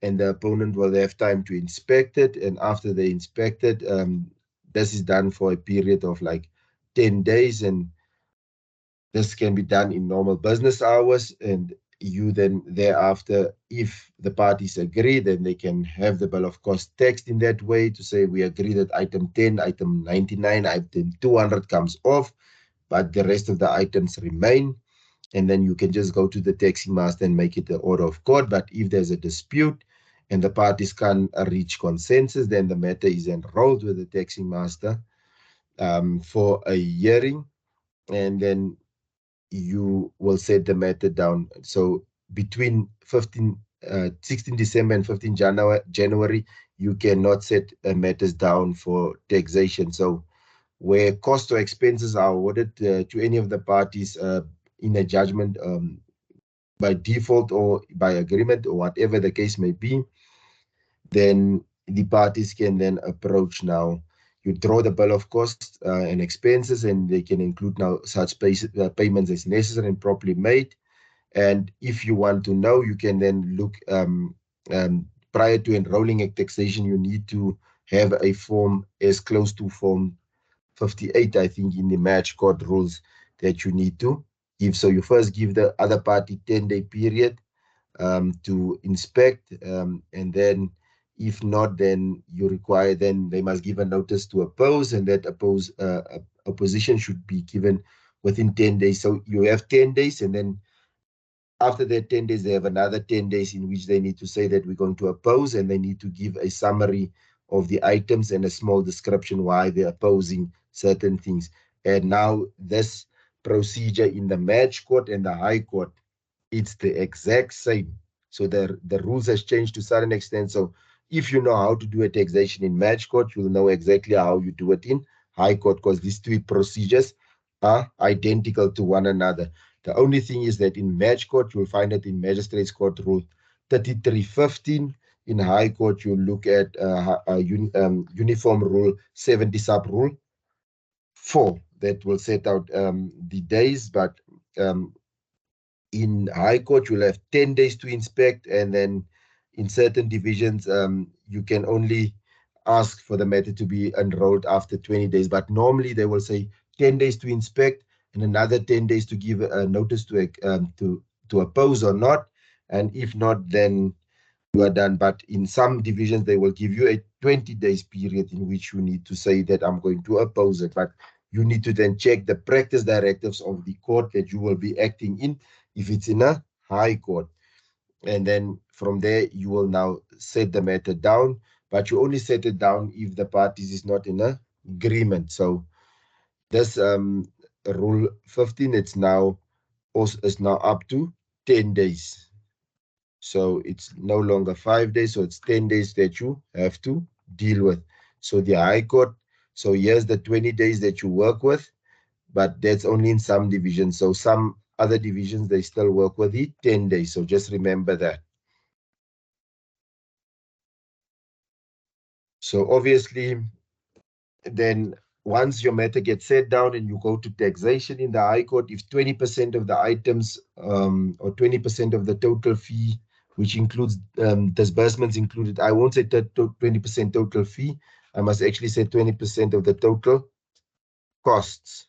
and the opponent will have time to inspect it. And after they inspect it, this is done for a period of like 10 days, and this can be done in normal business hours. And you then thereafter, if the parties agree, then they can have the bill of costs text in that way to say, we agree that item 10, item 99, item 200 comes off, but the rest of the items remain. And then you can just go to the taxing master and make it an order of court. But if there's a dispute and the parties can't reach consensus, then the matter is enrolled with the taxing master for a hearing, and then you will set the matter down. So between 16 December and 15 January, you cannot set matters down for taxation. So where cost or expenses are awarded to any of the parties in a judgment by default or by agreement or whatever the case may be, then the parties can then approach now. You draw the bill of costs and expenses, and they can include now such payments as necessary and properly made. And if you want to know, you can then look prior to enrolling a taxation, you need to have a form as close to form 58, I think, in the match court rules that you need to give. So you first give the other party 10-day period to inspect, and then if not, then you require, then they must give a notice to oppose, and that opposition should be given within 10 days. So you have 10 days, and then after that 10 days, they have another 10 days in which they need to say that we're going to oppose, and they need to give a summary of the items and a small description why they're opposing certain things. And now this procedure in the match court and the high court, it's the exact same. So the rules has changed to a certain extent. So if you know how to do a taxation in match court, you'll know exactly how you do it in high court, because these three procedures are identical to one another. The only thing is that in match court, you'll find it in Magistrates Court Rule 3315. In High Court, you'll look at Uniform Rule 70 Sub Rule 4 that will set out the days, but in High Court, you'll have 10 days to inspect, and then in certain divisions, you can only ask for the matter to be enrolled after 20 days. But normally they will say 10 days to inspect and another 10 days to give a notice to oppose or not. And if not, then you are done. But in some divisions, they will give you a 20 days period in which you need to say that I'm going to oppose it. But you need to then check the practice directives of the court that you will be acting in, if it's in a high court. And then from there, you will now set the matter down, but you only set it down if the parties is not in a agreement. So this rule 15, it's now also is now up to 10 days. So it's no longer 5 days, so it's 10 days that you have to deal with. So the High Court, so here's the 20 days that you work with, but that's only in some divisions. So some other divisions, they still work with the 10 days. So just remember that. So obviously, then once your matter gets set down and you go to taxation in the High Court, if 20% of the items or 20% of the total fee, which includes disbursements included, I won't say 20% total fee, I must actually say 20% of the total costs.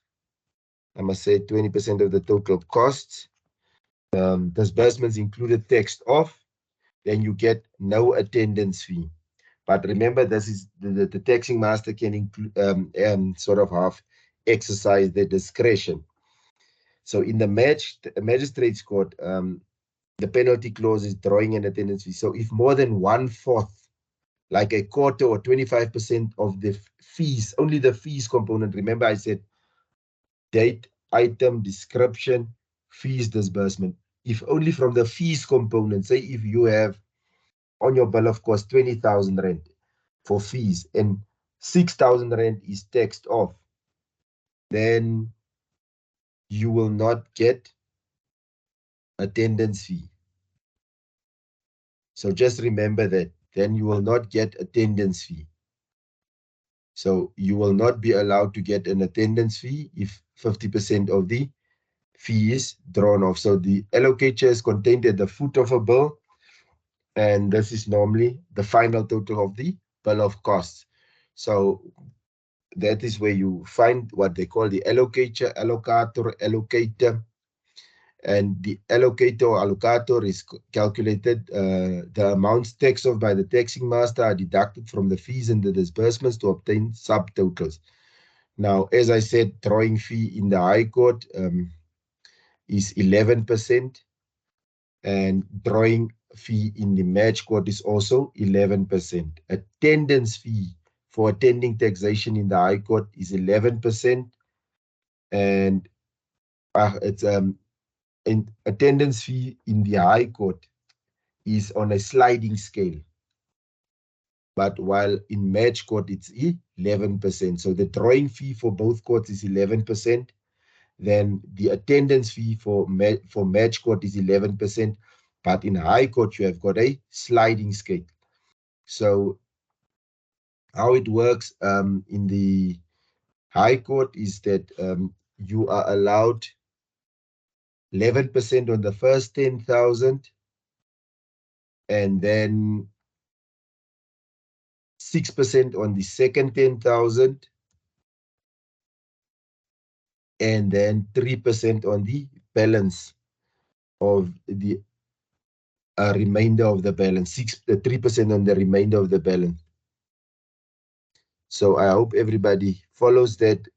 I must say 20% of the total costs. Disbursements included text off, then you get no attendance fee. But remember, this is the taxing master can include sort of have exercise their discretion. So in the magistrates court, the penalty clause is drawing an attendance fee. So if more than 1/4, like a quarter or 25% of the fees, only the fees component. Remember, I said date, item, description, fees, disbursement. If only from the fees component, say if you have on your bill of cost 20,000 rand for fees and 6,000 rand is taxed off, then you will not get attendance fee. So just remember that. Then you will not get attendance fee. So you will not be allowed to get an attendance fee if 50% of the fee is drawn off. So the allocator is contained at the foot of a bill, and this is normally the final total of the bill of costs. So that is where you find what they call the allocator, allocator. And the allocator or allocator is calculated. The amounts taxed off by the taxing master are deducted from the fees and the disbursements to obtain subtotals. Now, as I said, drawing fee in the High Court is 11%, and drawing fee in the match court is also 11%. Attendance fee for attending taxation in the High Court is 11%, and it's in attendance fee in the High Court is on a sliding scale. but while in match court it's 11%. So the drawing fee for both courts is 11%. Then the attendance fee for match court is 11%. But in high court, you have got a sliding scale. So how it works in the high court is that you are allowed 11% on the first 10,000, and then 6% on the second 10,000, and then 3% on the balance of the remainder of the balance, 3% on the remainder of the balance. So I hope everybody follows that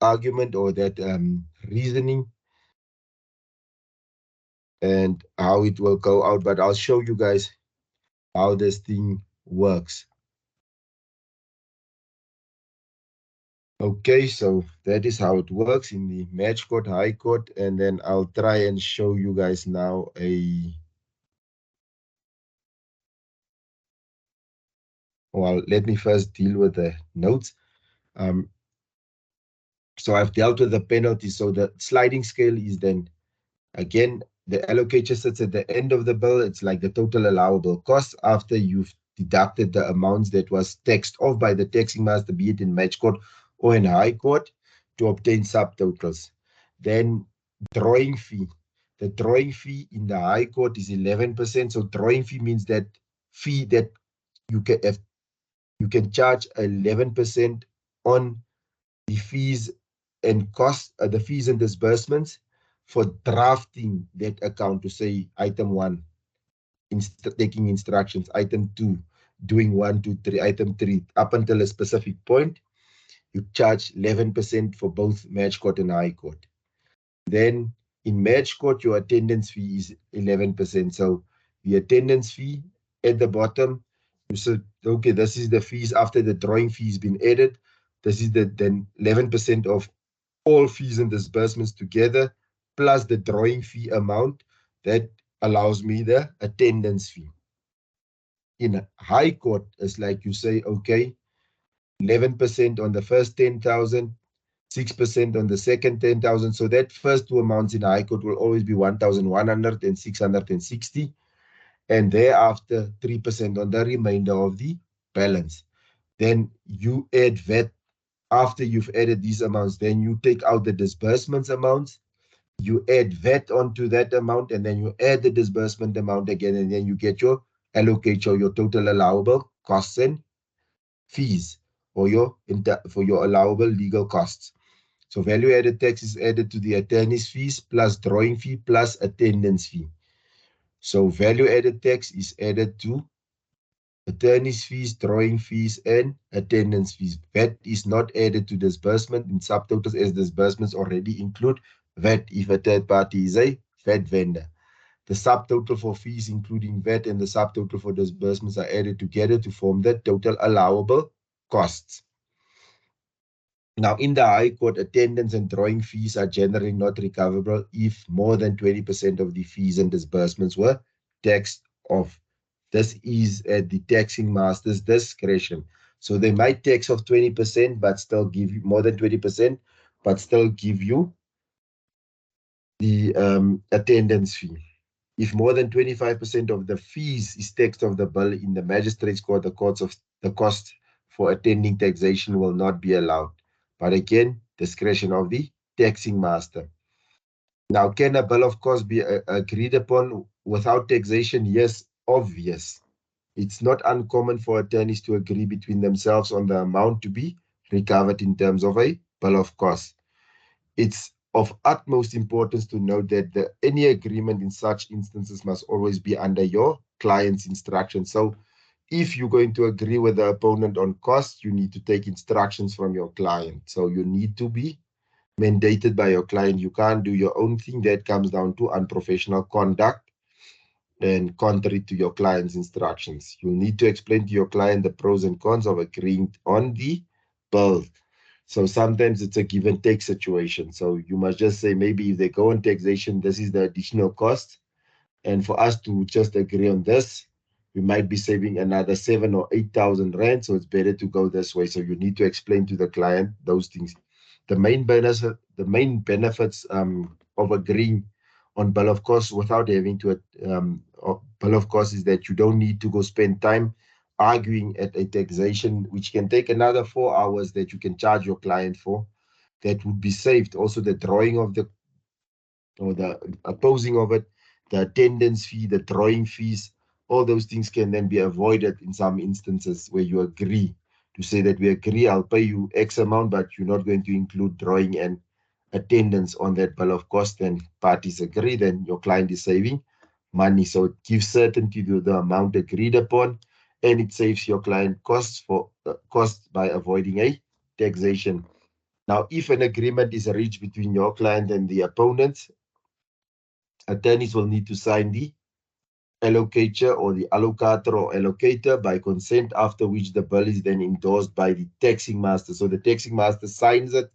argument or that reasoning and how it will go out, but I'll show you guys how this thing works. Okay, so that is how it works in the match court, high court, and then I'll try and show you guys now well, let me first deal with the notes. So I've dealt with the penalties. So the sliding scale is then, again, the allocator sits at the end of the bill. It's like the total allowable cost after you've deducted the amounts that was taxed off by the taxing master, be it in match court or in high court, to obtain subtotals. Then drawing fee. The drawing fee in the high court is 11%. So drawing fee means that fee that you can charge 11% on the fees and costs, the fees and disbursements for drafting that account to say item 1, taking instructions, item 2, doing 1, 2, 3, item 3, up until a specific point, you charge 11% for both match court and high court. Then in match court, your attendance fee is 11%. So the attendance fee at the bottom, you said, okay, this is the fees after the drawing fee has been added. This is then 11% of all fees and disbursements together, plus the drawing fee amount that allows me the attendance fee. In high court, it's like you say, okay, 11% on the first 10,000, 6% on the second 10,000. So that first two amounts in high court will always be 1,100 and 660. And thereafter, 3% on the remainder of the balance. Then you add VAT. After you've added these amounts, then you take out the disbursements amounts, you add VAT onto that amount, and then you add the disbursement amount again, and then you get your allocator, your total allowable costs and fees for your allowable legal costs. So value-added tax is added to the attorney's fees plus drawing fee plus attendance fee. So value-added tax is added to attorney's fees, drawing fees, and attendance fees. VAT is not added to disbursement in subtotals, as disbursements already include VAT if a third party is a VAT vendor. The subtotal for fees, including VAT, and the subtotal for disbursements are added together to form the total allowable costs. Now, in the High Court, attendance and drawing fees are generally not recoverable if more than 20% of the fees and disbursements were taxed off. This is at the taxing master's discretion. So they might tax off 20%, but still give you more than 20%, but still give you the attendance fee. If more than 25% of the fees is taxed off the bill in the magistrate's court, the cost for attending taxation will not be allowed. But again, discretion of the taxing master. Now, can a bill of costs be agreed upon without taxation? Yes, obvious. It's not uncommon for attorneys to agree between themselves on the amount to be recovered in terms of a bill of costs. It's of utmost importance to note that any agreement in such instances must always be under your client's instruction. So if you're going to agree with the opponent on costs, you need to take instructions from your client. So you need to be mandated by your client. You can't do your own thing. That comes down to unprofessional conduct and contrary to your client's instructions. You'll need to explain to your client the pros and cons of agreeing on the bill. So sometimes it's a give and take situation. So you must just say, maybe if they go on taxation, this is the additional cost. And for us to just agree on this, we might be saving another 7 or 8,000 rand. So it's better to go this way. So you need to explain to the client those things. The main benefits of agreeing on bill of costs without having to bill of costs is that you don't need to go spend time arguing at a taxation, which can take another 4 hours that you can charge your client for. That would be saved. Also, the drawing of the or the opposing of it, the attendance fee, the drawing fees, all those things can then be avoided in some instances where you agree to say that we agree, I'll pay you X amount, but you're not going to include drawing and attendance on that bill of cost. Then parties agree, then your client is saving money. So it gives certainty to the amount agreed upon, and it saves your client costs by avoiding a taxation. Now, if an agreement is reached between your client and the opponent, attorneys will need to sign the allocator or the allocator or allocator by consent, after which the bill is then endorsed by the taxing master. So the taxing master signs it,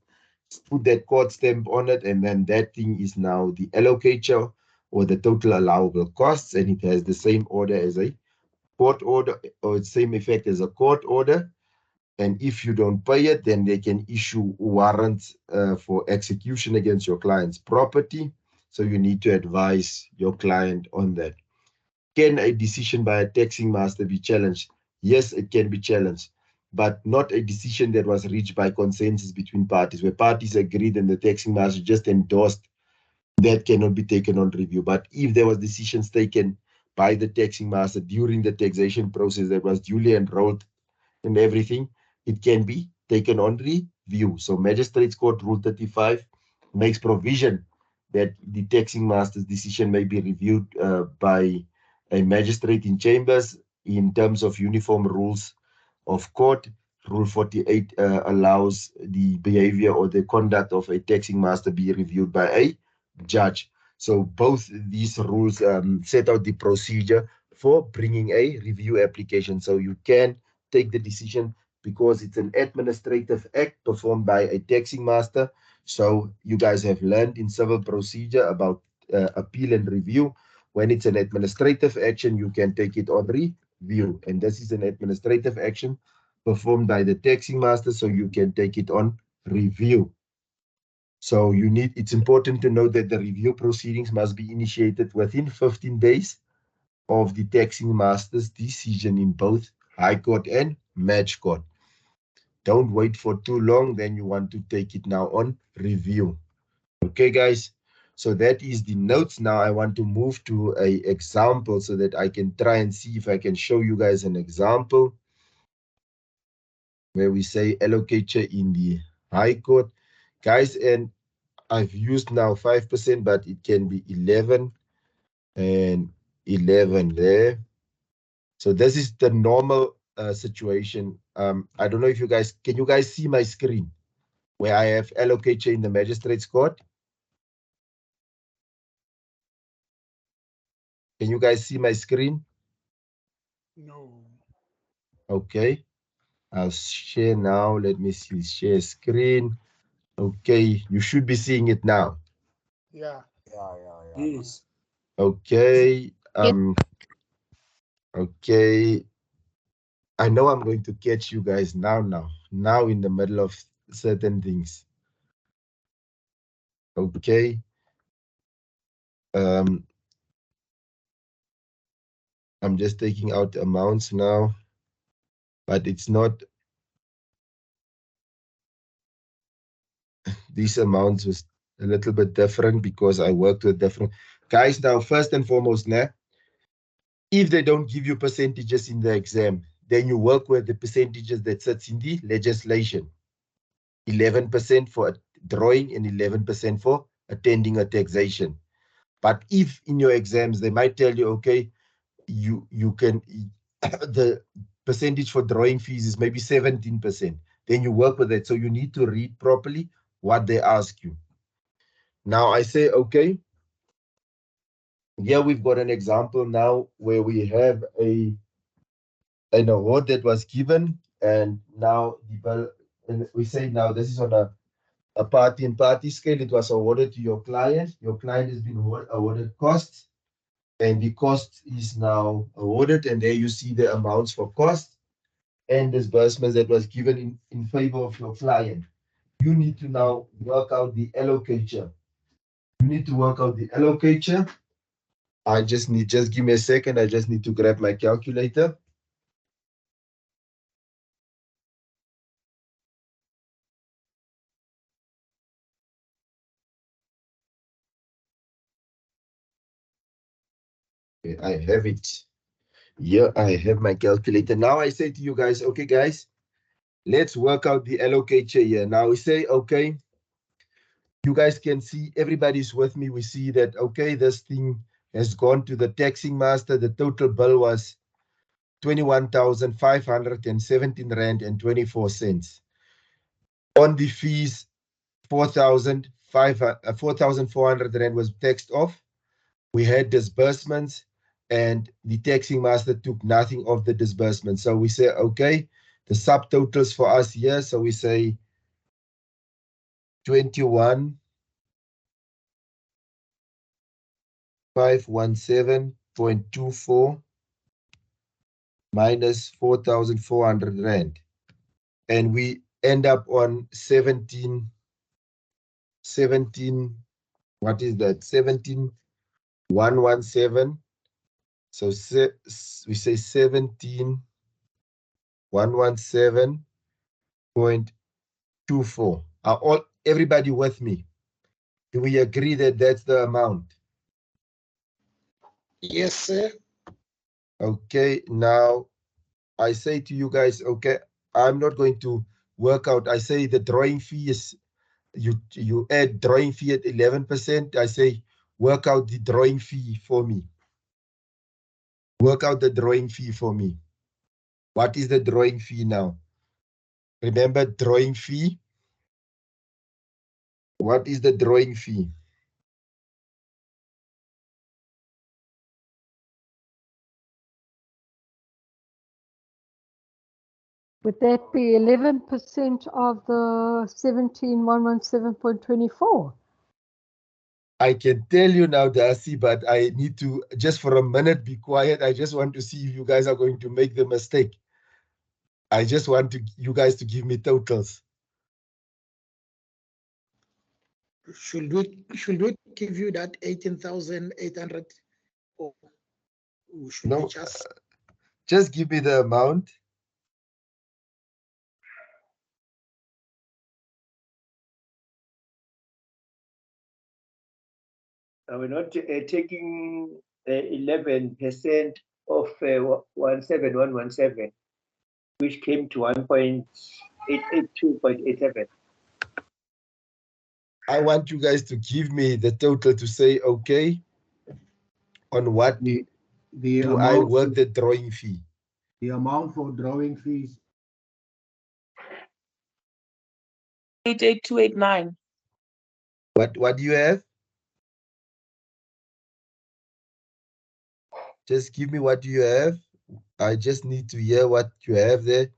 put that court stamp on it, and then that thing is now the allocator or the total allowable costs, and it has the same order as a court order, or its same effect as a court order. And if you don't pay it, then they can issue warrants for execution against your client's property. So you need to advise your client on that. Can a decision by a taxing master be challenged? Yes, it can be challenged, but not a decision that was reached by consensus between parties, where parties agreed and the taxing master just endorsed. That cannot be taken on review. But if there was decisions taken by the taxing master during the taxation process that was duly enrolled and everything, it can be taken on review. So Magistrates Court Rule 35 makes provision that the taxing master's decision may be reviewed by a magistrate in chambers in terms of uniform rules of court. Rule 48 allows the behavior or the conduct of a taxing master be reviewed by a judge. So both these rules set out the procedure for bringing a review application. So you can take the decision because it's an administrative act performed by a taxing master. So you guys have learned in civil procedure about appeal and review. When it's an administrative action, you can take it on review. And this is an administrative action performed by the taxing master, so you can take it on review. So it's important to note that the review proceedings must be initiated within 15 days of the taxing master's decision in both High Court and Match Court. Don't wait for too long, then you want to take it now on review. Okay, guys? So that is the notes. Now I want to move to an example so that I can try and see if I can show you guys an example where we say allocator in the High Court. Guys, and I've used now 5%, but it can be 11 and 11 there. So this is the normal situation. I don't know if can you guys see my screen where I have allocator in the Magistrates Court? Can you guys see my screen? No. Okay. I'll share now. Let me see, share screen. Okay, you should be seeing it now. Yeah. Yes. Okay. Okay. I know I'm going to catch you guys now in the middle of certain things. Okay. I'm just taking out amounts now, but it's not. These amounts was a little bit different because I worked with different guys. Now, first and foremost, if they don't give you percentages in the exam, then you work with the percentages that sits in the legislation. 11% for drawing and 11% for attending a taxation. But if in your exams they might tell you, okay, you can the percentage for drawing fees is maybe 17%, then you work with it. So you need to read properly what they ask you. Now I say, okay, here we've got an example now where we have an award that was given, and now and we say now this is on a party scale. It was awarded to your client. Your client has been awarded costs, and the cost is now awarded, and there you see the amounts for cost and disbursements that was given in favor of your client. You need to now work out the allocature. You need to work out the allocature. Just give me a second. I just need to grab my calculator. Okay, I have it. Here I have my calculator. Now I say to you guys, okay, guys, let's work out the allocature here. Now we say, okay, you guys can see everybody's with me. We see that, okay, this thing has gone to the taxing master. The total bill was 21,517 Rand and 24 cents. On the fees, 4,400 Rand was taxed off. We had disbursements, and the taxing master took nothing of the disbursement. So we say, okay, the subtotals for us here. So we say 21,517.24 minus 4,400 Rand. And we end up on 17, what is that? 17,117. So we say 17,117.24. Are everybody with me? Do we agree that that's the amount? Yes, sir. Okay, now I say to you guys, okay, I'm not going to work out. I say the drawing fee is, you add drawing fee at 11%. I say work out the drawing fee for me. Work out the drawing fee for me. What is the drawing fee now? Remember drawing fee? What is the drawing fee? Would that be 11% of the 17,117.24? I can tell you now, Darcy, but I need to just for a minute be quiet. I just want to see if you guys are going to make the mistake. I just want you guys to give me totals. Should we give you that 18,800, or should No, we just give me the amount. We're not taking 11% of 17117, which came to 1.882.87. I want you guys to give me the total to say, okay, on what the do I amount work for, the drawing fee? the amount for drawing fees 88289. What do you have? Just give me what you have. I just need to hear what you have there.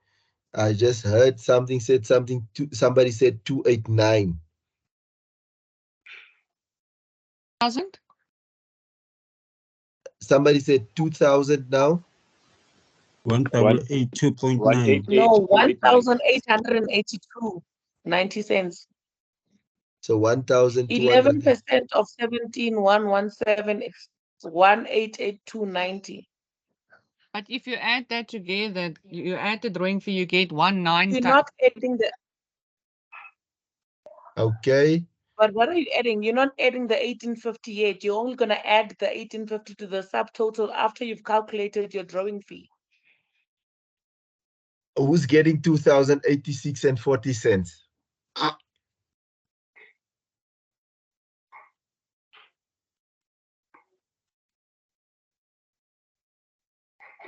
I just heard somebody said 289. 1,000? Somebody said 2,000 now. 1882.9. No, 1,882.90 cents. So 1,200. 11% of 17,117 is 1,882.90. But if you add that together, you add the drawing fee, you get 19. You're not adding the. Okay. But what are you adding? You're not adding the 1858. You're only going to add the 1850 to the subtotal after you've calculated your drawing fee. Who's getting 2,086 and 40 cents?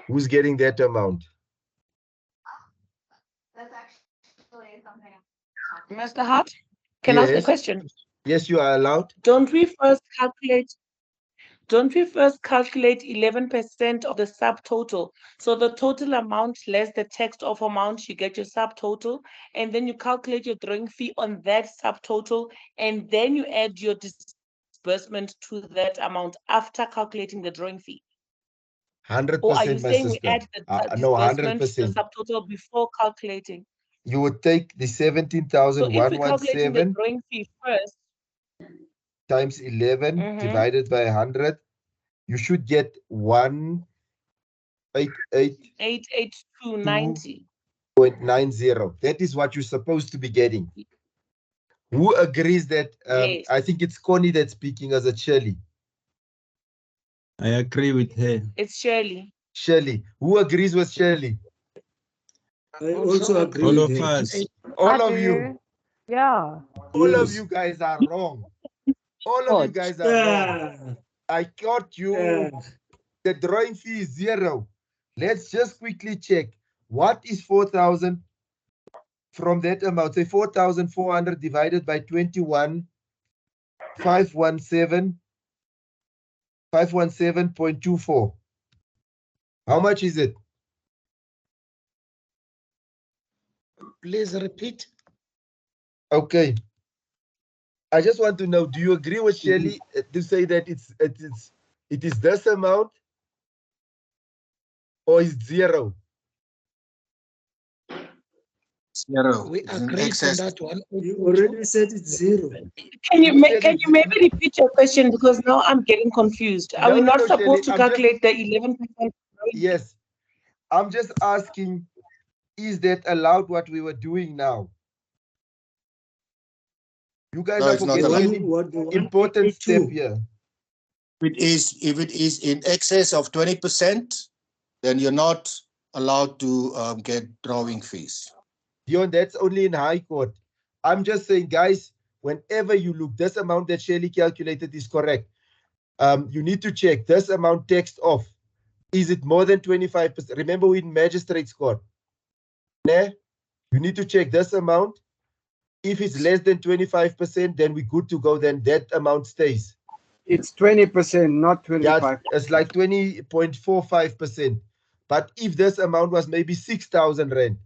Who's getting that amount? That's actually something. Mr. Hart, can I ask a question? Yes, you are allowed. Don't we first calculate 11% of the subtotal? So the total amount less the text of amount, you get your subtotal, and then you calculate your drawing fee on that subtotal, and then you add your disbursement disbursement to that amount after calculating the drawing fee? 100%, Or are you my saying we sister. add the No, disbursement, the 100%. subtotal before calculating? You would take the So if we're calculating the 17,117 drawing fee first, times 11 divided by 100, you should get 188.90. 882.90. That is what you're supposed to be getting. Who agrees that? Yes. I think it's Connie that's speaking as a Shirley. I agree with her. It's Shirley. Shirley. Who agrees with Shirley? I also agree All with of her. us. All of you. Yeah. All of Yes. you guys are wrong. All of you guys are wrong. I caught you. The drawing fee is 0. Let's just quickly check. What is 4,000 from that amount? Say 4,400 divided by 517.24. How much is it? Please repeat. Okay. I just want to know, do you agree with Shirley to say that it is this amount or is 0? 0. We agreed on that one. You already said it's 0. Can you maybe repeat your question, because now I'm getting confused. Are we not supposed to calculate the 11%? Yes. I'm just asking, is that allowed what we were doing now? You guys are forgetting an important step here. If it is in excess of 20%, then you're not allowed to get drawing fees. Dion, that's only in high court. I'm just saying, guys, whenever you look, this amount that Shirley calculated is correct. You need to check this amount text off. Is it more than 25%? Remember, we're in magistrate's court. Nah? You need to check this amount. If it's less than 25%, then we're good to go. Then that amount stays. It's 20%, not 25. Yeah, it's like 20.45%. But if this amount was maybe 6,000 rand,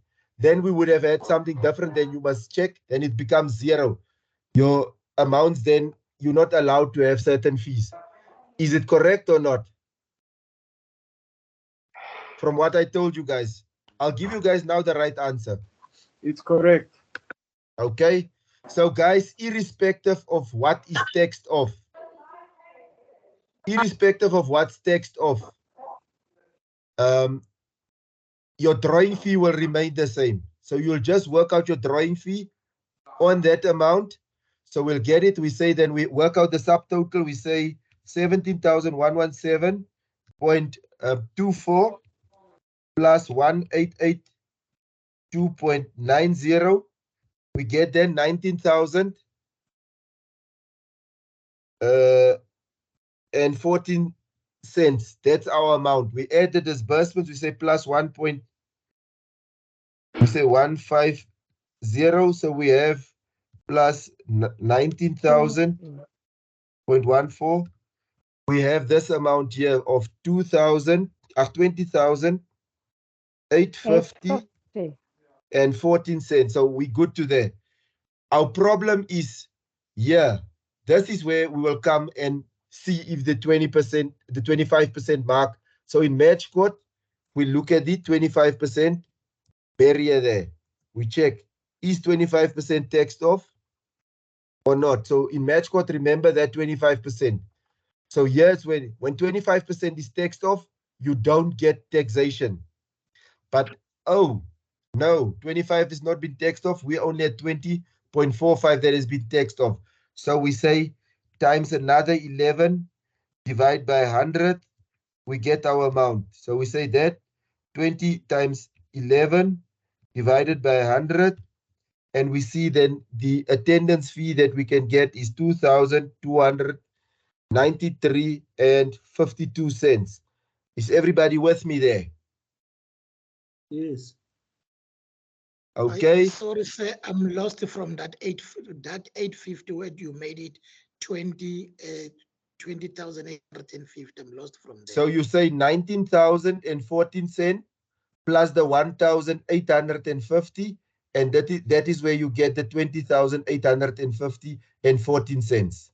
then we would have had something different. Then you must check, and it becomes 0. Your amounts, then you're not allowed to have certain fees. Is it correct or not? From what I told you guys, I'll give you guys now the right answer. It's correct. Okay. So guys, irrespective of what is text off, your drawing fee will remain the same. So you'll just work out your drawing fee on that amount. So we'll get it. We say, then we work out the subtotal. We say 17,117.24 plus 188.2.90. We get then 19,000 and 14 cents. That's our amount. We add the disbursements. We say plus 150. So we have plus 19,000.14. We have this amount here of 20,850 and 14 cents. So we good to there. Our problem is here. This is where we will come and see if the 20%, the 25% mark. So in match court, we look at it, 25% barrier there. We check, is 25% text off or not? So in match court, remember that 25%. So here's when 25% is text off, you don't get taxation. But oh no, 25 has not been text off. We're only at 20.45 that has been text off. So we say times another 11 divide by 100, we get our amount. So we say that 20 times 11 divided by 100, and we see then the attendance fee that we can get is 2,293.52 cents. Is everybody with me there? Yes. Okay. Sorry, sir, I'm lost from that 850 where you made it 20,850. I'm lost from there. So you say 19,014 cents plus the 1,850, and that is where you get the 20,850 and 14 cents.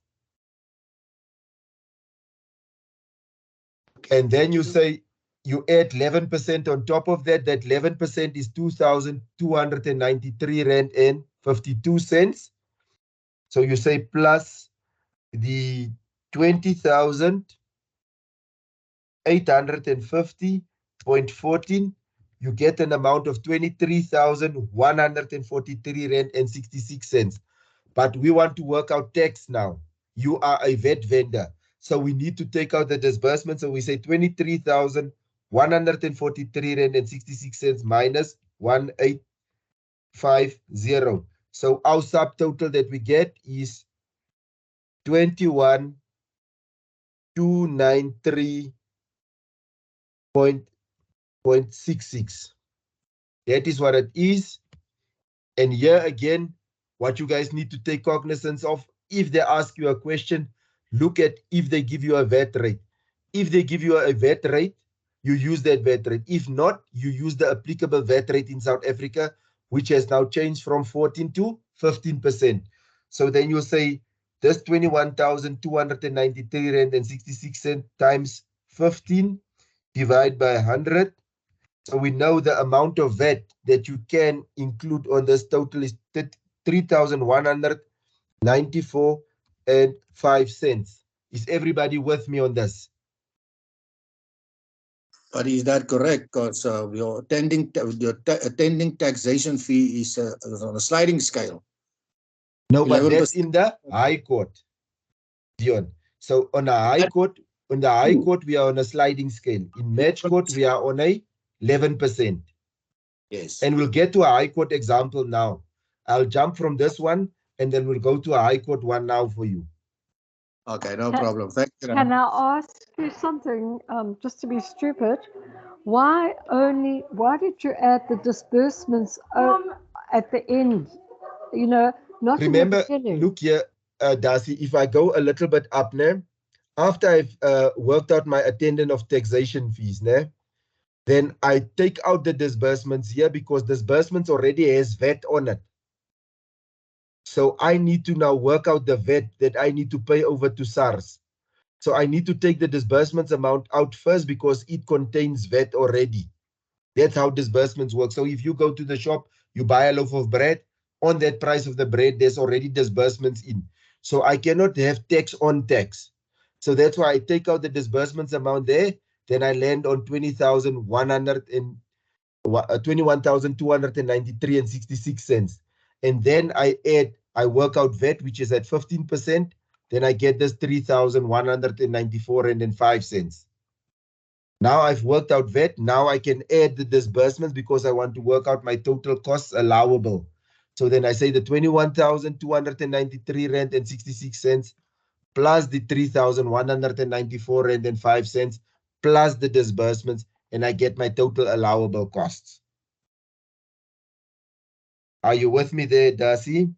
And then you say, you add 11% on top of that. That 11% is 2,293 Rand and 52 cents. So you say plus the 20,850.14, you get an amount of 23,143 Rand and 66 cents. But we want to work out tax now. You are a VAT vendor. So we need to take out the disbursement. So we say 23,143 Rand and 66 cents minus 1850. So our subtotal that we get is 21,293.66. That is what it is. And here again, what you guys need to take cognizance of, if they ask you a question, look at if they give you a VAT rate. If they give you a VAT rate, you use that VAT rate. If not, you use the applicable VAT rate in South Africa, which has now changed from 14 to 15%. So then you say this 21,293 Rand and 66 cents times 15 divided by 100. So we know the amount of VAT that you can include on this total is 3,194 and 5 cents. Is everybody with me on this? But is that correct? Because your attending taxation fee is on a sliding scale. No, but 11%. that's in the High Court, Dion. So on the High Court, we are on a sliding scale. In Match Court, we are on a 11%. Yes. And we'll get to a High Court example now. I'll jump from this one, and then we'll go to a High Court one now for you. Okay, no problem. Thank you. Can I ask you something, just to be stupid? Why did you add the disbursements at the end? You know, not Remember, in the beginning. look here, Darcy, if I go a little bit up now, after I've worked out my attendant of taxation fees, then I take out the disbursements here because disbursements already has VAT on it. So I need to now work out the VAT that I need to pay over to SARS. So I need to take the disbursements amount out first because it contains VAT already. That's how disbursements work. So if you go to the shop, you buy a loaf of bread, on that price of the bread, there's already disbursements in. So I cannot have tax on tax. So that's why I take out the disbursements amount there. Then I land on 21,293 and 66 cents. And then I work out VAT, which is at 15%. Then I get this 3,194 and 5 cents. Now I've worked out VAT. Now I can add the disbursements because I want to work out my total costs allowable. So then I say the 21,293 Rand and 66 cents plus the 3,194 Rand and 5 cents plus the disbursements, and I get my total allowable costs. Are you with me there, Darcy?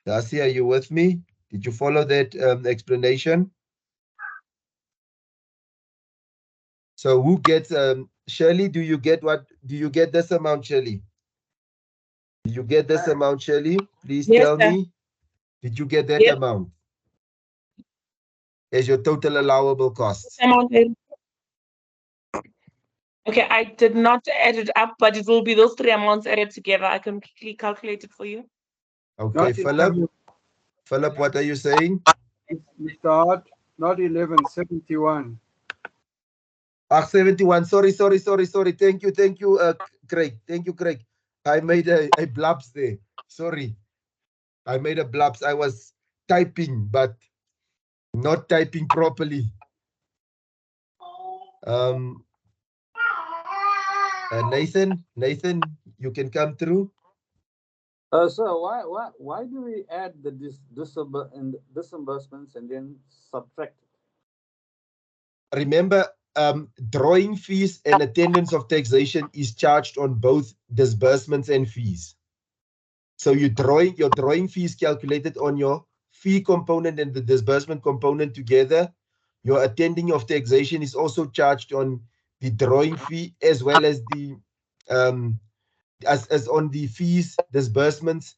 Darcy, are you with me? Did you follow that explanation? So who gets, Shirley, do you get this amount, Shirley? Did you get this amount, Shirley? Please Yes, tell sir. me. Did you get that Yep. amount as your total allowable costs? Okay, I did not add it up, but it will be those three amounts added together. I can quickly calculate it for you. Okay, Philip. Philip, what are you saying? Mr. Hart, not 11, 71. 71. Sorry. Thank you, Craig. Thank you, Craig. I made a blubs there. Sorry. I made a blubs. I was typing, but not typing properly. Nathan, you can come through. So why do we add the disbursements and then subtract it? Remember, drawing fees and attendance of taxation is charged on both disbursements and fees. So your drawing fee is calculated on your fee component and the disbursement component together. Your attending of taxation is also charged on the drawing fee as well as the as on the fees disbursements,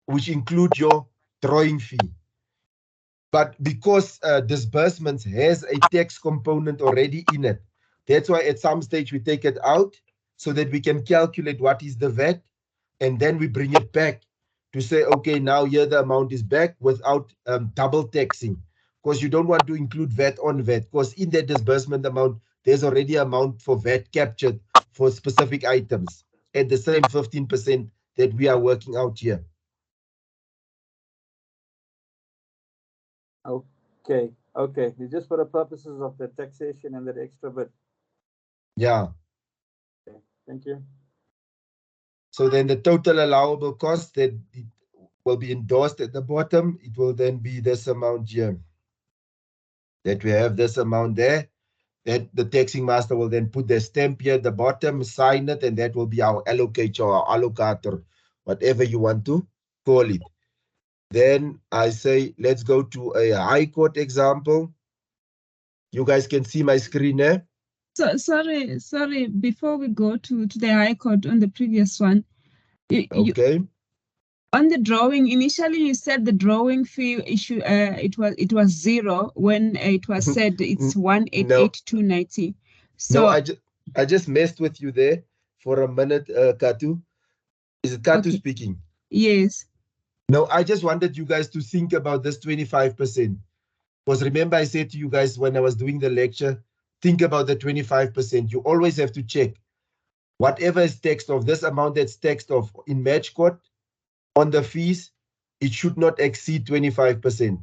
which include your drawing fee. But because disbursements has a tax component already in it, that's why at some stage we take it out so that we can calculate what is the VAT, and then we bring it back to say, okay, now here the amount is back without double taxing, because you don't want to include VAT on VAT, because in that disbursement amount, there's already amount for VAT captured for specific items at the same 15% that we are working out here. Okay, okay. It's just for the purposes of the taxation and that extra bit. Yeah. Okay, thank you. So then the total allowable cost that it will be endorsed at the bottom, it will then be this amount here. That we have this amount there, that the taxing master will then put their stamp here at the bottom, sign it, and that will be our allocator or allocator, whatever you want to call it. Then I say, let's go to a high court example. You guys can see my screen there. So sorry, before we go to the High Court on the previous one, okay. On the drawing, initially you said the drawing fee issue it was 0 when it was said it's 188,290. So no, I just messed with you there for a minute, Katu. Is it Katu speaking? Yes. No, I just wanted you guys to think about this 25%. Because remember I said to you guys when I was doing the lecture, think about the 25%. You always have to check whatever is taxed off, this amount that's taxed off in match court on the fees, it should not exceed 25%.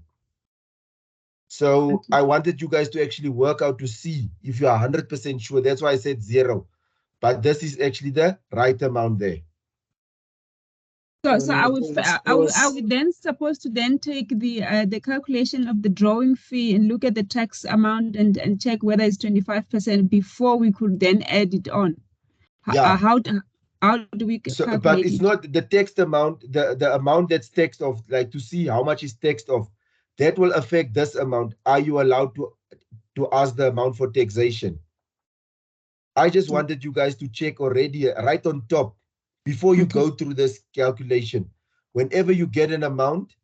So I wanted you guys to actually work out to see if you are 100% sure. That's why I said 0. But this is actually the right amount there. So I would then supposed to then take the calculation of the drawing fee and look at the tax amount and check whether it's 25% before we could then add it on. Yeah. How do we calculate but it's it? not the text amount, the amount that's text off, like to see how much is text off. That will affect this amount. Are you allowed to ask the amount for taxation? I just wanted you guys to check already right on top before you go through this calculation. Whenever you get an amount,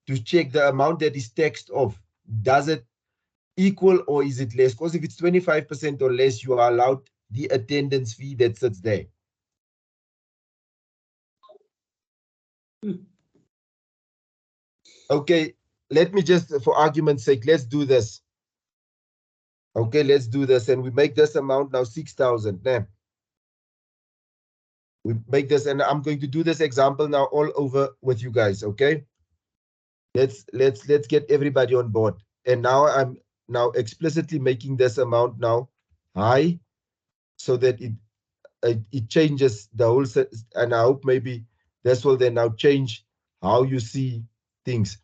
to check the amount that is taxed off. Does it equal or is it less? Because if it's 25% or less, you are allowed the attendance fee that sits there. Okay, let me just, for argument's sake, let's do this. Okay, let's do this. And we make this amount now 6,000. Now, we make this, and I'm going to do this example now all over with you guys, okay? Let's get everybody on board. And now I'm now explicitly making this amount now high so that it changes the whole set, and I hope maybe this will then now change how you see things.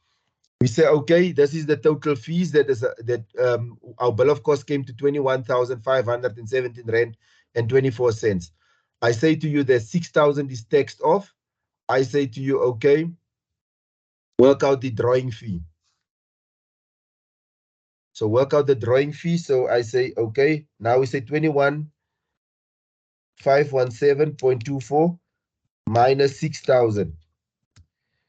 We say, okay, this is the total fees that is our bill of cost came to 21,517 rand and 24 cents. I say to you that 6,000 is taxed off. I say to you, okay, work out the drawing fee. So work out the drawing fee. So I say, okay, now we say 21,517.24 minus 6,000.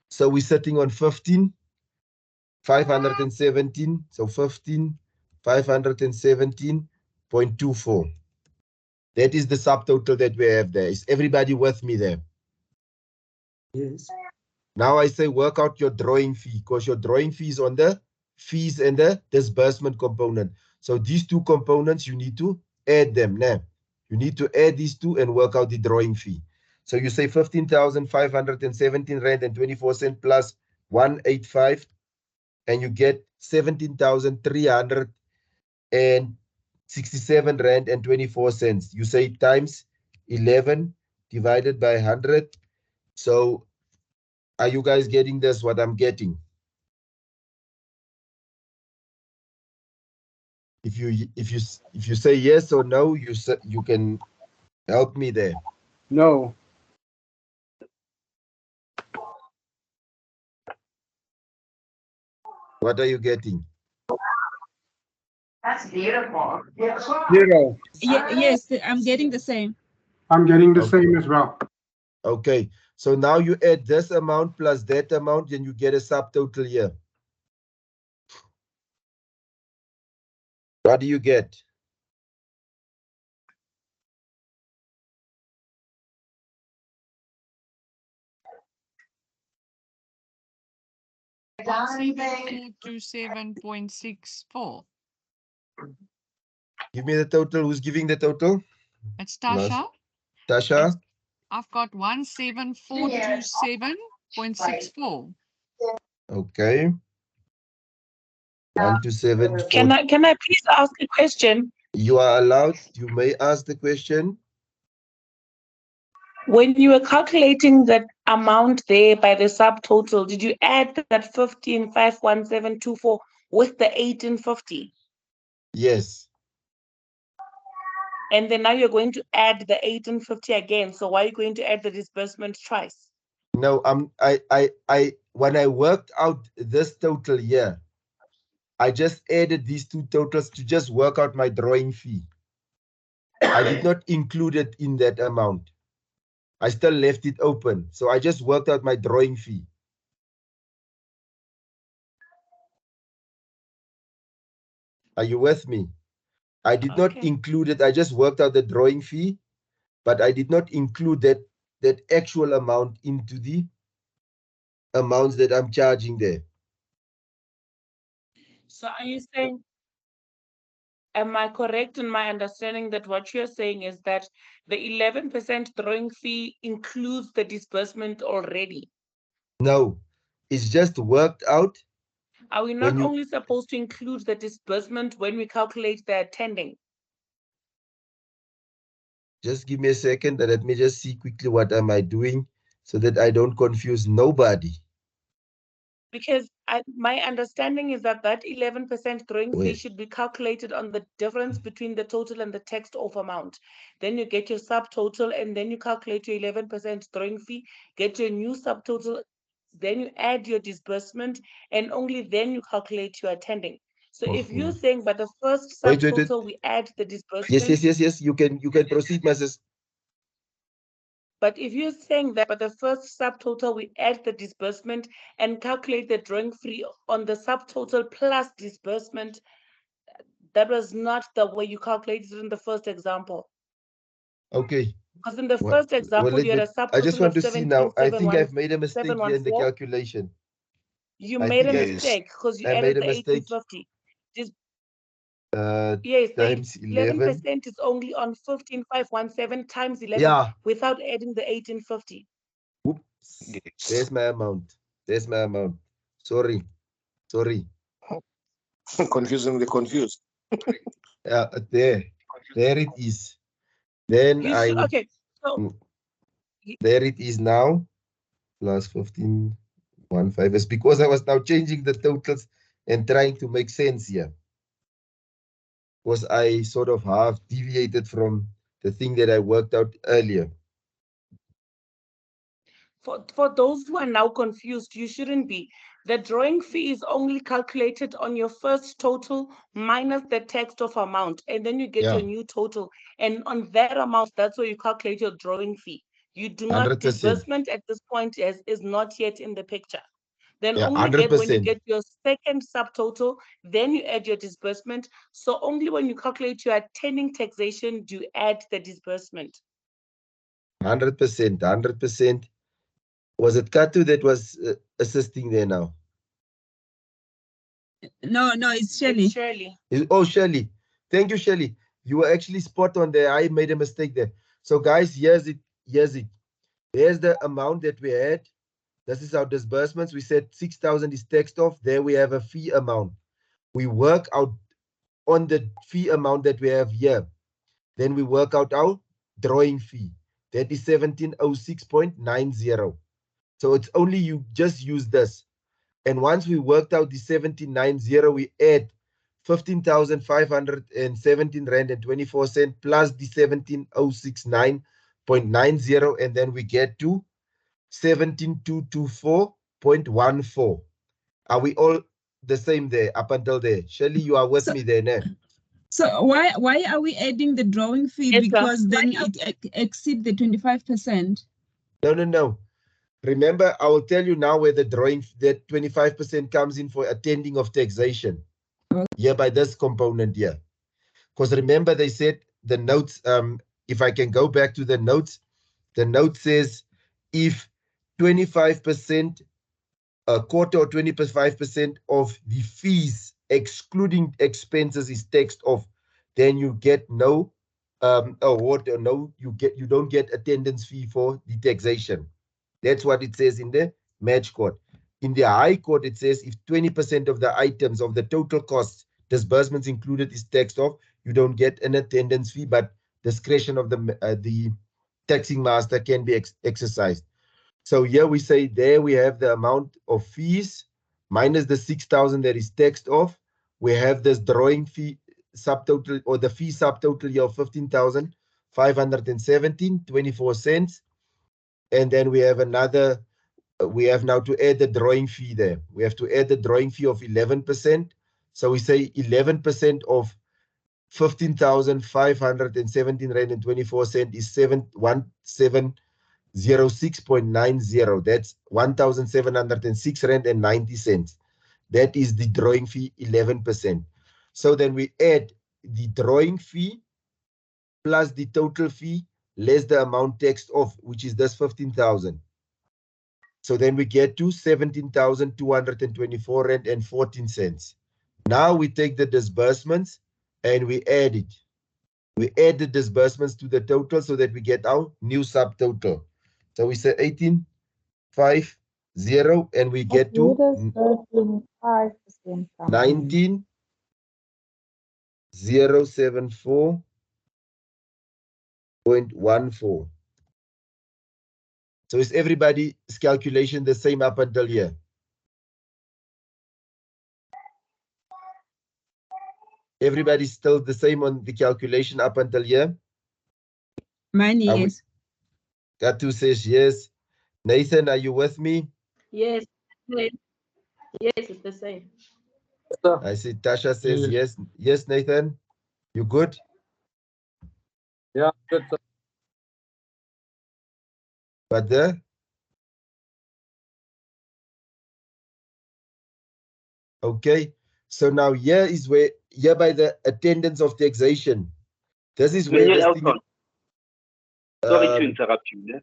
So we're sitting on 15,517. So 15,517.24. That is the subtotal that we have there. Is everybody with me there? Yes. Now I say work out your drawing fee, because your drawing fee is on the fees and the disbursement component. So these two components, you need to add them. Now, you need to add these two and work out the drawing fee. So you say 15,517 rand and 24 cents plus 185, and you get 17,367 rand and 24 cents. You say times 11 divided by 100. So are you guys getting this, what I'm getting? If you say yes or no, you can help me there. No. What are you getting? That's beautiful. 0. Yes, I'm getting the same. I'm getting the same as well. Okay, so now you add this amount plus that amount, and you get a subtotal here. What do you get? To 7.64. Give me the total. Who's giving the total? It's Tasha. Tasha? I've got 17427.64. Okay. 127. Can I please ask a question? You are allowed. You may ask the question. When you were calculating that amount there by the subtotal, did you add that 15,517.24 with the 1850? Yes. And then now you're going to add the 1850 again. So why are you going to add the disbursement twice? No, when I worked out this total here, I just added these two totals to just work out my drawing fee. I did not include it in that amount. I still left it open. So I just worked out my drawing fee. Are you with me? I did not include it. I just worked out the drawing fee, but I did not include that actual amount into the amounts that I'm charging there. So are you saying, am I correct in my understanding that what you're saying is that the 11% drawing fee includes the disbursement already? No, it's just worked out. Are we not only supposed to include the disbursement when we calculate the attending? Just give me a second and let me just see quickly what am I doing so that I don't confuse nobody. Because my understanding is that that 11% drawing fee should be calculated on the difference between the total and the text off amount. Then you get your subtotal and then you calculate your 11% drawing fee, get your new subtotal, then you add your disbursement, and only then you calculate your attending. So if you're saying by the first subtotal we add the disbursement. Yes. You can proceed, Mrs. But if you're saying that by the first subtotal, we add the disbursement and calculate the drawing fee on the subtotal plus disbursement, that was not the way you calculated it in the first example. Okay. Because in the first example, you had a subtotal I just want of to see now. I think I've made a mistake here in the calculation. You made a mistake because you added the 1850. Yes, Times 11% is only on 15,517 times 11 without adding the 1850. Oops. There's my amount. There's my amount. Sorry. Confusing the confused. There it is. Then okay. So there it is now. Plus 15.15. It's because I was now changing the totals and trying to make sense here. Because I sort of half deviated from the thing that I worked out earlier. For those who are now confused, you shouldn't be. The drawing fee is only calculated on your first total minus the text of amount, and then you get your new total. And on that amount, that's where you calculate your drawing fee. You do not 100%. Disbursement at this point is not yet in the picture. Then only 100%. get when you get your second subtotal, then you add your disbursement. So only when you calculate your attending taxation do you add the disbursement. 100%. 100%. Was it Katu that was assisting there now? No, it's Shirley. It's Shirley. Oh, Shirley. Thank you, Shirley. You were actually spot on there. I made a mistake there. So, guys, here's it. There's the amount that we had. This is our disbursements. We said 6,000 is text off. There we have a fee amount. We work out on the fee amount that we have here. Then we work out our drawing fee. That is 1706.90. So it's only you just use this. And once we worked out the 1790, we add 15,517 rand and 24 cents plus the 17,069.90, and then we get to 17,224.14. Are we all the same there up until there? Shirley, you are with me there, ne? So why are we adding the drawing fee? Yes, because then it exceeds the 25%. No. Remember, I will tell you now where the drawing, that 25% comes in for attending of taxation. Okay. Here by this component here. Because remember, they said the notes, if I can go back to the note says if 25%, a quarter or 25% of the fees, excluding expenses, is taxed off, then you get no award, or no, you don't get attendance fee for the taxation. That's what it says in the match court. In the high court, it says if 20% of the items of the total costs, disbursements included, is taxed off, you don't get an attendance fee, but discretion of the taxing master can be exercised. So here we say there we have the amount of fees minus the 6,000 that is taxed off. We have this drawing fee subtotal, or the fee subtotal here of 15,517.24 cents. And then we have another, we have now to add the drawing fee there. We have to add the drawing fee of 11%. So we say 11% of 15,517 rand and 24 cent is 706.90. That's 1,706 rand and 90 cents. That is the drawing fee, 11%. So then we add the drawing fee plus the total fee less the amount taxed off, which is this 15,000. So then we get to 17,224 rand and 14 cents. Now we take the disbursements and we add it. We add the disbursements to the total so that we get our new subtotal. So we say 18,500 and we get to 19,074.14. So is everybody's calculation the same up until here? Everybody's still the same on the calculation up until here? Mine, yes. Katu says yes. Nathan, are you with me? Yes. Yes, it's the same. I see Tasha says yes. Yes, Nathan. You good? Yeah, good. But there? Okay. So now here is where, here by the attendance of taxation. This is where this thing, sorry to interrupt you.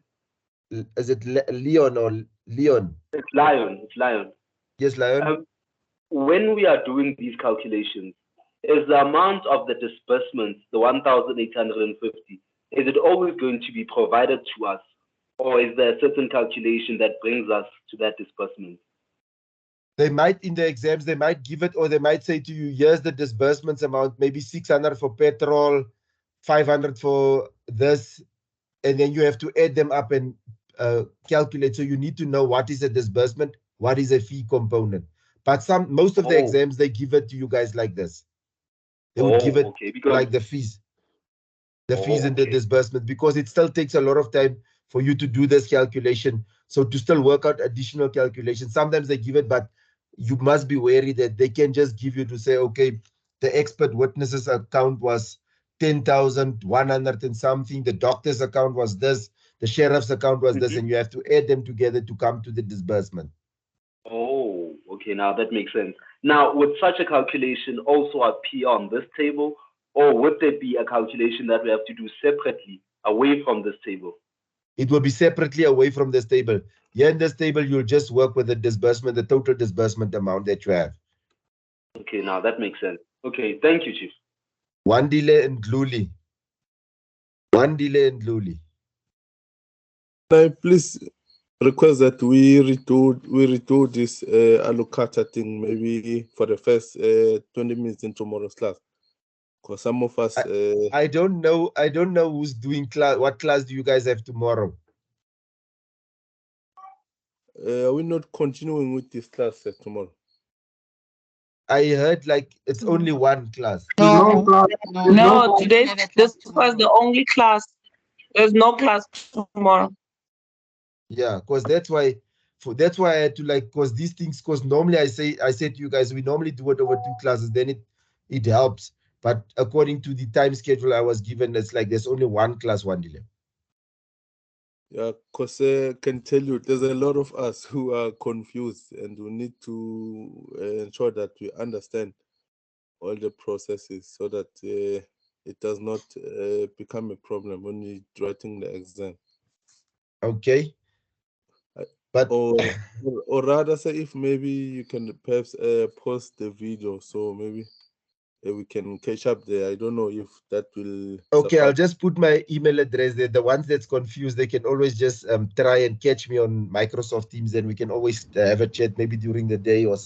Yeah? Is it Leon or Leon? It's Lion. It's Lion. Yes, Lion. When we are doing these calculations, is the amount of the disbursements, the 1,850, is it always going to be provided to us? Or is there a certain calculation that brings us to that disbursement? They might, in the exams, they might give it, or they might say to you, here's the disbursements amount, maybe 600 for petrol, 500 for this, and then you have to add them up and calculate. So you need to know what is a disbursement, what is a fee component. But most of the exams, they give it to you guys like this. They would give it like the fees. The fees and the disbursement, because it still takes a lot of time for you to do this calculation. So to still work out additional calculations, sometimes they give it, but you must be wary that they can just give you to say, okay, the expert witnesses account was 10,100 and something, the doctor's account was this, the sheriff's account was this, and you have to add them together to come to the disbursement. Oh, okay, now that makes sense. Now, would such a calculation also appear on this table, or would there be a calculation that we have to do separately away from this table? It will be separately away from this table. Here in this table, you'll just work with the disbursement, the total disbursement amount that you have. Okay, now that makes sense. Okay, thank you, Chief. One delay and Gluli. One delay and Gluli. Please request that we redo this allocata thing maybe for the first 20 minutes in tomorrow's class. Because some of us I don't know who's doing class. What class do you guys have tomorrow? Are we not continuing with this class tomorrow? I heard like it's only one class. No, today this was the only class. There's no class tomorrow. Yeah, because that's why I had to like, because these things, because normally I say to you guys, we normally do it over 2 classes, then it helps. But according to the time schedule I was given, it's like there's only one class, one delay. Yeah, because I can tell you there's a lot of us who are confused, and we need to ensure that we understand all the processes so that it does not become a problem when you're writing the exam. Okay. But or rather say if maybe you can perhaps post the video, so maybe we can catch up there. I don't know if that will okay, I'll suffice. just put my email address there. The ones that's confused, they can always just try and catch me on Microsoft Teams, and we can always have a chat maybe during the day or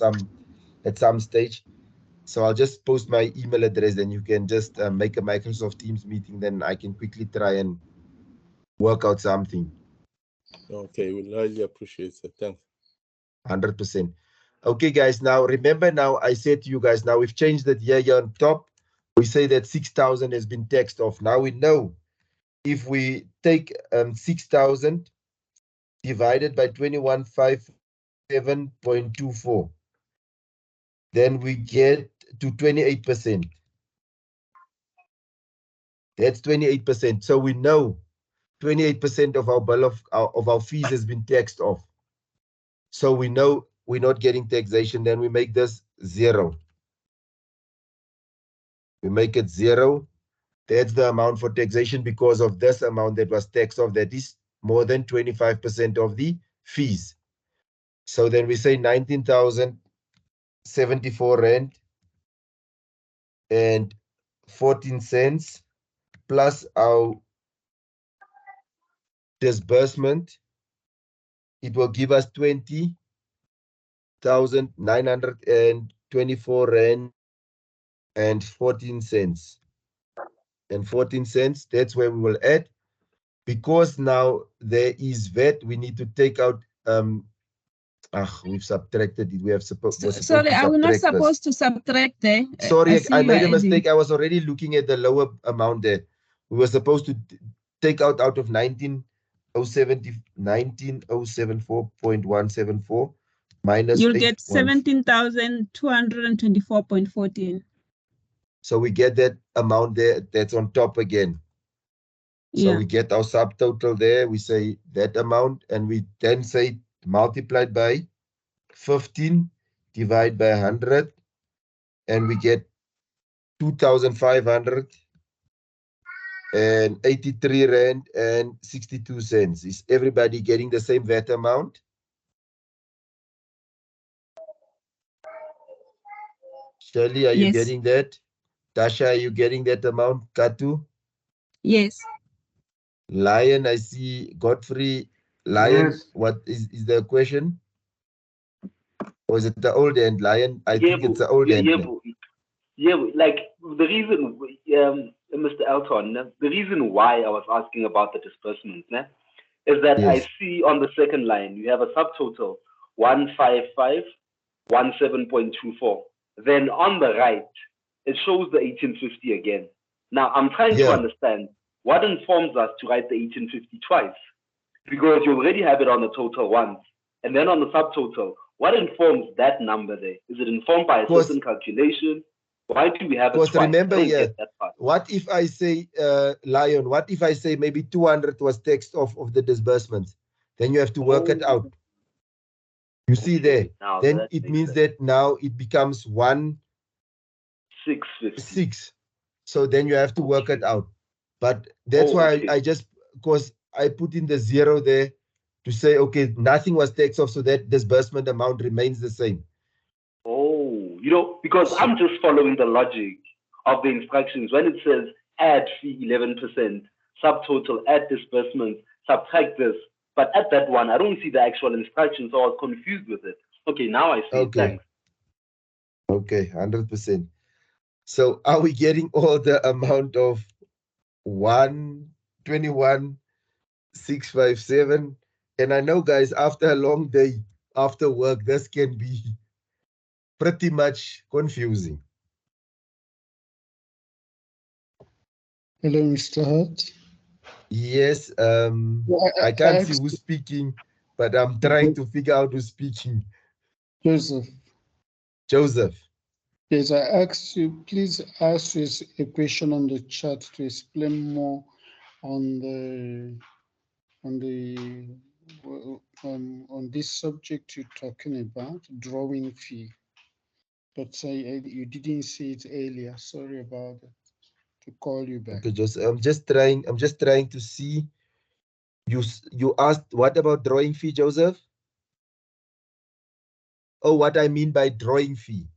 at some stage. So I'll just post my email address, and you can just make a Microsoft Teams meeting. Then I can quickly try and work out something. Okay, we highly appreciate it. Thanks. 100%. Okay, guys. Now remember, now I said to you guys, now we've changed it here on top. We say that 6,000 has been taxed off. Now we know if we take 6,000 divided by 2157.24, then we get to 28%. That's 28%. So we know 28% of our bill of our fees has been taxed off. So we know we're not getting taxation. Then we make this 0. We make it 0. That's the amount for taxation because of this amount that was taxed off. That is more than 25% of the fees. So then we say 19,074 rand and 14 cents plus our disbursement. It will give us 20,924 rand and 14 cents. And 14 cents, that's where we will add. Because now there is VAT, we need to take out we've subtracted it. We have Sorry, are we not supposed to subtract there? Sorry, I made a mistake. Adding. I was already looking at the lower amount there. We were supposed to take out of 19,074.174 minus You'll get 17,224.14. So we get that amount there that's on top again. So we get our subtotal there. We say that amount, and we then say multiplied by 15, divide by 100, and we get 2,583 rand and 62 cents. Is everybody getting the same VAT amount? Shirley, are you getting that? Tasha, are you getting that amount? Katu? Yes. Lion, I see Godfrey. Lion, Yes. what is the question? Or is it the old end, Lion? I think it's the old end. Yeah, like the reason, Mr. Elton, the reason why I was asking about the disbursements is that I see on the second line, you have a subtotal 15517.24. Then on the right, it shows the 1850 again. Now, I'm trying to understand what informs us to write the 1850 twice, because you already have it on the total once. And then on the subtotal, what informs that number there? Is it informed by a certain calculation? Why do we have it twice? Remember, Get that part. what if I say, Lion, what if I say maybe 200 was taxed off of the disbursements? Then you have to work it out. You see there, then it means that now it becomes 1,650. So then you have to work it out. But that's why I just, because I put in the 0 there to say, okay, nothing was taxed off, so that disbursement amount remains the same. Oh, because I'm just following the logic of the instructions. When it says add fee 11%, subtotal, add disbursement, subtract this. But at that one, I don't see the actual instructions, so I was confused with it. Okay, now I see it. Thanks. Okay, 100%. So are we getting all the amount of 121,657? And I know, guys, after a long day, after work, this can be pretty much confusing. Hello, Mr. Hart. Yes, I can't see who's speaking, but I'm trying to figure out who's speaking. Joseph. Joseph. Yes, I asked you, please ask us a question on the chat to explain more on this subject you're talking about, drawing fee. But you didn't see it earlier. Sorry about that. to call you back. Okay, Joseph, I'm just trying to see. You asked what about drawing fee, Joseph? Oh, what I mean by drawing fee.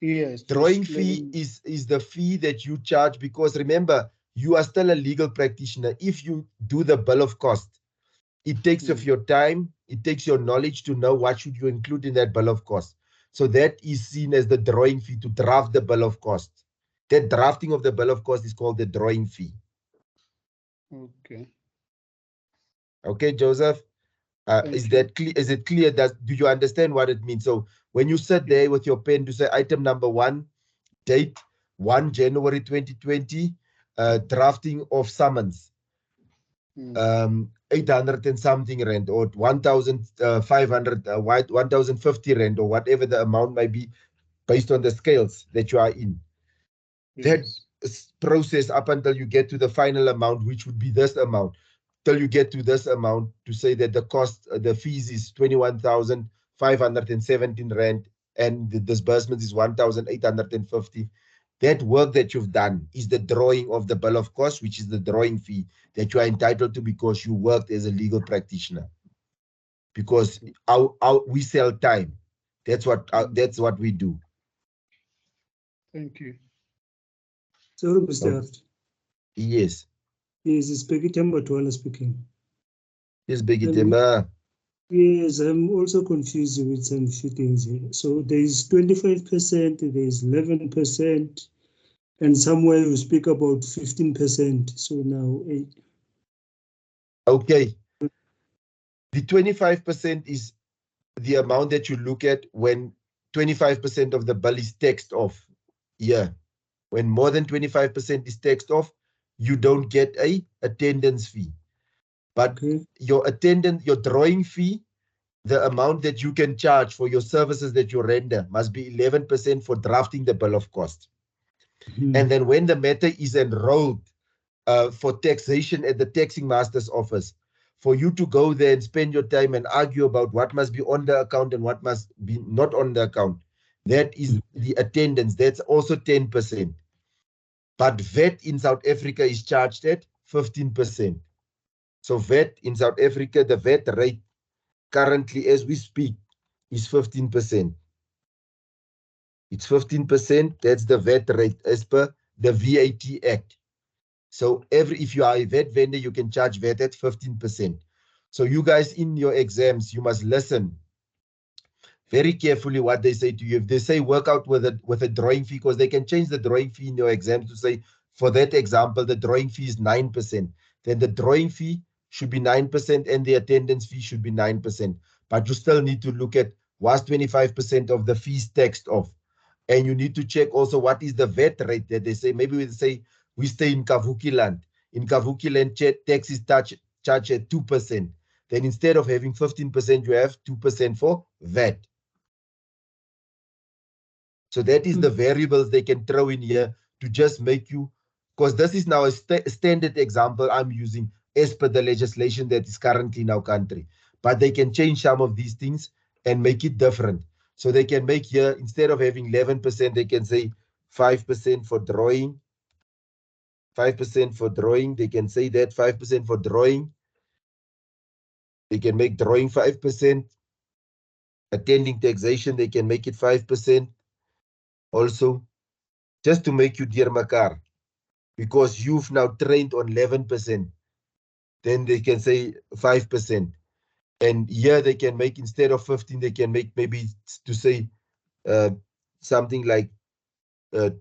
Yes. Drawing fee is the fee that you charge, because remember, you are still a legal practitioner. If you do the bill of cost, it takes of your time, it takes your knowledge to know what should you include in that bill of cost. So that is seen as the drawing fee to draft the bill of cost. That drafting of the bill of cost is called the drawing fee. Okay. Okay, Joseph. Is that clear? Is it clear that do you understand what it means? So when you sit there with your pen to say item number 1, date 1 January 2020, drafting of summons, 800 and something rand, or 1,500, 1,050 rand, or whatever the amount might be based on the scales that you are in. That process up until you get to the final amount, which would be this amount, till you get to this amount to say that the cost, the fees is 21,517 rand and the disbursement is 1,850. That work that you've done is the drawing of the bill of costs, which is the drawing fee that you are entitled to because you worked as a legal practitioner. Because we sell time. That's what we do. Thank you. Sorry, Mr. Hart. Yes. Yes, it's Peggy Tembatwala speaking. Yes, Peggy Temba. Yes, I'm also confused with some few things here. So there is 25%, there is 11%, and somewhere you speak about 15%. So now, okay. The 25% is the amount that you look at when 25% of the bill is taxed off. Yeah. When more than 25% is taxed off, you don't get a attendance fee. But your drawing fee, the amount that you can charge for your services that you render must be 11% for drafting the bill of cost. And then when the matter is enrolled for taxation at the taxing master's office, for you to go there and spend your time and argue about what must be on the account and what must be not on the account, that is the attendance. That's also 10%. But VAT in South Africa is charged at 15%. So VAT in South Africa, the VAT rate currently as we speak is 15%. It's 15%. That's the VAT rate as per the VAT Act. So if you are a VAT vendor, you can charge VAT at 15%. So you guys in your exams, you must listen very carefully what they say to you. If they say work out with a drawing fee, because they can change the drawing fee in your exams to say, for that example, the drawing fee is 9%. Then the drawing fee should be 9% and the attendance fee should be 9%. But you still need to look at was 25% of the fees taxed off. And you need to check also what is the VAT rate that they say. Maybe we say we stay in Kavuki land. In Kavuki land, tax is charged at 2%. Then instead of having 15%, you have 2% for VAT. So that is the variables they can throw in here to just make you, because this is now a standard example I'm using as per the legislation that is currently in our country. But they can change some of these things and make it different. So they can make here, instead of having 11%, they can say 5% for drawing. 5% for drawing. They can say that 5% for drawing. They can make drawing 5%. Attending taxation, they can make it 5%. Also, just to make you dear Makar, because you've now trained on 11%, then they can say 5%. And here they can make, instead of 15, they can make maybe to say something like 2%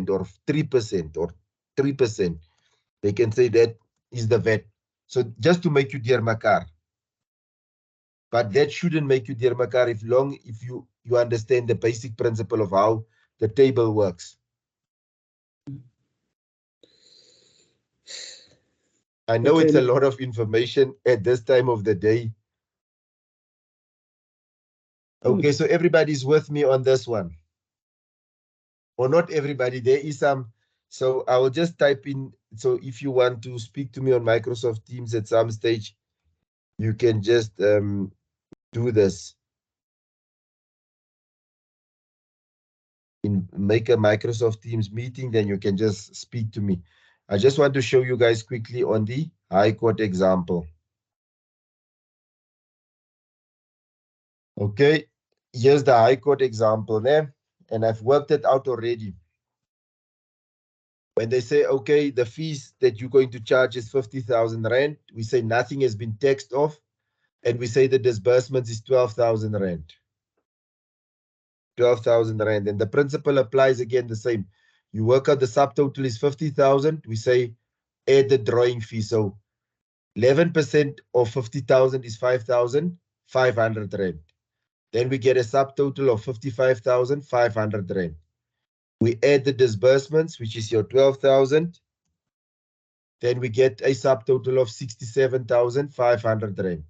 or 3% or 3%. They can say that is the VAT. So just to make you dear Makar. But that shouldn't make you dear Makar if you understand the basic principle of how the table works. I know it's a lot of information at this time of the day. Okay, so everybody's with me on this one. Or not everybody, there is some. So I will just type in. So if you want to speak to me on Microsoft Teams at some stage, you can just do this. make a Microsoft Teams meeting, then you can just speak to me. I just want to show you guys quickly on the High Court example. Okay, here's the High Court example there, and I've worked it out already. When they say, okay, the fees that you're going to charge is 50,000 Rand, we say nothing has been taxed off, and we say the disbursement is 12,000 Rand. 12,000 Rand, and the principle applies again the same. You work out the subtotal is 50,000, we say add the drawing fee. So 11% of 50,000 is 5,500 Rand. Then we get a subtotal of 55,500 Rand. We add the disbursements, which is your 12,000. Then we get a subtotal of 67,500 Rand.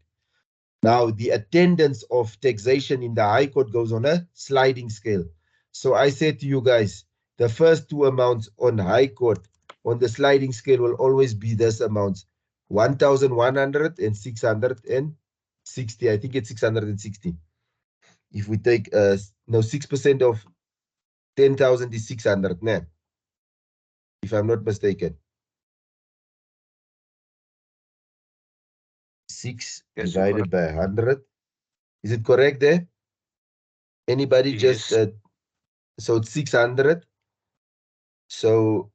Now, the attendance of taxation in the High Court goes on a sliding scale. So I said to you guys, the first two amounts on High Court on the sliding scale will always be this amounts, 1,100 and 660. I think it's 660. If we take, 6% of 10,000 is 600, nah, if I'm not mistaken. 6 divided by 100. Is it correct there? Anybody just, so it's 600. So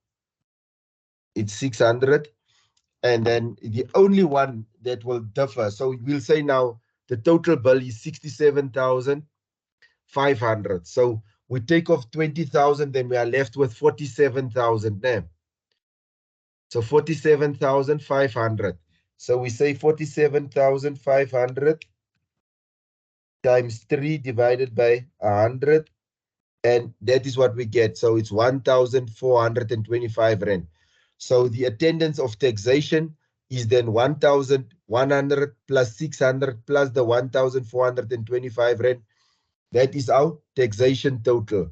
it's 600. And then the only one that will differ, so we'll say now the total bill is 67,500. So we take off 20,000, then we are left with 47,000 there. So 47,500. So we say 47,500 times 3 divided by 100. And that is what we get. So it's 1,425 Rand. So the attendance of taxation is then 1,100 plus 600 plus the 1,425 Rand. That is our taxation total.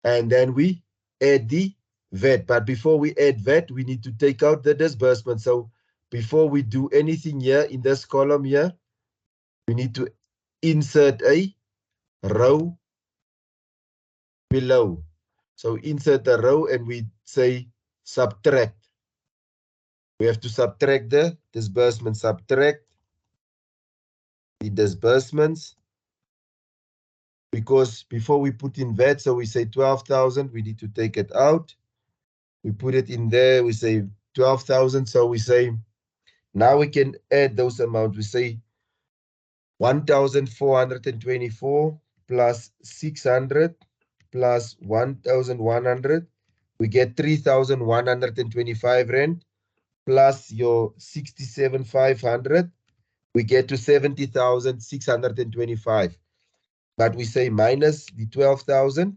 And then we add the VAT. But before we add VAT, we need to take out the disbursement. So before we do anything here in this column here, we need to insert a row below. So insert a row and we say subtract. We have to subtract the disbursement, subtract the disbursements, because before we put in VAT, so we say 12,000, we need to take it out. We put it in there, we say 12,000, so we say, now we can add those amounts. We say 1,424 plus 600 plus 1,100. We get 3,125 Rand plus your 67,500. We get to 70,625. But we say minus the 12,000.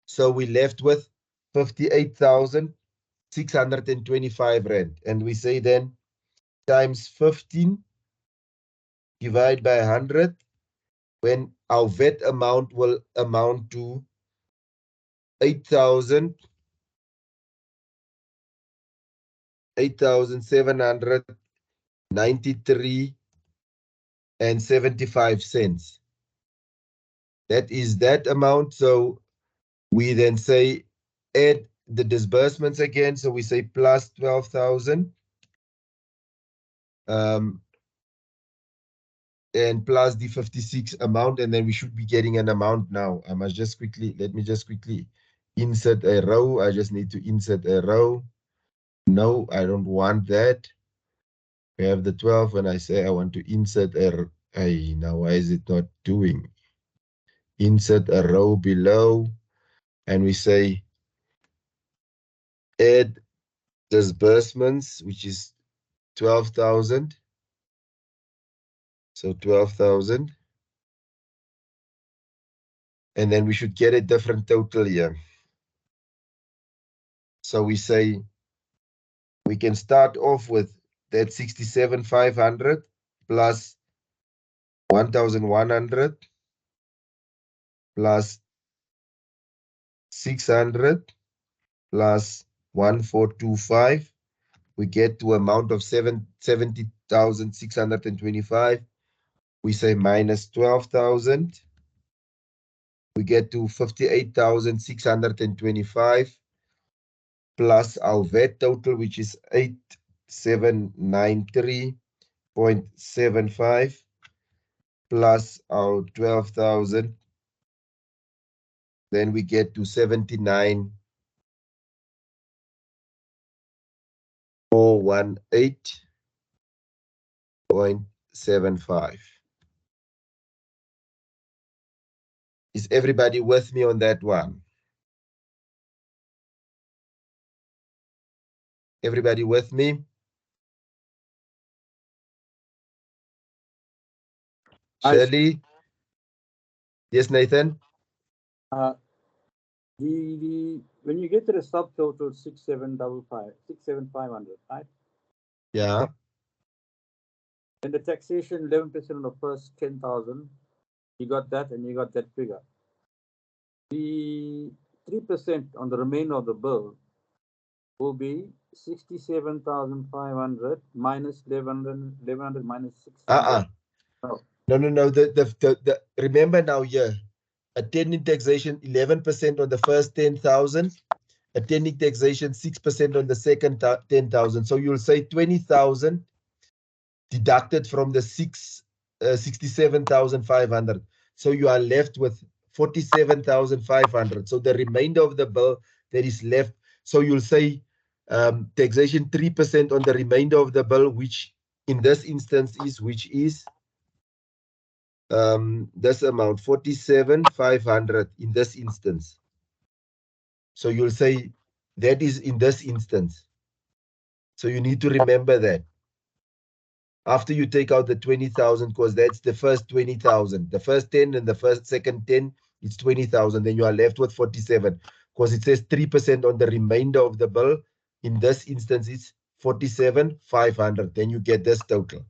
So we left with 58,625 Rand. And we say then times 15 divide by 100, when our VAT amount will amount to 8,793 and 75 cents. That is that amount. So we then say add the disbursements again. So we say plus 12,000 and plus the 56 amount, and then we should be getting an amount now. I must just quickly, let me just quickly insert a row. I just need to insert a row. No, I don't want that. We have the 12 when I say I want to insert a, now why is it not doing? Insert a row below, and we say add disbursements, which is 12,000. So 12,000. And then we should get a different total here. So we say we can start off with that 67,500 plus 1,100 plus 600 plus 1,425. We get to amount of 70,625. We say minus 12,000. we get to 58,625 plus our VAT total, which is 8793.75 plus our 12,000. Then we get to 79,418.75. Is everybody with me on that one? Everybody with me? Shirley? Yes, Nathan? When you get to the subtotal 67,500, right? Yeah. And the taxation 11% on the first 10,000, you got that and you got that figure. The 3% on the remainder of the bill will be 67,500 minus 1100 minus 600. No. Remember now here, attending taxation 11% on the first 10,000, attending taxation 6% on the second 10,000. So you'll say 20,000 deducted from the 67,500. So you are left with 47,500. So the remainder of the bill that is left. So you'll say taxation 3% on the remainder of the bill, which in this instance is this amount 47,500 in this instance. So you'll say that is in this instance. So you need to remember that. After you take out the 20,000, because that's the first 20,000. The first 10 and the second 10, it's 20,000. Then you are left with 47, because it says 3% on the remainder of the bill. In this instance, it's 47,500. Then you get this total.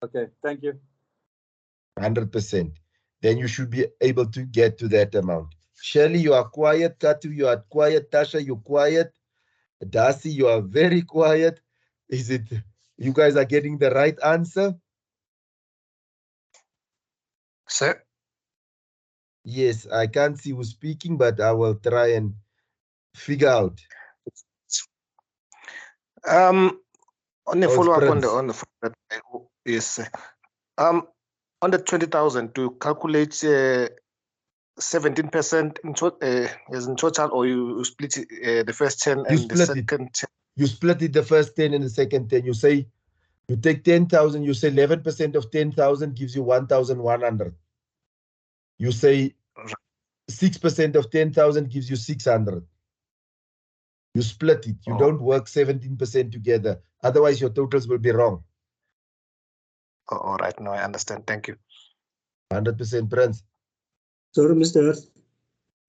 Okay, thank you. 100%. Then you should be able to get to that amount. Shirley, you are quiet. Katu, you are quiet. Tasha, you're quiet. Darcy, you are very quiet. Is it you guys are getting the right answer? Sir? Yes, I can't see who's speaking, but I will try and figure out. On the follow-up on Prince. the yes. On the 20,000 to calculate 17% as in total, or you split the first 10 and the second 10? You split it the first 10 and the second 10. You say you take 10,000, you say 11% of 10,000 gives you 1,100. You say 6% of 10,000 gives you 600. You split it. You don't work 17% together. Otherwise, your totals will be wrong. All right. No, I understand. Thank you. 100%, Prince. Sorry, Mr. Earth.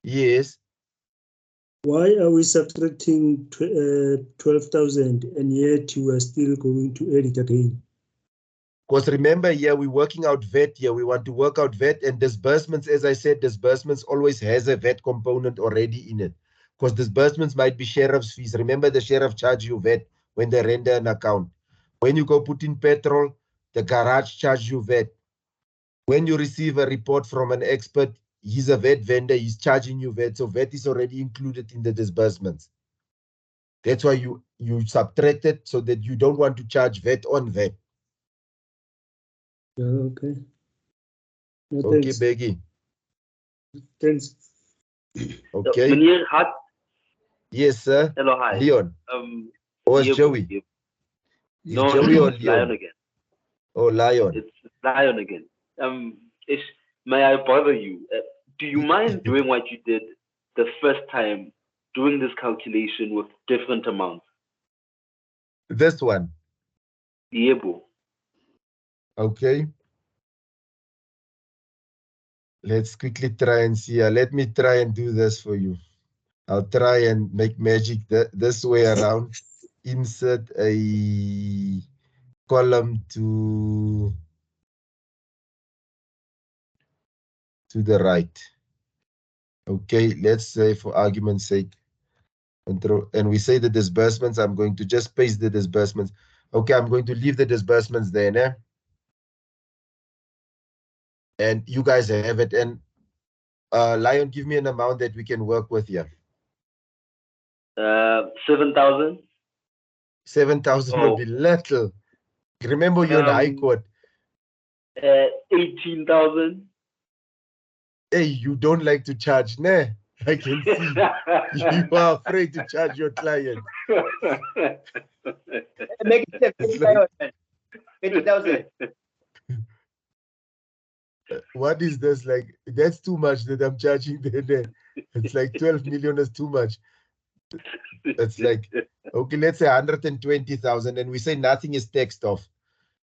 Yes. Why are we subtracting 12,000 and yet you are still going to add it again? Because remember here, we're working out VAT here. We want to work out VAT and disbursements. As I said, disbursements always has a VAT component already in it. Because disbursements might be sheriff's fees. Remember, the sheriff charge you VAT when they render an account. When you go put in petrol, the garage charge you VAT. When you receive a report from an expert, he's a VAT vendor, he's charging you VAT. So VAT is already included in the disbursements. That's why you subtract it so that you don't want to charge VAT on VAT. Okay. No, Okay, thanks. Beggy. Thanks. Okay. Meneer Hart. Yes, sir. Hello, hi. Leon. Or it's Joey? No, Joey or it's Leon? Lion again. Oh, Lion. It's Lion again. May I bother you? Do you mind doing what you did the first time, doing this calculation with different amounts? This one? Yebo. Okay. Let's quickly try and see. Let me try and do this for you. I'll try and make magic this way around. Insert a column to the right. Okay, let's say for argument's sake, and we say the disbursements, I'm going to just paste the disbursements. Okay, I'm going to leave the disbursements there, né? And you guys have it. And Lion, give me an amount that we can work with here. 7,000. 7,000 will be little. Remember, you're in High Court. 18,000. Hey, you don't like to charge, nah? I can see. You are afraid to charge your client. Make it It's like, 20,000. what is this? Like, that's too much that I'm charging there. It's like 12 million is too much. It's like, okay, let's say 120,000, and we say nothing is taxed off.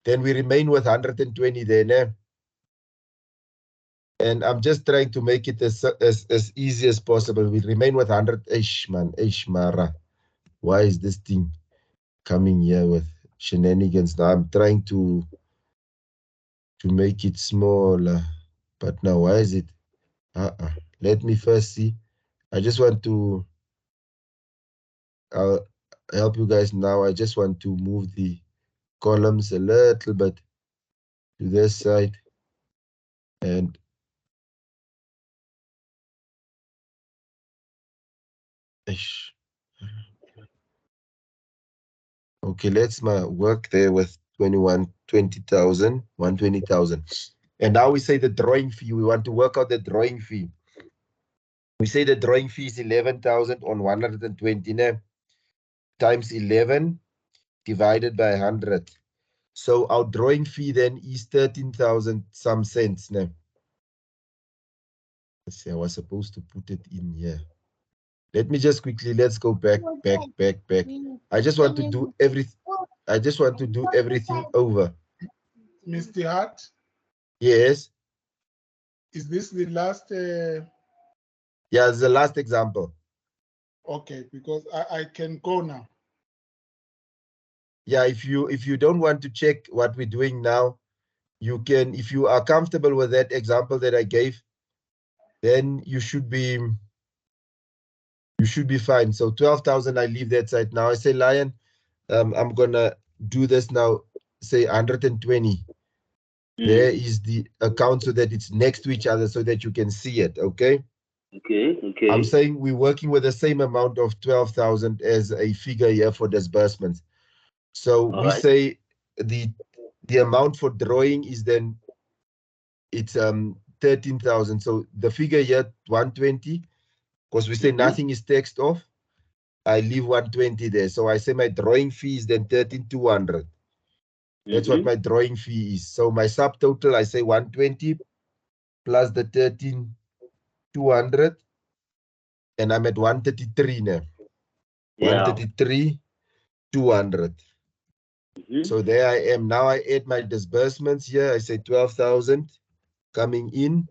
Then we remain with 120 there, nah? And I'm just trying to make it as easy as possible. We remain with 100. Ish, man, ish, Mara. Why is this thing coming here with shenanigans? Now I'm trying to make it smaller, but now why is it? Let me first see. I just want to. I'll help you guys now. I just want to move the columns a little bit to this side, and ish. Okay, let's work there with 20,000, 120,000. And now we say the drawing fee. We want to work out the drawing fee. We say the drawing fee is 11,000 on 120 times 11 divided by 100. So our drawing fee then is 13,000 some cents. Let's see, I was supposed to put it in here. Let me just quickly, let's go back. I just want to do everything. I just want to do everything over. Mr. Hart? Yes. Is this the last? Yeah, it's the last example. Okay, because I can go now. Yeah, if you don't want to check what we're doing now, you can. If you are comfortable with that example that I gave, then you should be fine. So 12,000, I leave that side. Now I say, Lion, I'm gonna do this now. Say 120. There is the account so that it's next to each other so that you can see it. Okay. Okay. I'm saying we're working with the same amount of 12,000 as a figure here for disbursements. So we say the amount for drawing is then it's 13,000. So the figure here 120, because we say nothing is taxed off. I leave 120 there. So I say my drawing fee is then 13,200. That's what my drawing fee is. So my subtotal, I say 120 plus the 13,200, and I'm at 133 now. Yeah. 133,200. So there I am. Now I add my disbursements here. I say 12,000 coming in.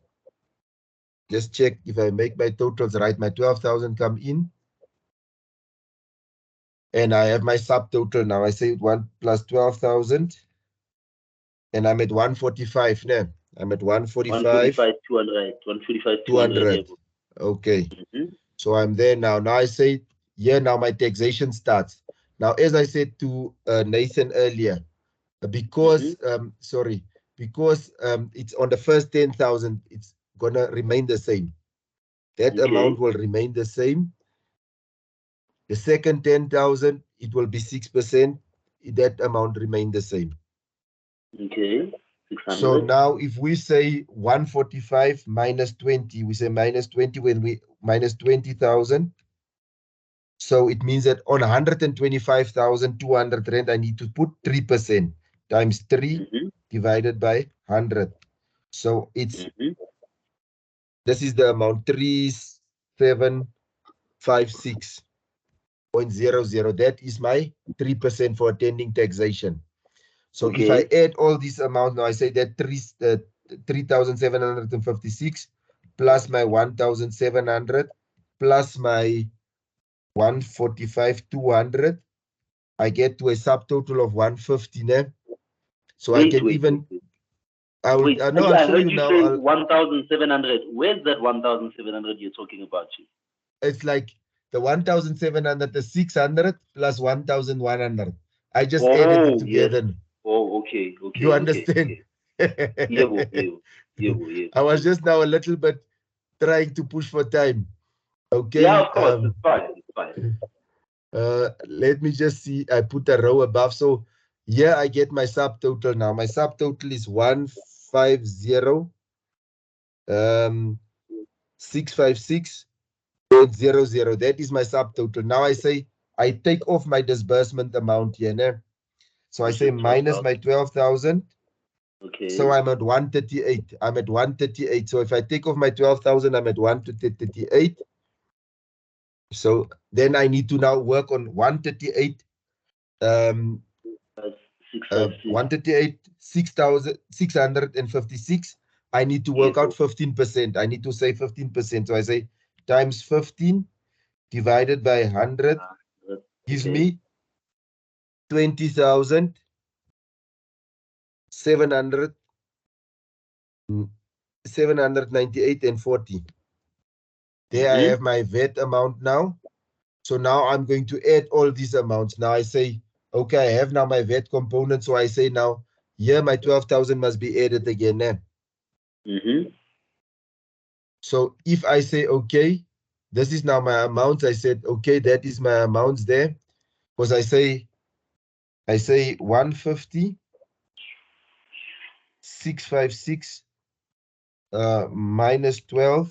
Just check if I make my totals right. My 12,000 come in. And I have my subtotal now. I say 1 plus 12,000. And I'm at 145 now. I'm at 145. 145, 200. Okay. So I'm there now. Now I say, yeah, now my taxation starts. Now, as I said to Nathan earlier, because, because it's on the first 10,000, it's going to remain the same. That amount will remain the same. The second 10,000, it will be 6%. That amount remain the same. Okay. 600. So now if we say 145 minus 20, we say minus 20 when we minus 20,000. So it means that on 125,200 rand, I need to put 3% times 3 divided by 100. So it's this is the amount 3756.00. That is my 3% for attending taxation. So if I add all these amounts, now I say that 3,756 plus my 1,700 plus my 145,200, I get to a subtotal of 150. So I can even. I know. I'll show heard you now. Say 1,700. Where's that 1,700 you're talking about? It's like the 1,700, the 600 plus 1,100. I just added it together. Yes. Oh, okay. You understand? Yeah. I was just now a little bit trying to push for time. Okay. Yeah, of course. It's fine. It's fine. Let me just see. I put a row above. So here I get my subtotal now. My subtotal is 150 656.00. That is my subtotal. Now I say I take off my disbursement amount here. Ne? So I say minus my 12,000. Okay. So I'm at 138. I'm at 138. So if I take off my 12,000, I'm at 138. So then I need to now work on 138. 138, 6,656. I need to work out 15%. I need to say 15%. So I say times 15 divided by 100 gives me 20,798 and 40. There I have my VAT amount now. So now I'm going to add all these amounts. Now I say, okay, I have now my VAT component. So I say now, here my 12,000 must be added again. So if I say, okay, this is now my amount, I said, okay, that is my amounts there. Because I say 150, 656 minus 12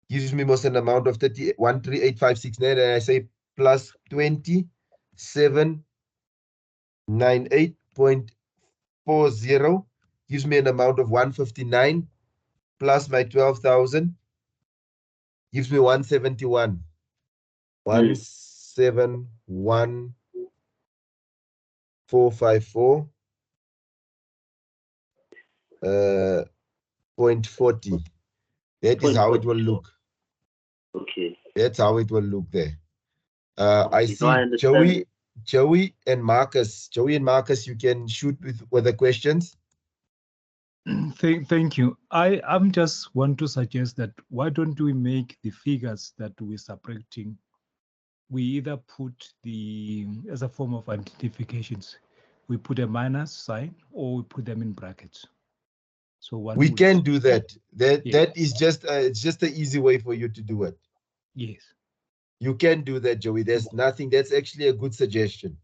gives me most an amount of 13856. And I say plus 2798.40 gives me an amount of 159 plus my 12,000 gives me 171. 171,454 0.40. That is how it will look. Okay. That's how it will look there. I see I understand. Joey and Marcus. Joey and Marcus, you can shoot with the questions. Thank you. I'm just want to suggest that why don't we make the figures that we're subtracting, we either put as a form of identifications, we put a minus sign or we put them in brackets. So we can do that. That is just it's just an easy way for you to do it. Yes. You can do that, Joey. There's nothing. That's actually a good suggestion.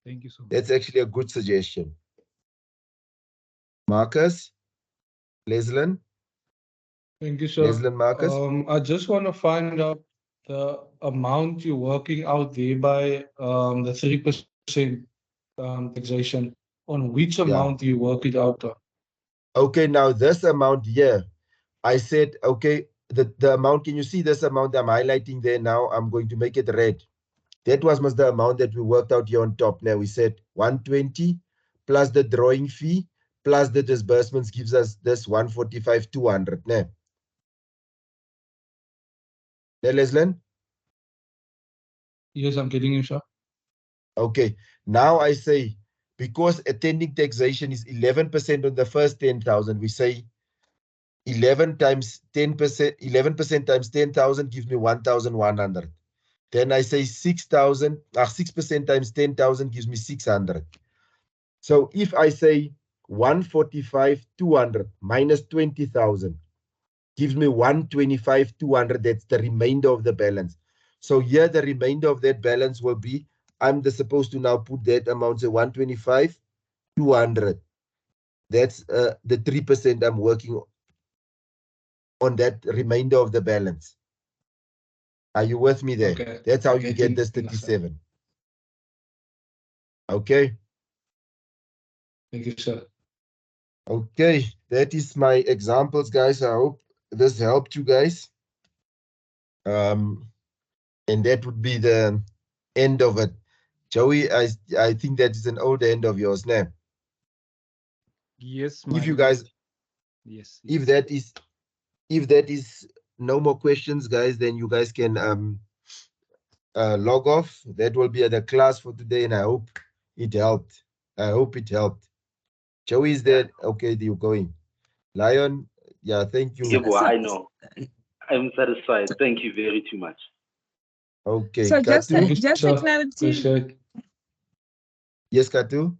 Thank you so much. That's actually a good suggestion. Marcus, Leslin. Thank you, sir. Leslin, Marcus. I just want to find out the amount you're working out there by the 3% taxation. On which amount you work it out on? Okay, now this amount here, I said, okay, the amount, can you see this amount I'm highlighting there now? I'm going to make it red. That was the amount that we worked out here on top. Now we said 120 plus the drawing fee plus the disbursements gives us this 145,200. Now, Leslin? Yes, I'm getting you, sir. Okay, now I say, because attending taxation is 11% on the first 10,000, we say 11 times 10%, 11% times 10,000 gives me 1,100. Then I say 6,000, 6% times 10,000 gives me 600. So if I say 145,200 minus 20,000 gives me 125,200, that's the remainder of the balance. So here the remainder of that balance will be, I'm supposed to now put that amount, say 125,200. That's the 3% I'm working on that remainder of the balance. Are you with me there? Okay. That's how you get this 37. Okay. Thank you, sir. Okay, that is my examples, guys. I hope this helped you guys. And that would be the end of it. Joey, I think that is an old end of yours now. Yes, if you guys, yes. If that is no more questions, guys, then you guys can log off. That will be the class for today, and I hope it helped. I hope it helped. Joey is there. Okay, you're going. Lion, yeah, thank you. I know. I'm satisfied. Thank you very too much. Okay, So just Katu? a clarity. Yes, Katu?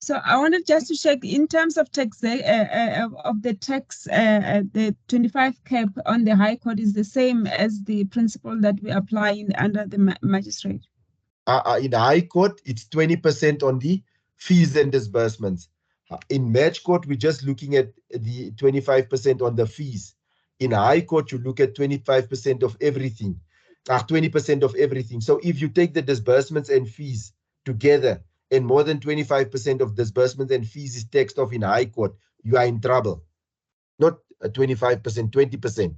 So I wanted just to check in terms of tax of the tax, the 25 cap on the High Court is the same as the principle that we apply under the magistrate. In the High Court, it's 20% on the fees and disbursements. In Match Court, we're just looking at the 25% on the fees. In High Court, you look at 25% of everything, 20% of everything. So if you take the disbursements and fees together, and more than 25% of disbursements and fees is taxed off in High Court, you are in trouble. Not 25%, 20%.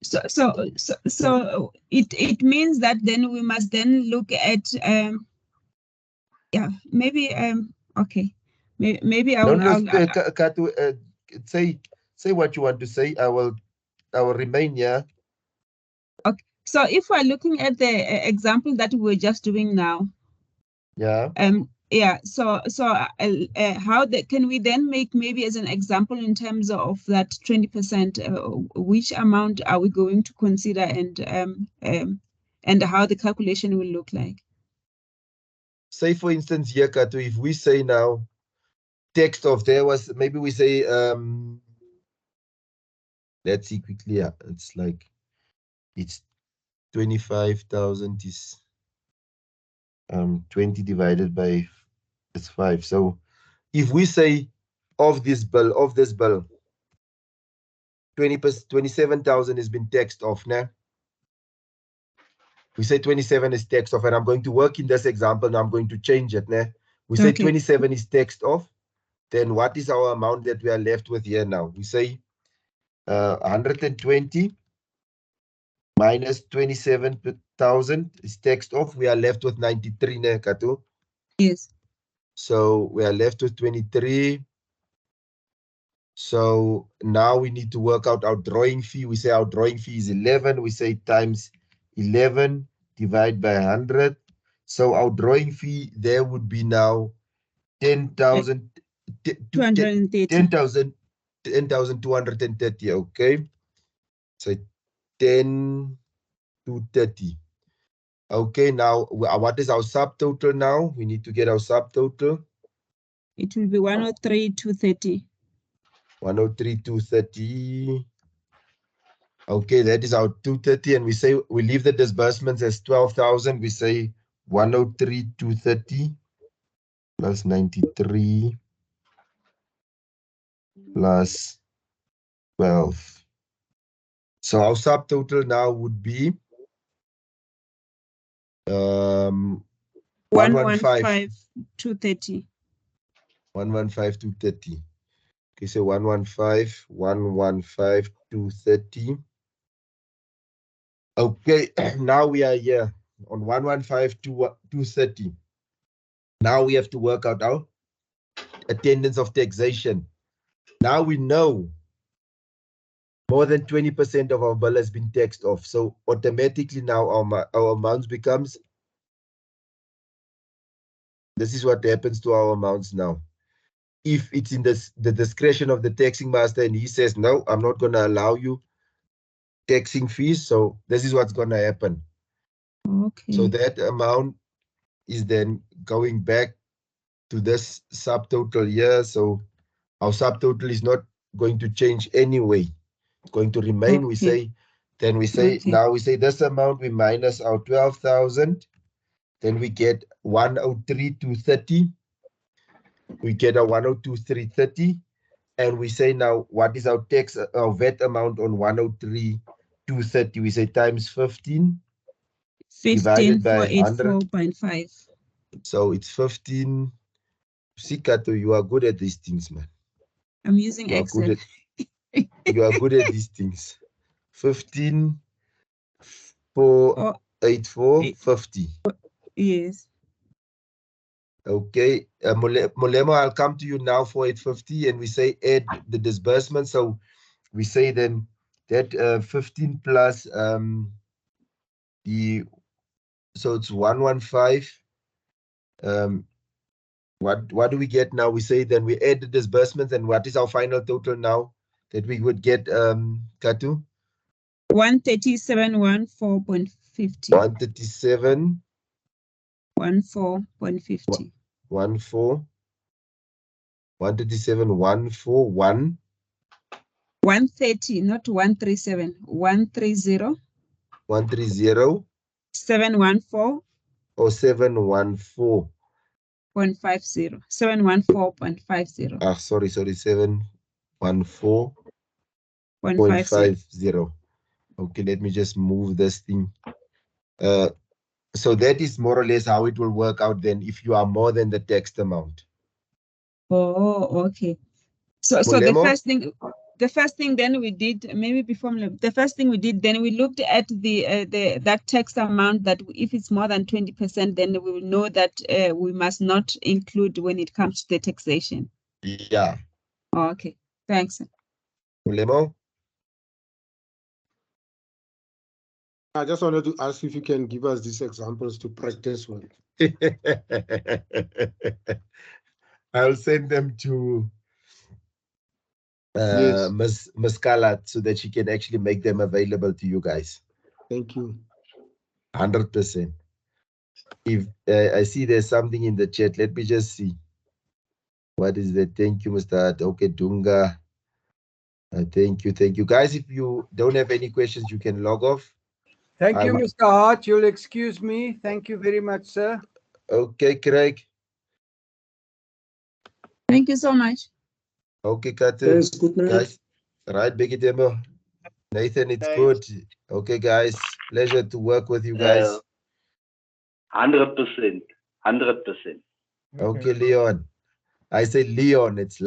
So it means that then we must then look at yeah, maybe okay, maybe I will. Katu, say what you want to say. I will remain here. Okay. So if we're looking at the example that we're just doing now, yeah. Yeah. So how can we then make maybe as an example in terms of that 20%? Which amount are we going to consider, and how the calculation will look like? Say for instance here, Katu, if we say now text of there was, maybe we say let's see quickly. Yeah, it's like it's 25,000 is 20 divided by it's 5. So if we say of this bill 27,000 has been taxed off now. We say 27 is taxed off, and I'm going to work in this example now. I'm going to change it now. We say 27 is taxed off. Then what is our amount that we are left with here now? We say 120 minus 27,000 is taxed off. We are left with 93, ne, Katu? Yes. So we are left with 23. So now we need to work out our drawing fee. We say our drawing fee is 11. We say times 11 divided by 100. So our drawing fee there would be now 10,000. 10,230. Okay. So 10 to 30. Okay, now what is our subtotal now? We need to get our subtotal. It will be 103,230. 103,230. Okay, that is our 230, and we say we leave the disbursements as 12,000. We say 103,230 plus 93 plus 12. So our subtotal now would be 115,230. 115,230. Okay, so 115,230. Okay, now we are here on 115,230. Now we have to work out our attendance of taxation. Now we know more than 20% of our bill has been taxed off. So automatically now our amounts becomes, this is what happens to our amounts now. If it's in the discretion of the taxing master and he says, no, I'm not going to allow you taxing fees, so this is what's going to happen. Okay. So that amount is then going back to this subtotal here. So our subtotal is not going to change anyway. It's going to remain. Okay. We say, then we say, now we say this amount, we minus our 12,000. Then we get 103,230. We get a 102,330. And we say now, what is our tax, our VAT amount on 103,230? We say times 15 divided by 100. 15,484.5. So it's 15. See, Kato, you are good at these things, man. I'm using Excel. You are good at these things. 15,484.50. Yes. Okay, Molemo, I'll come to you now for 850, and we say add the disbursement. So we say then that 15 plus so it's 115. What do we get now? We say then we add the disbursements, and what is our final total now that we would get, Katu? 137,104.50. 137. 14.50. 137, 141. 130, not 137. 130. 130. 714. Or 714. 0.50. 714.50. Ah, sorry, 714.50. 0.50. Okay, let me just move this thing. So that is more or less how it will work out then if you are more than the text amount. Oh, okay. So the first thing then we did, maybe before the first thing we did, then we looked at that tax amount that if it's more than 20%, then we will know that we must not include when it comes to the taxation. Yeah. Oh, okay. Thanks. Mulemo? I just wanted to ask if you can give us these examples to practice with. I'll send them to Yes. Ms. Kalat so that she can actually make them available to you guys. Thank you. 100%. If I see there's something in the chat, let me just see. What is that? Thank you, Mr. Okay, Dunga. Thank you. Guys, if you don't have any questions, you can log off. Thank you, Mr. Hart. You'll excuse me. Thank you very much, sir. Okay, Craig. Thank you so much. Okay, Katu. Yes, good night. Guys, right, Biggie Demo. Nathan, it's good. Okay, guys, pleasure to work with you guys. 100%. 100%. Okay, Leon. I say Leon, it's